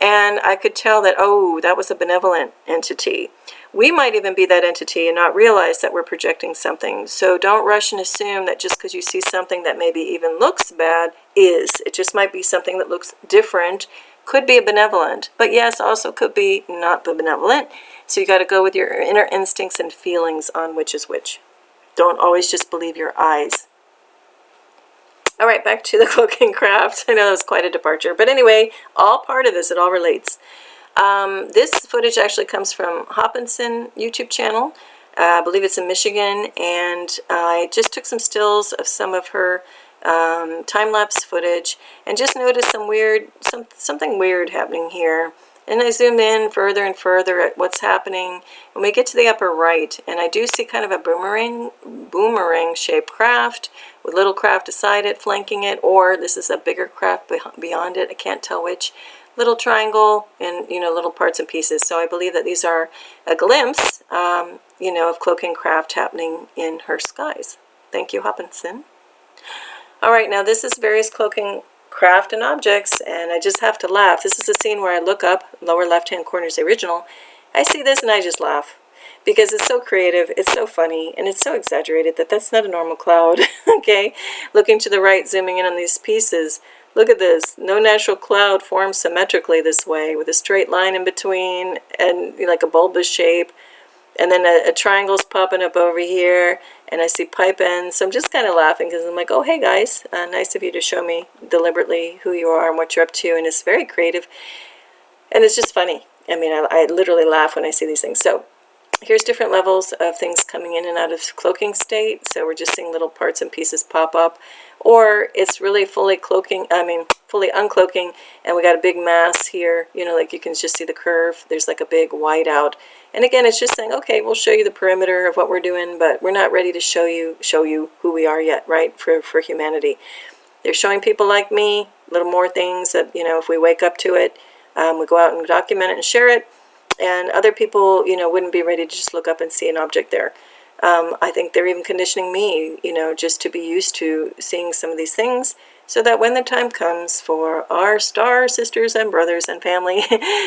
And I could tell that, oh, that was a benevolent entity. We might even be that entity and not realize that we're projecting something. So don't rush and assume that just because you see something that maybe even looks bad is. It just might be something that looks different. Could be a benevolent, but yes, also could be not benevolent. So you got to go with your inner instincts and feelings on which is which. Don't always just believe your eyes. All right, back to the cloaking craft. I know that was quite a departure, but anyway, all part of this, it all relates. This footage actually comes from Hopkinson YouTube channel. I believe it's in Michigan, and I just took some stills of some of her time-lapse footage and just noticed something weird happening here. And I zoomed in further and further at what's happening. When we get to the upper right, and I do see kind of a boomerang-shaped craft with little craft beside it, flanking it, or this is a bigger craft beyond it. I can't tell which. Little triangle and, little parts and pieces. So I believe that these are a glimpse, of cloaking craft happening in her skies. Thank you, Hopkinson. All right, now this is various cloaking craft and objects, and I just have to laugh. This is a scene where I look up, lower left-hand corner is the original. I see this and I just laugh because it's so creative, it's so funny, and it's so exaggerated that that's not a normal cloud, okay? Looking to the right, zooming in on these pieces. Look at this. No natural cloud forms symmetrically this way with a straight line in between and like a bulbous shape. And then a triangle's popping up over here, and I see pipe ends. So I'm just kind of laughing because I'm like, oh, hey, guys. Nice of you to show me deliberately who you are and what you're up to. And it's very creative. And it's just funny. I mean, I literally laugh when I see these things. So here's different levels of things coming in and out of cloaking state. So we're just seeing little parts and pieces pop up. Or it's really fully uncloaking, and we got a big mass here, like you can just see the curve. There's like a big white out. And again, it's just saying, okay, we'll show you the perimeter of what we're doing, but we're not ready to show you who we are yet, right, for humanity. They're showing people like me a little more things that, if we wake up to it, we go out and document it and share it, and other people, wouldn't be ready to just look up and see an object there. I think they're even conditioning me, just to be used to seeing some of these things so that when the time comes for our star sisters and brothers and family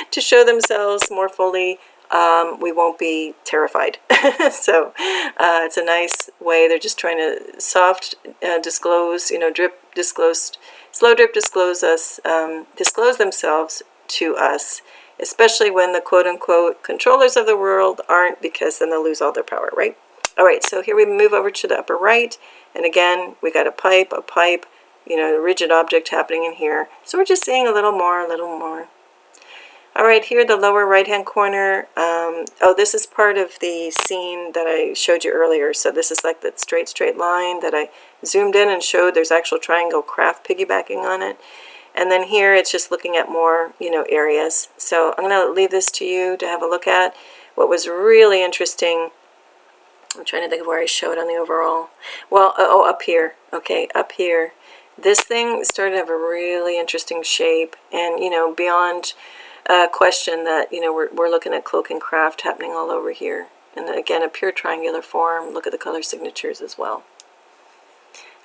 to show themselves more fully, we won't be terrified. So it's a nice way. They're just trying to soft disclose, drip disclose, slow drip disclose us, disclose themselves to us, especially when the quote-unquote controllers of the world aren't, because then they'll lose all their power, right? All right, so here we move over to the upper right, and again, we got a pipe, a rigid object happening in here. So we're just seeing a little more. All right, here the lower right-hand corner. Oh, this is part of the scene that I showed you earlier. So this is like that straight line that I zoomed in and showed. There's actual triangle craft piggybacking on it. And then here it's just looking at more, areas. So I'm going to leave this to you to have a look at. What was really interesting, I'm trying to think of where I showed on the overall. Well, up here. Okay, up here. This thing started to have a really interesting shape, and, beyond question that, we're looking at cloaking craft happening all over here. And again, a pure triangular form. Look at the color signatures as well.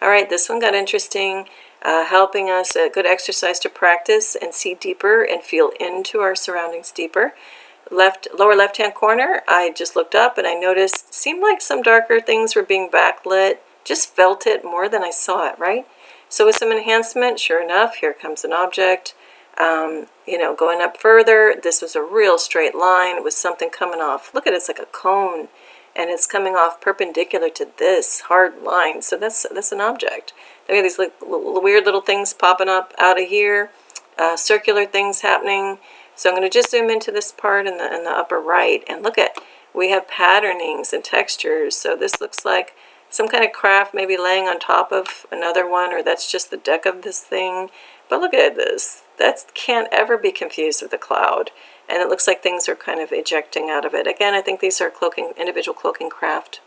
All right, this one got interesting, helping us, a good exercise to practice and see deeper and feel into our surroundings deeper. Lower left-hand corner, I just looked up and I noticed, seemed like some darker things were being backlit. Just felt it more than I saw it, right? So with some enhancement, sure enough, here comes an object. Going up further, this was a real straight line with something coming off. Look at it, it's like a cone, and it's coming off perpendicular to this hard line. So that's an object. Look at these weird little things popping up out of here, circular things happening. So I'm going to just zoom into this part in the upper right, and look at, we have patternings and textures. So this looks like some kind of craft maybe laying on top of another one, or that's just the deck of this thing. But look at this. That can't ever be confused with a cloud. And it looks like things are kind of ejecting out of it. Again, I think these are individual cloaking craft.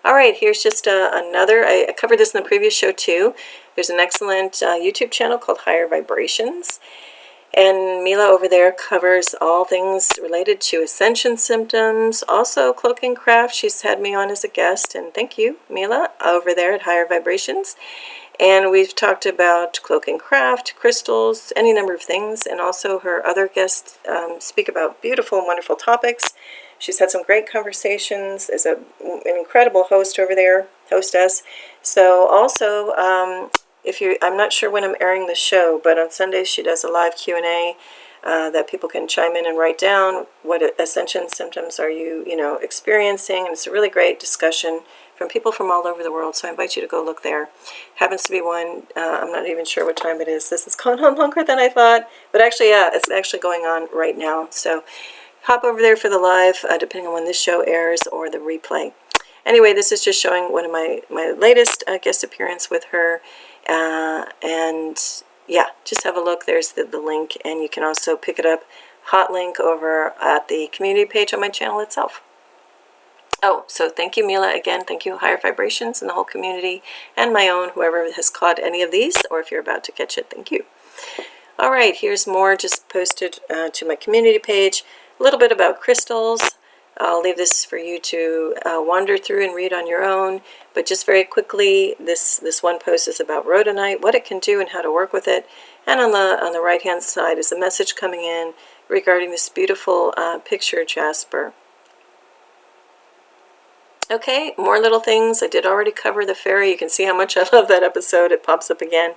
All right, here's just another. I covered this in the previous show too. There's an excellent YouTube channel called Higher Vibrations. And Mila over there covers all things related to ascension symptoms, also cloaking craft. She's had me on as a guest, and thank you, Mila, over there at Higher Vibrations. And we've talked about cloaking craft, crystals, any number of things, and also her other guests speak about beautiful and wonderful topics. She's had some great conversations, is an incredible host over there, hostess. So also, I'm not sure when I'm airing the show, but on Sundays she does a live Q&A that people can chime in and write down what ascension symptoms are you experiencing, and it's a really great discussion from people from all over the world, so I invite you to go look there. Happens to be one, I'm not even sure what time it is. This has gone on longer than I thought, but actually, yeah, it's actually going on right now, so hop over there for the live, depending on when this show airs, or the replay. Anyway, this is just showing one of my latest guest appearance with her, and yeah, just have a look. There's the link, and you can also pick it up, hot link, over at the community page on my channel itself. Oh, so thank you, Mila, again. Thank you, Higher Vibrations, and the whole community, and my own, whoever has caught any of these, or if you're about to catch it, thank you. All right, here's more just posted to my community page. A little bit about crystals. I'll leave this for you to wander through and read on your own, but just very quickly, this one post is about rhodonite, what it can do and how to work with it. And on the right-hand side is a message coming in regarding this beautiful picture jasper. Okay, more little things. I did already cover the fairy. You can see how much I love that episode. It pops up again.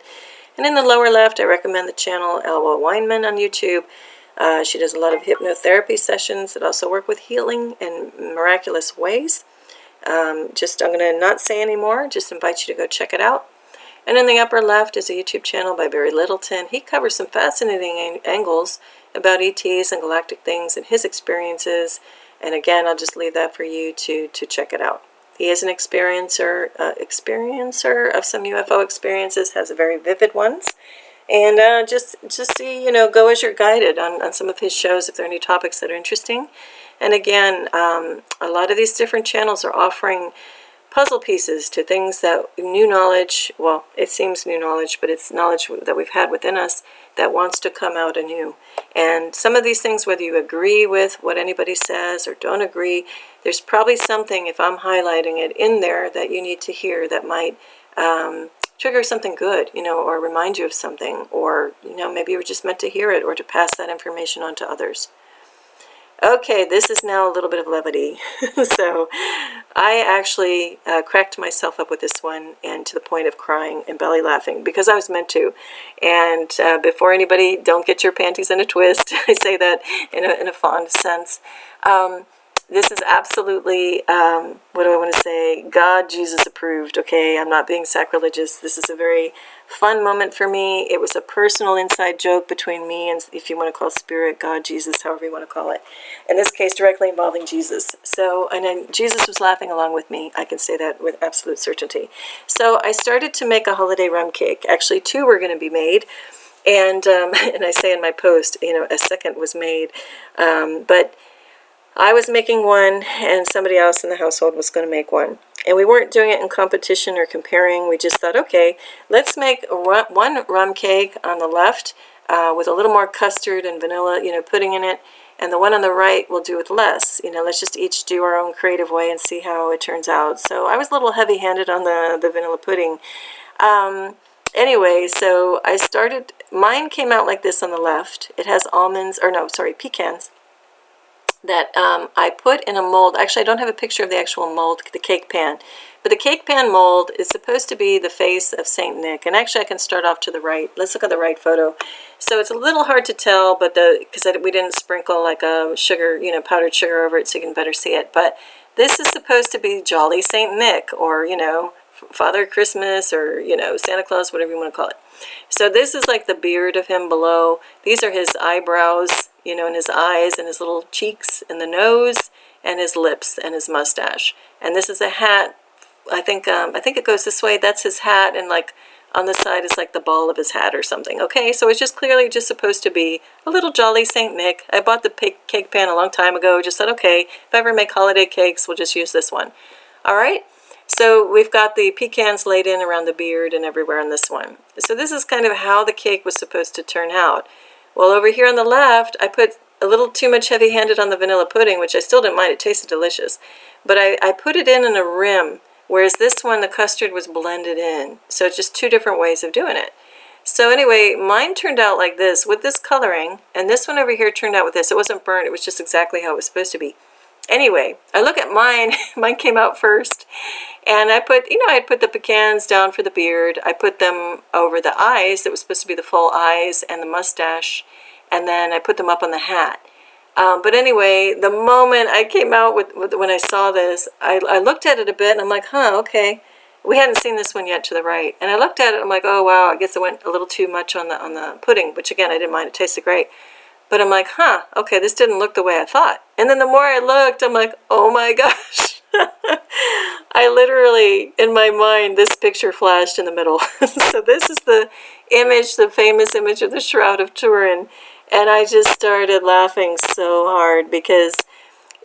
And in the lower left, I recommend the channel Elwa Weinman on YouTube. She does a lot of hypnotherapy sessions that also work with healing in miraculous ways. I'm going to not say any more, just invite you to go check it out. And in the upper left is a YouTube channel by Barry Littleton. He covers some fascinating angles about ETs and galactic things and his experiences. And again, I'll just leave that for you to check it out. He is an experiencer of some UFO experiences, has very vivid ones. And just see, go as you're guided on some of his shows if there are any topics that are interesting. And again, a lot of these different channels are offering puzzle pieces to things that new knowledge, well, it seems new knowledge, but it's knowledge that we've had within us that wants to come out anew. And some of these things, whether you agree with what anybody says or don't agree, there's probably something, if I'm highlighting it in there, that you need to hear that might trigger something good, or remind you of something, or, maybe you were just meant to hear it or to pass that information on to others. Okay, this is now a little bit of levity. So I actually cracked myself up with this one, and to the point of crying and belly laughing, because I was meant to. And before anybody, don't get your panties in a twist. I say that in a fond sense. This is absolutely, what do I want to say, God, Jesus approved, okay? I'm not being sacrilegious. This is a very fun moment for me. It was a personal inside joke between me and, if you want to call Spirit, God, Jesus, however you want to call it. In this case, directly involving Jesus. So, and then Jesus was laughing along with me. I can say that with absolute certainty. So I started to make a holiday rum cake. Actually, 2 were going to be made. And I say in my post, a second was made. But I was making one, and somebody else in the household was going to make one. And we weren't doing it in competition or comparing. We just thought, okay, let's make one rum cake on the left with a little more custard and vanilla, pudding in it. And the one on the right we'll do with less. Let's just each do our own creative way and see how it turns out. So I was a little heavy-handed on the vanilla pudding. Anyway, so I started, mine came out like this on the left. It has pecans that I put in a mold. Actually, I don't have a picture of the actual mold, the cake pan. But the cake pan mold is supposed to be the face of Saint Nick. And actually, I can start off to the right. Let's look at the right photo. So it's a little hard to tell, but because we didn't sprinkle like a sugar, powdered sugar over it, so you can better see it. But this is supposed to be Jolly Saint Nick, or, Father Christmas, or, Santa Claus, whatever you want to call it. So this is like the beard of him below. These are his eyebrows, and his eyes, and his little cheeks, and the nose, and his lips, and his mustache. And this is a hat. I think it goes this way. That's his hat, and like on the side is like the ball of his hat or something. Okay, so it's just clearly just supposed to be a little Jolly Saint Nick. I bought the cake pan a long time ago. Just thought, okay, if I ever make holiday cakes, we'll just use this one. All right. So we've got the pecans laid in around the beard and everywhere on this one. So this is kind of how the cake was supposed to turn out. Well, over here on the left, I put a little too much heavy-handed on the vanilla pudding, which I still didn't mind. It tasted delicious. But I put it in a rim, whereas this one, the custard was blended in. So it's just two different ways of doing it. So anyway, mine turned out like this with this coloring, and this one over here turned out with this. It wasn't burnt. It was just exactly how it was supposed to be. Anyway, I look at mine. Mine came out first. And I put, I had put the pecans down for the beard. I put them over the eyes. It was supposed to be the full eyes and the mustache. And then I put them up on the hat. But anyway, the moment I came out with when I saw this, I looked at it a bit and I'm like, huh, okay. We hadn't seen this one yet to the right. And I looked at it and I'm like, oh, wow, I guess I went a little too much on the pudding, which again, I didn't mind. It tasted great. But I'm like, huh, okay, this didn't look the way I thought. And then the more I looked, I'm like, oh my gosh. I literally, in my mind, this picture flashed in the middle. So this is the image, the famous image of the Shroud of Turin. And I just started laughing so hard because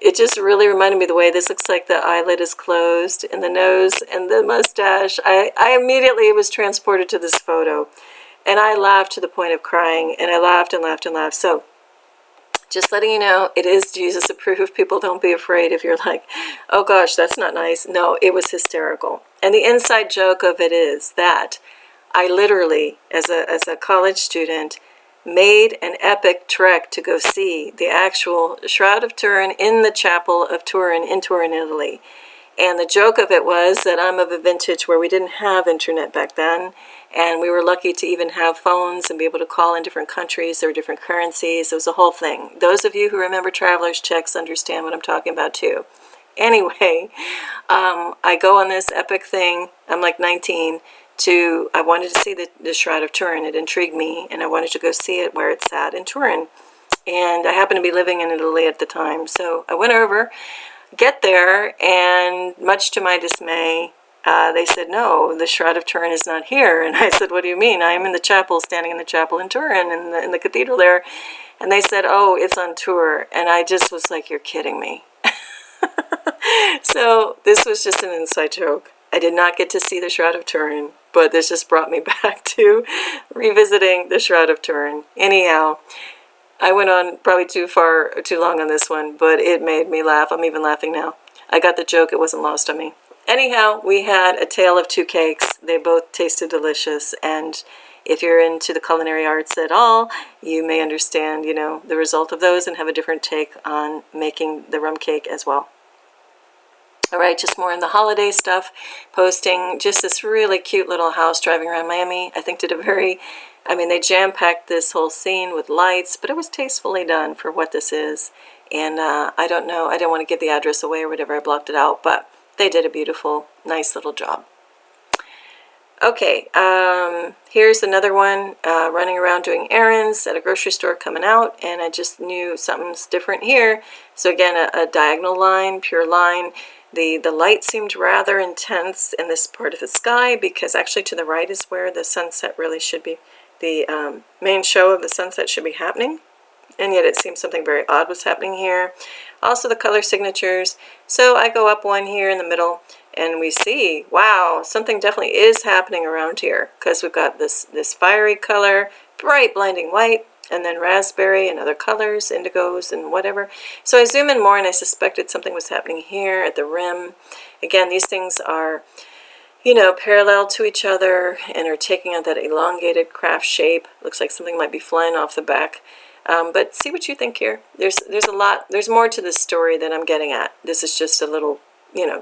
it just really reminded me the way this looks like the eyelid is closed and the nose and the mustache. I immediately was transported to this photo. And I laughed to the point of crying. And I laughed and laughed and laughed. So just letting you know, it is Jesus approved. People, don't be afraid if you're like, oh gosh, that's not nice. No, it was hysterical. And the inside joke of it is that I literally, as a college student, made an epic trek to go see the actual Shroud of Turin in the chapel of Turin, in Turin, Italy. And the joke of it was that I'm of a vintage where we didn't have internet back then, and we were lucky to even have phones and be able to call in different countries. There were different currencies. It was a whole thing. Those of you who remember traveler's checks understand what I'm talking about too. Anyway, I go on this epic thing. I'm like 19. I wanted to see the Shroud of Turin. It intrigued me, and I wanted to go see it where it's at in Turin. And I happened to be living in Italy at the time, so I went over. Get there, and much to my dismay, they said, no, the Shroud of Turin is not here. And I said, what do you mean? I am in the chapel, standing in the chapel in Turin, in the cathedral there. And they said, oh, it's on tour. And I just was like, you're kidding me. So this was just an inside joke. I did not get to see the Shroud of Turin, but this just brought me back to revisiting the Shroud of Turin. Anyhow, I went on probably too long on this one, but it made me laugh. I'm even laughing now. I got the joke. It wasn't lost on me. Anyhow, we had a tale of two cakes. They both tasted delicious, and if you're into the culinary arts at all, you may understand, the result of those and have a different take on making the rum cake as well. All right, just more in the holiday stuff, posting just this really cute little house driving around Miami. I think did a they jam-packed this whole scene with lights, but it was tastefully done for what this is. And I don't know, I didn't want to give the address away or whatever, I blocked it out, but they did a beautiful, nice little job. Okay, here's another one, running around doing errands at a grocery store coming out, and I just knew something's different here. So again, a diagonal line, pure line. The light seemed rather intense in this part of the sky, because actually to the right is where the sunset really should be. The main show of the sunset should be happening, and yet it seems something very odd was happening here. Also the color signatures. So I go up one here in the middle, and we see, wow, something definitely is happening around here, because we've got this fiery color, bright blinding white, and then raspberry and other colors, indigos and whatever. So I zoom in more, and I suspected something was happening here at the rim. Again, these things are, parallel to each other and are taking on that elongated craft shape. Looks like something might be flying off the back. But see what you think here. There's a lot. There's more to this story than I'm getting at. This is just a little,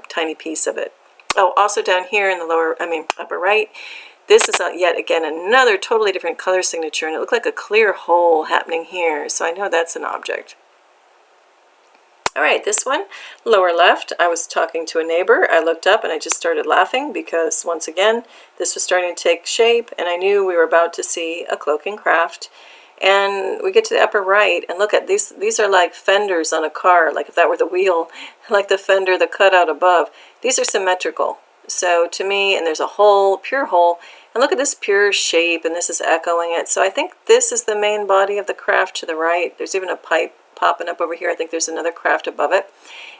tiny piece of it. Oh, also down here in the upper right, this is yet again another totally different color signature, and it looked like a clear hole happening here. So I know that's an object. All right, this one, lower left, I was talking to a neighbor. I looked up and I just started laughing because, once again, this was starting to take shape, and I knew we were about to see a cloaking craft. And we get to the upper right, and look at these. These are like fenders on a car, like if that were the wheel, like the fender, the cutout above. These are symmetrical. So to me, and there's a hole, pure hole, and look at this pure shape, and this is echoing it. So I think this is the main body of the craft to the right. There's even a pipe popping up over here. I think there's another craft above it.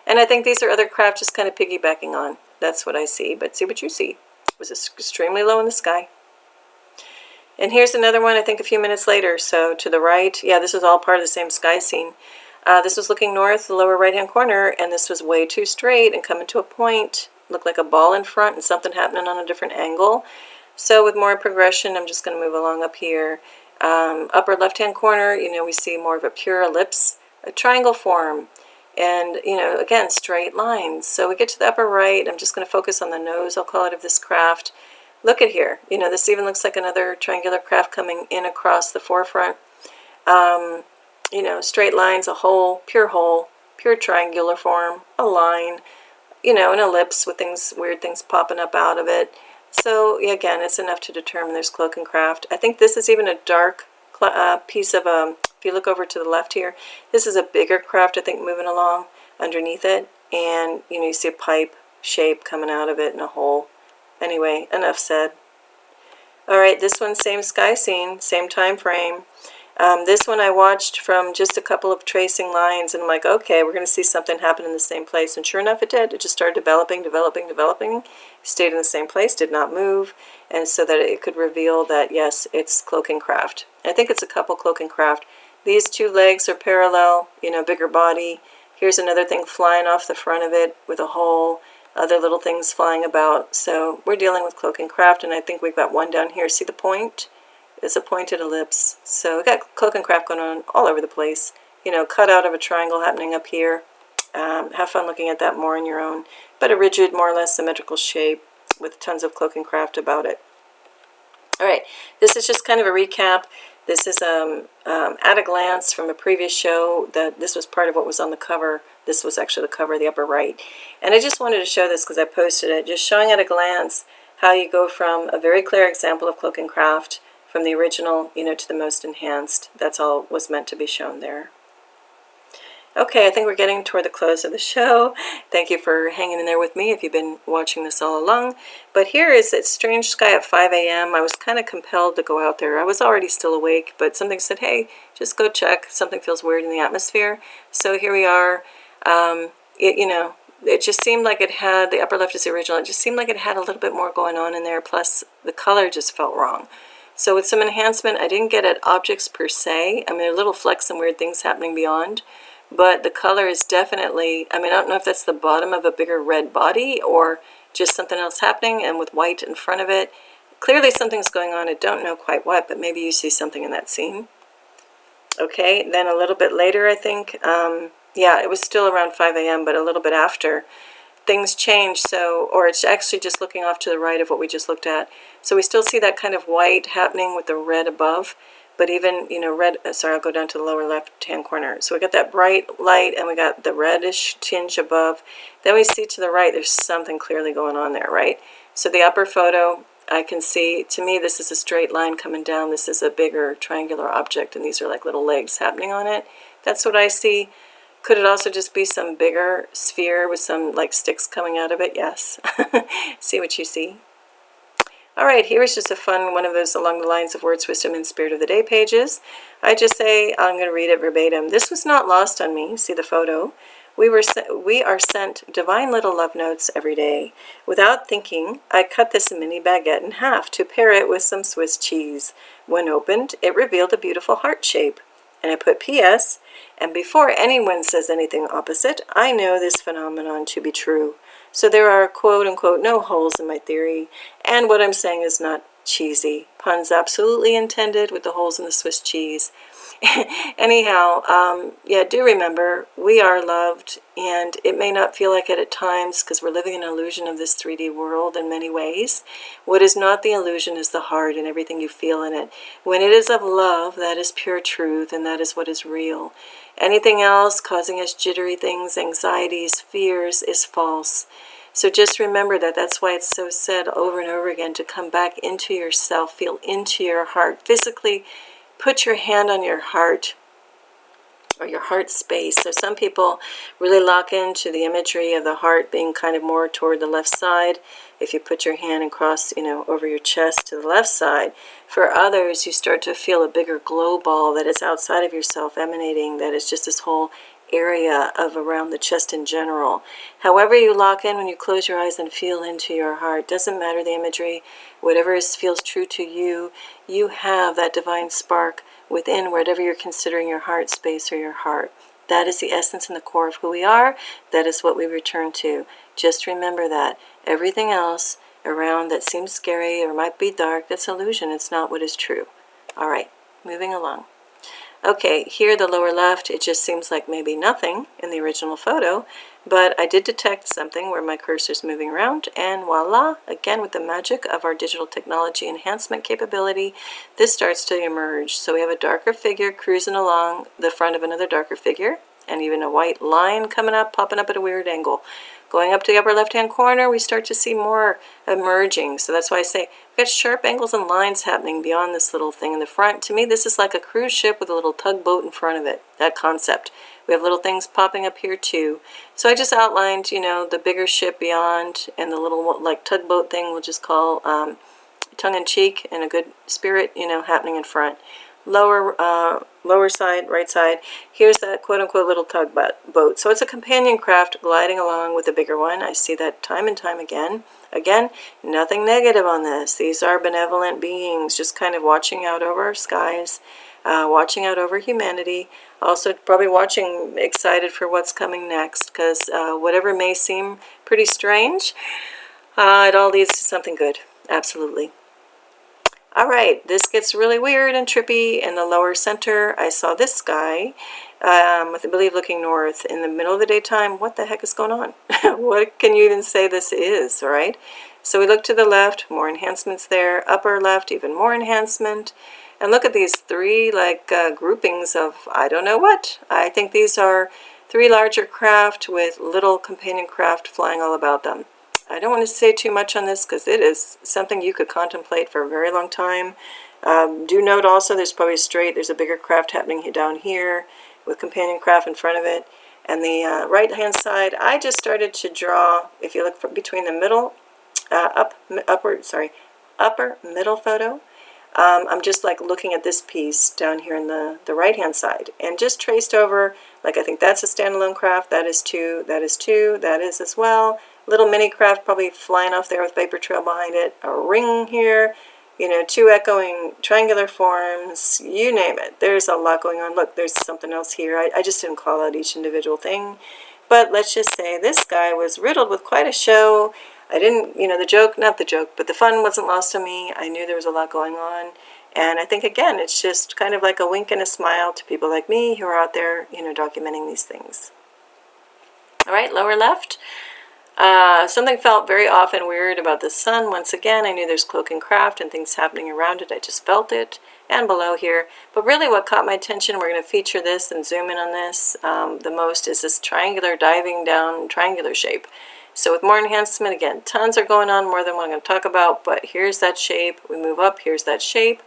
And I think these are other craft just kind of piggybacking on. That's what I see, but see what you see. It was extremely low in the sky. And here's another one, I think a few minutes later. So to the right, yeah, this is all part of the same sky scene. This was looking north, the lower right-hand corner, and this was way too straight and coming to a point. Looked like a ball in front and something happening on a different angle. So with more progression, I'm just going to move along up here. Upper left-hand corner, we see more of a pure ellipse, a triangle form, and, again, straight lines. So we get to the upper right. I'm just going to focus on the nose, I'll call it, of this craft. Look at here. This even looks like another triangular craft coming in across the forefront. Straight lines, a hole, pure triangular form, a line, an ellipse with weird things popping up out of it. So, again, it's enough to determine there's cloaking craft. I think this is even a dark piece of, if you look over to the left here, this is a bigger craft, I think, moving along underneath it. And, you see a pipe shape coming out of it in a hole. Anyway, enough said. All right, this one, same sky scene, same time frame. This one I watched from just a couple of tracing lines, and I'm like, okay, we're going to see something happen in the same place. And sure enough, it did. It just started developing. Stayed in the same place, did not move, and so that it could reveal that, yes, it's cloaking craft. I think it's a couple cloaking craft. These two legs are parallel, bigger body. Here's another thing flying off the front of it with a hole. Other little things flying about. So we're dealing with cloaking craft, and I think we've got one down here. See the point? It's a pointed ellipse. So we've got cloaking craft going on all over the place. Cut out of a triangle happening up here. Have fun looking at that more on your own. But a rigid, more or less symmetrical shape with tons of cloaking craft about it. All right, this is just kind of a recap. This is at a glance from a previous show. That this was part of what was on the cover. This was actually the cover, the upper right. And I just wanted to show this because I posted it, just showing at a glance how you go from a very clear example of cloaking craft from the original, to the most enhanced. That's all was meant to be shown there. Okay, I think we're getting toward the close of the show. Thank you for hanging in there with me if you've been watching this all along. But here is that strange sky at 5 a.m. I was kind of compelled to go out there. I was already still awake, but something said, hey, just go check. Something feels weird in the atmosphere. So here we are. It just seemed like it had, the upper left is the original, it just seemed like it had a little bit more going on in there, plus the color just felt wrong. So with some enhancement, I didn't get at objects per se. I mean, there are little flecks and weird things happening beyond. But the color is definitely, I don't know if that's the bottom of a bigger red body or just something else happening, and with white in front of it. Clearly something's going on. I don't know quite what, but maybe you see something in that scene. Okay, then a little bit later, I think, yeah, it was still around 5 a.m., but a little bit after, things changed. So, or it's actually just looking off to the right of what we just looked at. So we still see that kind of white happening with the red above. But even, red, sorry, I'll go down to the lower left-hand corner. So we got that bright light, and we got the reddish tinge above. Then we see to the right, there's something clearly going on there, right? So the upper photo, I can see, to me, this is a straight line coming down. This is a bigger triangular object, and these are like little legs happening on it. That's what I see. Could it also just be some bigger sphere with some, like, sticks coming out of it? Yes. See what you see. All right, here's just a fun one of those along the lines of Words, Wisdom, and Spirit of the Day pages. I just say, I'm going to read it verbatim. This was not lost on me. See the photo? We are sent divine little love notes every day. Without thinking, I cut this mini baguette in half to pair it with some Swiss cheese. When opened, it revealed a beautiful heart shape. And I put P.S., and before anyone says anything opposite, I know this phenomenon to be true. So there are, quote-unquote, no holes in my theory, and what I'm saying is not cheesy. Puns absolutely intended with the holes in the Swiss cheese. Anyhow, yeah, do remember, we are loved, and it may not feel like it at times because we're living an illusion of this 3D world in many ways. What is not the illusion is the heart and everything you feel in it. When it is of love, that is pure truth, and that is what is real. Anything else causing us jittery things, anxieties, fears, is false. So just remember that. That's why it's so said over and over again to come back into yourself, feel into your heart. Physically put your hand on your heart or your heart space. So some people really lock into the imagery of the heart being kind of more toward the left side. If you put your hand and cross, over your chest to the left side. For others, you start to feel a bigger glow ball that is outside of yourself emanating, that is just this whole area of around the chest in general. However you lock in when you close your eyes and feel into your heart, doesn't matter the imagery, whatever feels true to you, you have that divine spark within whatever you're considering your heart space or your heart. That is the essence and the core of who we are. That is what we return to. Just remember that. Everything else around that seems scary or might be dark, that's illusion. It's not what is true. All right, moving along. Okay, here the lower left, it just seems like maybe nothing in the original photo, but I did detect something where my cursor's moving around, and voila, again with the magic of our digital technology enhancement capability, this starts to emerge. So we have a darker figure cruising along the front of another darker figure, and even a white line coming up, popping up at a weird angle. Going up to the upper left-hand corner, we start to see more emerging. So that's why I say we've got sharp angles and lines happening beyond this little thing in the front. To me, this is like a cruise ship with a little tugboat in front of it, that concept. We have little things popping up here too. So I just outlined, you know, the bigger ship beyond and the little like tugboat thing we'll just call tongue-in-cheek and a good spirit, you know, happening in front. Lower side, right side, here's that quote-unquote little tugboat. So it's a companion craft gliding along with a bigger one. I see that time and time again. Again, nothing negative on this. These are benevolent beings just kind of watching out over our skies, watching out over humanity, also probably watching, excited for what's coming next, because whatever may seem pretty strange, it all leads to something good, absolutely. All right, this gets really weird and trippy. In the lower center, I saw this guy, I believe looking north in the middle of the daytime. What the heck is going on? What can you even say this is, all right? So we look to the left, more enhancements there. Upper left, even more enhancement. And look at these three like groupings of I don't know what. I think these are three larger craft with little companion craft flying all about them. I don't want to say too much on this because it is something you could contemplate for a very long time. Do note also there's probably there's a bigger craft happening down here with companion craft in front of it. And the right-hand side, I just started to draw, if you look from between the middle, upper middle photo, I'm just like looking at this piece down here in the right-hand side and just traced over, like I think that's a standalone craft, that is two, that is two, that is as well. Little mini craft probably flying off there with vapor trail behind it, a ring here, you know, two echoing triangular forms, you name it. There's a lot going on. Look, there's something else here. I just didn't call out each individual thing. But let's just say this guy was riddled with quite a show. I didn't, you know, not the joke, but the fun wasn't lost on me. I knew there was a lot going on. And I think, again, it's just kind of like a wink and a smile to people like me who are out there, you know, documenting these things. All right, lower left. Something felt very off and weird about the sun. Once again, I knew there's cloaking craft and things happening around it. I just felt it. And below here. But really what caught my attention, we're going to feature this and zoom in on this the most, is this triangular diving down triangular shape. So with more enhancement, again, tons are going on, more than what I'm going to talk about, but here's that shape. We move up, here's that shape.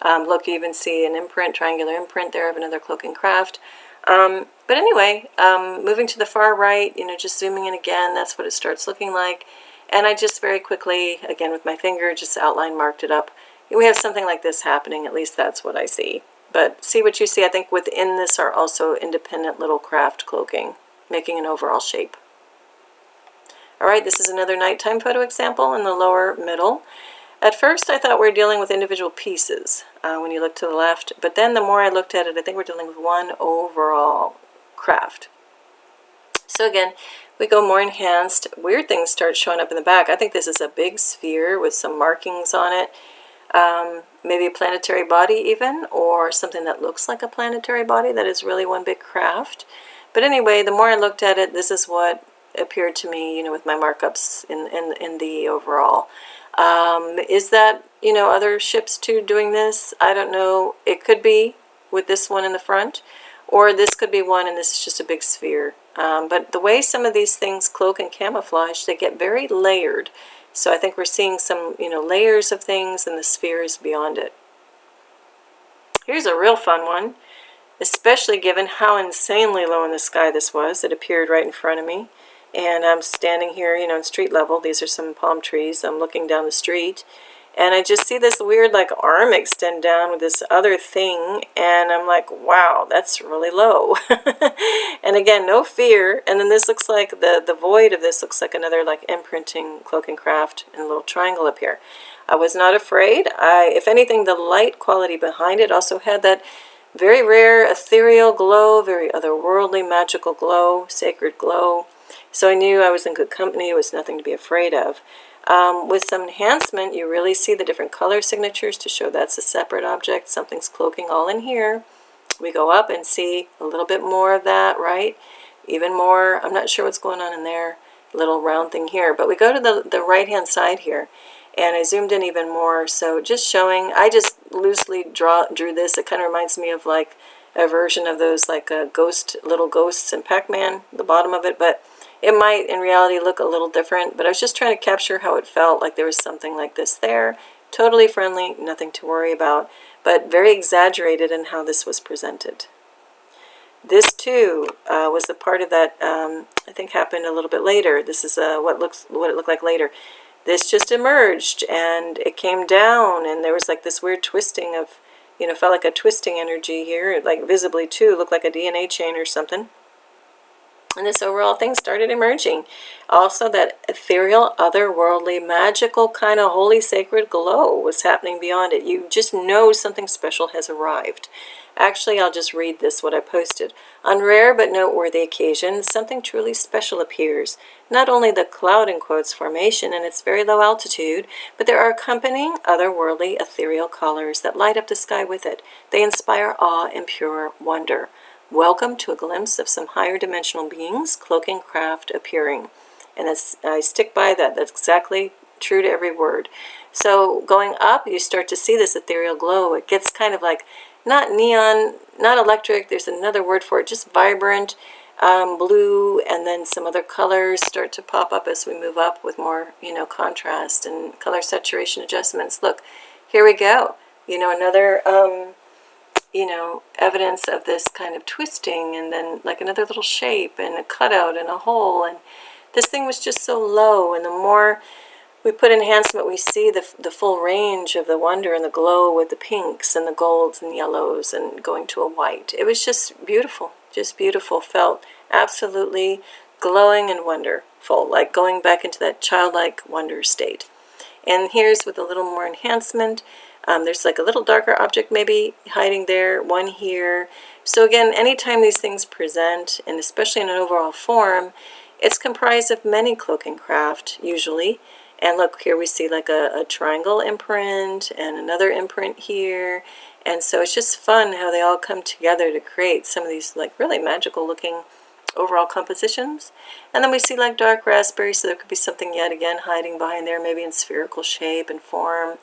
Look, you even see an imprint, triangular imprint there of another cloaking craft. But anyway, moving to the far right, you know, just zooming in again, that's what it starts looking like. And I just very quickly, again with my finger, just outline marked it up. We have something like this happening, at least that's what I see. But see what you see, I think within this are also independent little craft cloaking, making an overall shape. All right, this is another nighttime photo example in the lower middle. At first I thought we were dealing with individual pieces when you look to the left, but then the more I looked at it, I think we're dealing with one overall craft. So again, we go more enhanced. Weird things start showing up in the back. I think this is a big sphere with some markings on it. Maybe a planetary body even, or something that looks like a planetary body that is really one big craft. But anyway, the more I looked at it, this is what appeared to me, you know, with my markups in the overall. Is that, you know, other ships too doing this? I don't know. It could be with this one in the front, or this could be one and this is just a big sphere. But the way some of these things cloak and camouflage, they get very layered. So I think we're seeing some, you know, layers of things and the spheres beyond it. Here's a real fun one, especially given how insanely low in the sky this was. It appeared right in front of me. And I'm standing here, you know, in street level. These are some palm trees. I'm looking down the street. And I just see this weird like arm extend down with this other thing, and I'm like, wow, that's really low. And again, no fear. And then this looks like the void of this looks like another like imprinting Cloaking Craft in a little triangle up here. I was not afraid. If anything, the light quality behind it also had that very rare ethereal glow, very otherworldly magical glow, sacred glow. So I knew I was in good company. It was nothing to be afraid of. With some enhancement, you really see the different color signatures to show that's a separate object. Something's cloaking all in here. We go up and see a little bit more of that, right? Even more. I'm not sure what's going on in there. Little round thing here. But we go to the right-hand side here, and I zoomed in even more. So just showing, I just loosely drew this. It kind of reminds me of like a version of those like little ghosts in Pac-Man, the bottom of it, but it might in reality look a little different. But I was just trying to capture how it felt, like there was something like this there. Totally friendly, nothing to worry about, but very exaggerated in how this was presented. This too was a part of that. I think happened a little bit later. This is what it looked like later. This just emerged and it came down, and there was like this weird twisting of, you know, felt like a twisting energy here, like visibly too, looked like a DNA chain or something. And this overall thing started emerging. Also, that ethereal, otherworldly, magical kind of holy sacred glow was happening beyond it. You just know something special has arrived. Actually, I'll just read this, what I posted. On rare but noteworthy occasions, something truly special appears. Not only the cloud in quotes formation and its very low altitude, but there are accompanying otherworldly ethereal colors that light up the sky with it. They inspire awe and pure wonder. Welcome to a glimpse of some higher dimensional beings, Cloaking Craft appearing. And I stick by that. That's exactly true to every word. So going up, you start to see this ethereal glow. It gets kind of like, not neon, not electric, there's another word for it, just vibrant, blue, and then some other colors start to pop up as we move up with more, you know, contrast and color saturation adjustments. Look, here we go. You know, another you know, evidence of this kind of twisting, and then like another little shape and a cutout and a hole. And this thing was just so low, and the more we put enhancement, we see the full range of the wonder and the glow with the pinks and the golds and yellows and going to a white. It was just beautiful, felt absolutely glowing and wonderful, like going back into that childlike wonder state. And here's with a little more enhancement. There's like a little darker object maybe hiding there, one here. So again, anytime these things present, and especially in an overall form, it's comprised of many Cloaking Craft, usually. And look, here we see like a triangle imprint and another imprint here. And so it's just fun how they all come together to create some of these like really magical looking overall compositions. And then we see like dark raspberry, so there could be something yet again hiding behind there, maybe in spherical shape and form.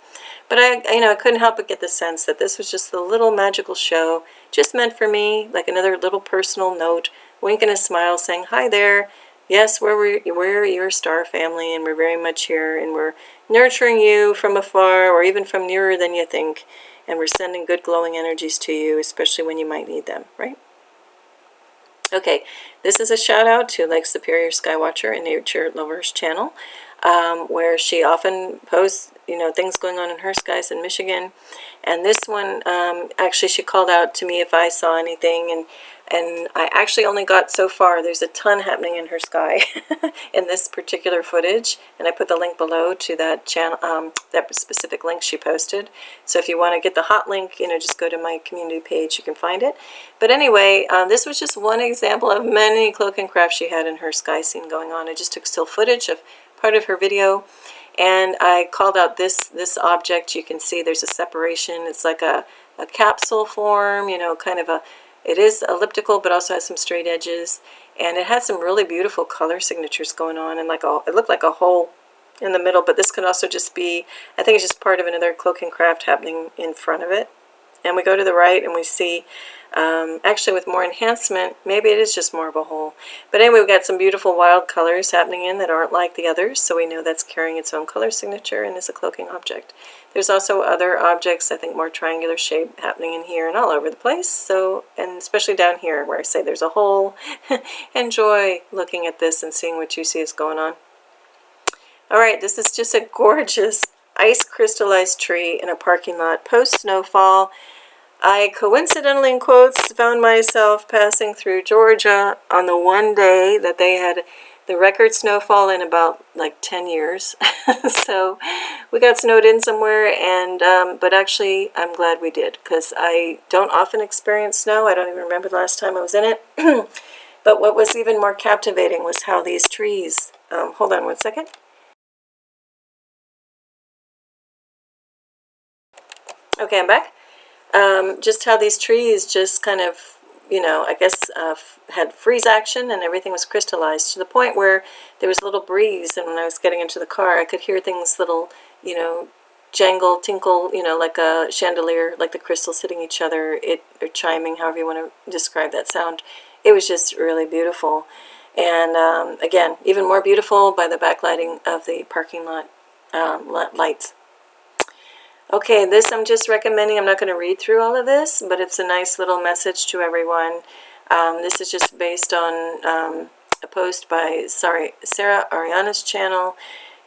But I couldn't help but get the sense that this was just a little magical show, just meant for me, like another little personal note, wink and a smile saying, hi there, yes, we're your star family, and we're very much here, and we're nurturing you from afar, or even from nearer than you think, and we're sending good glowing energies to you, especially when you might need them, right? Okay, this is a shout out to Lake Superior Skywatcher and Nature Lovers channel, where she often posts, you know, things going on in her skies in Michigan. And this one, actually, she called out to me if I saw anything, and I actually only got so far. There's a ton happening in her sky in this particular footage, and I put the link below to that channel, that specific link she posted. So if you want to get the hot link, you know, just go to my community page, you can find it. But anyway, this was just one example of many Cloaking Craft she had in her sky scene going on. I just took still footage of part of her video, and I called out this object. You can see there's a separation. It's like a capsule form, you know, kind of a, it is elliptical, but also has some straight edges, and it had some really beautiful color signatures going on, and like it looked like a hole in the middle, but this could also just be, I think it's just part of another Cloaking Craft happening in front of it. And we go to the right and we see, actually with more enhancement, maybe it is just more of a hole. But anyway, we've got some beautiful wild colors happening in that aren't like the others, so we know that's carrying its own color signature and is a cloaking object. There's also other objects, I think more triangular shape happening in here and all over the place, so, and especially down here where I say there's a hole. Enjoy looking at this and seeing what you see is going on. Alright, this is just a gorgeous ice crystallized tree in a parking lot post-snowfall. I coincidentally, in quotes, found myself passing through Georgia on the one day that they had the record snowfall in about like 10 years. So we got snowed in somewhere, and but actually I'm glad we did, because I don't often experience snow. I don't even remember the last time I was in it. But what was even more captivating was how these trees, hold on one second. Okay, I'm back. Just how these trees just kind of, I guess had freeze action, and everything was crystallized to the point where there was a little breeze, and when I was getting into the car, I could hear things little, jangle, tinkle, like a chandelier, like the crystals hitting each other, or chiming, however you want to describe that sound. It was just really beautiful. And again, even more beautiful by the backlighting of the parking lot lights. Okay, this I'm just recommending. I'm not going to read through all of this, but it's a nice little message to everyone. This is just based on a post by Sarah Ariana's channel.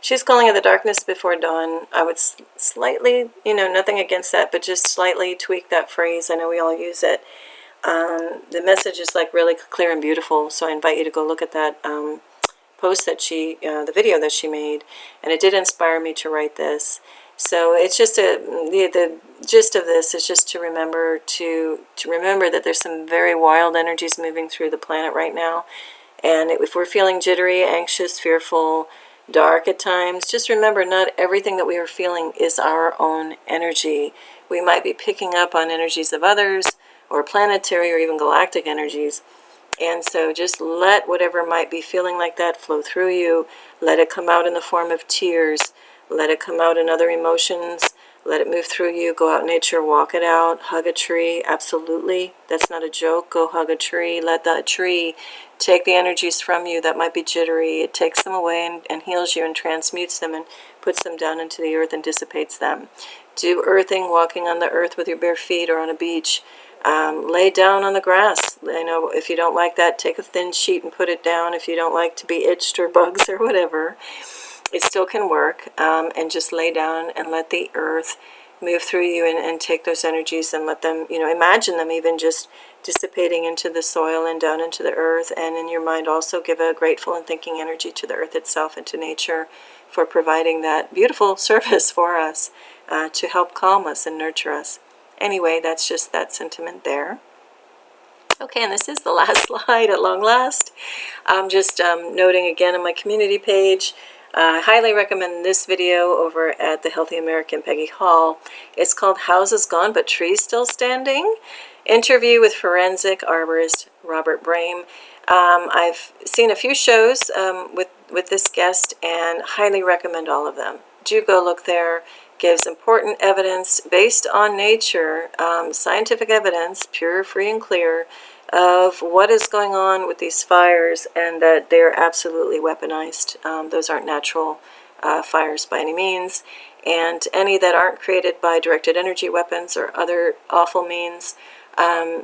She's calling it the darkness before dawn. I would slightly, nothing against that, but just slightly tweak that phrase. I know we all use it. The message is like really clear and beautiful, so I invite you to go look at that post that the video that she made, and it did inspire me to write this. So it's just the gist of this is just to remember that there's some very wild energies moving through the planet right now, and if we're feeling jittery, anxious, fearful, dark at times, just remember not everything that we are feeling is our own energy. We might be picking up on energies of others, or planetary or even galactic energies. And so just let whatever might be feeling like that flow through you. Let it come out in the form of tears. Let it come out in other emotions. Let it move through you. Go out in nature, walk it out, hug a tree. Absolutely. That's not a joke. Go hug a tree. Let that tree take the energies from you that might be jittery. It takes them away and heals you and transmutes them and puts them down into the earth and dissipates them. Do earthing, walking on the earth with your bare feet or on a beach. Lay down on the grass. If you don't like that, take a thin sheet and put it down. If you don't like to be itched or bugs or whatever, it still can work. And just lay down and let the earth move through you and take those energies and let them, imagine them even just dissipating into the soil and down into the earth. And in your mind also give a grateful and thinking energy to the earth itself and to nature for providing that beautiful service for us to help calm us and nurture us. Anyway, that's just that sentiment there. Okay, and this is the last slide at long last. I'm just noting again on my community page, I highly recommend this video over at the Healthy American Peggy Hall. It's called Houses Gone But Trees Still Standing. Interview with forensic arborist Robert Brame. I've seen a few shows with this guest and highly recommend all of them. Do go look there. Gives important evidence based on nature, scientific evidence, pure, free, and clear, of what is going on with these fires, and that they're absolutely weaponized. Those aren't natural fires by any means, and any that aren't created by directed energy weapons or other awful means.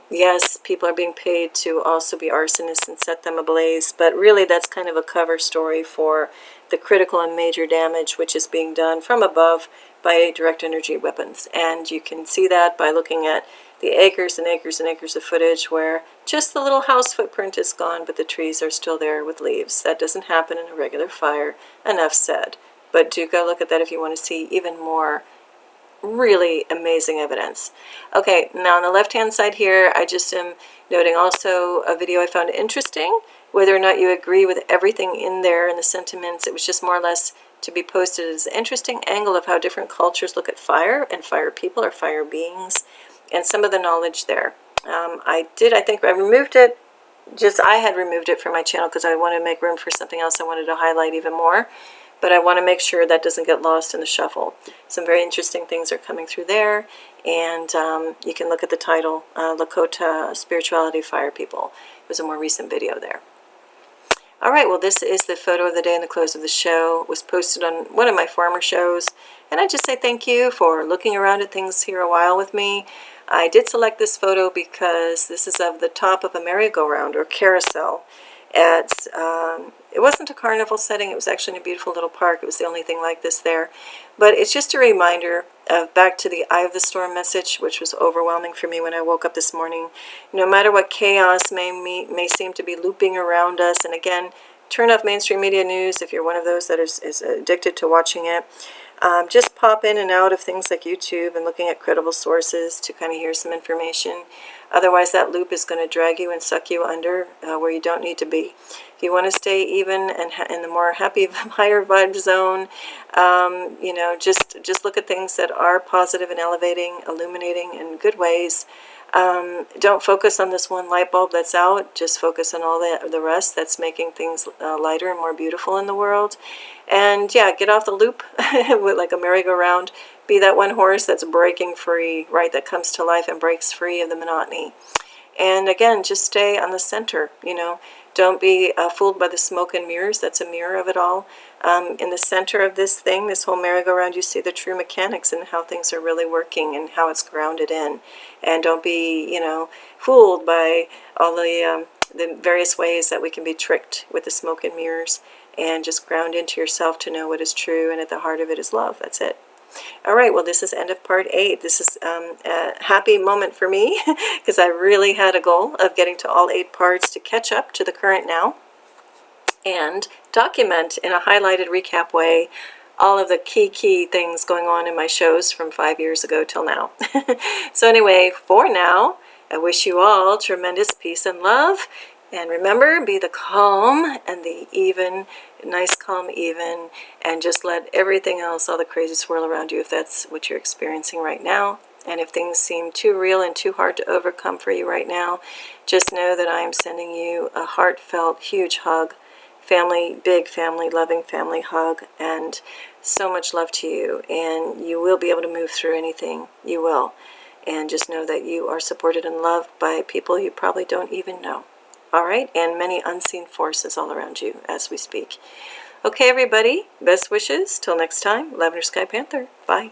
Yes, people are being paid to also be arsonists and set them ablaze, but really that's kind of a cover story for the critical and major damage which is being done from above by direct energy weapons. And you can see that by looking at the acres and acres and acres of footage where just the little house footprint is gone, but the trees are still there with leaves. That doesn't happen in a regular fire. Enough said. But do go look at that if you want to see even more really amazing evidence. Okay, now on the left-hand side here, I just am noting also a video I found interesting. Whether or not you agree with everything in there and the sentiments, it was just more or less to be posted as an interesting angle of how different cultures look at fire and fire people or fire beings, and some of the knowledge there. I think I removed it, I had removed it from my channel because I wanted to make room for something else I wanted to highlight even more. But I want to make sure that doesn't get lost in the shuffle. Some very interesting things are coming through there, and you can look at the title, Lakota Spirituality Fire People. It was a more recent video there. All right, well, this is the photo of the day and the close of the show. It was posted on one of my former shows, and I just say thank you for looking around at things here a while with me. I did select this photo because this is of the top of a merry-go-round or carousel. It wasn't a carnival setting. It was actually in a beautiful little park. It was the only thing like this there. But it's just a reminder of back to the eye of the storm message, which was overwhelming for me when I woke up this morning. No matter what chaos may seem to be looping around us, and again, turn off mainstream media news if you're one of those that is addicted to watching it. Just pop in and out of things like YouTube and looking at credible sources to kind of hear some information. Otherwise, that loop is going to drag you and suck you under where you don't need to be. If you want to stay even and in the more happy, higher vibe zone, you know, just look at things that are positive and elevating, illuminating in good ways. Don't focus on this one light bulb that's out. Just focus on all the rest that's making things lighter and more beautiful in the world. And yeah, get off the loop with like a merry-go-round. Be that one horse that's breaking free, right, that comes to life and breaks free of the monotony. And again, just stay on the center, you know. Don't be fooled by the smoke and mirrors. That's a mirror of it all. In the center of this thing, this whole merry-go-round, you see the true mechanics and how things are really working and how it's grounded in. And don't be, you know, fooled by all the various ways that we can be tricked with the smoke and mirrors. And just ground into yourself to know what is true, and at the heart of it is love. That's it. All right, well, this is end of part 8. This is a happy moment for me because I really had a goal of getting to all 8 parts to catch up to the current now and document in a highlighted recap way all of the key things going on in my shows from 5 years ago till now. So anyway, for now, I wish you all tremendous peace and love. And remember, be the calm and the even, nice, calm, even, and just let everything else, all the crazy swirl around you if that's what you're experiencing right now. And if things seem too real and too hard to overcome for you right now, just know that I am sending you a heartfelt, huge hug, family, big family, loving family hug, and so much love to you. And you will be able to move through anything. You will. And just know that you are supported and loved by people you probably don't even know. All right, and many unseen forces all around you as we speak. Okay, everybody, best wishes. Till next time, Lavender Sky Panther. Bye.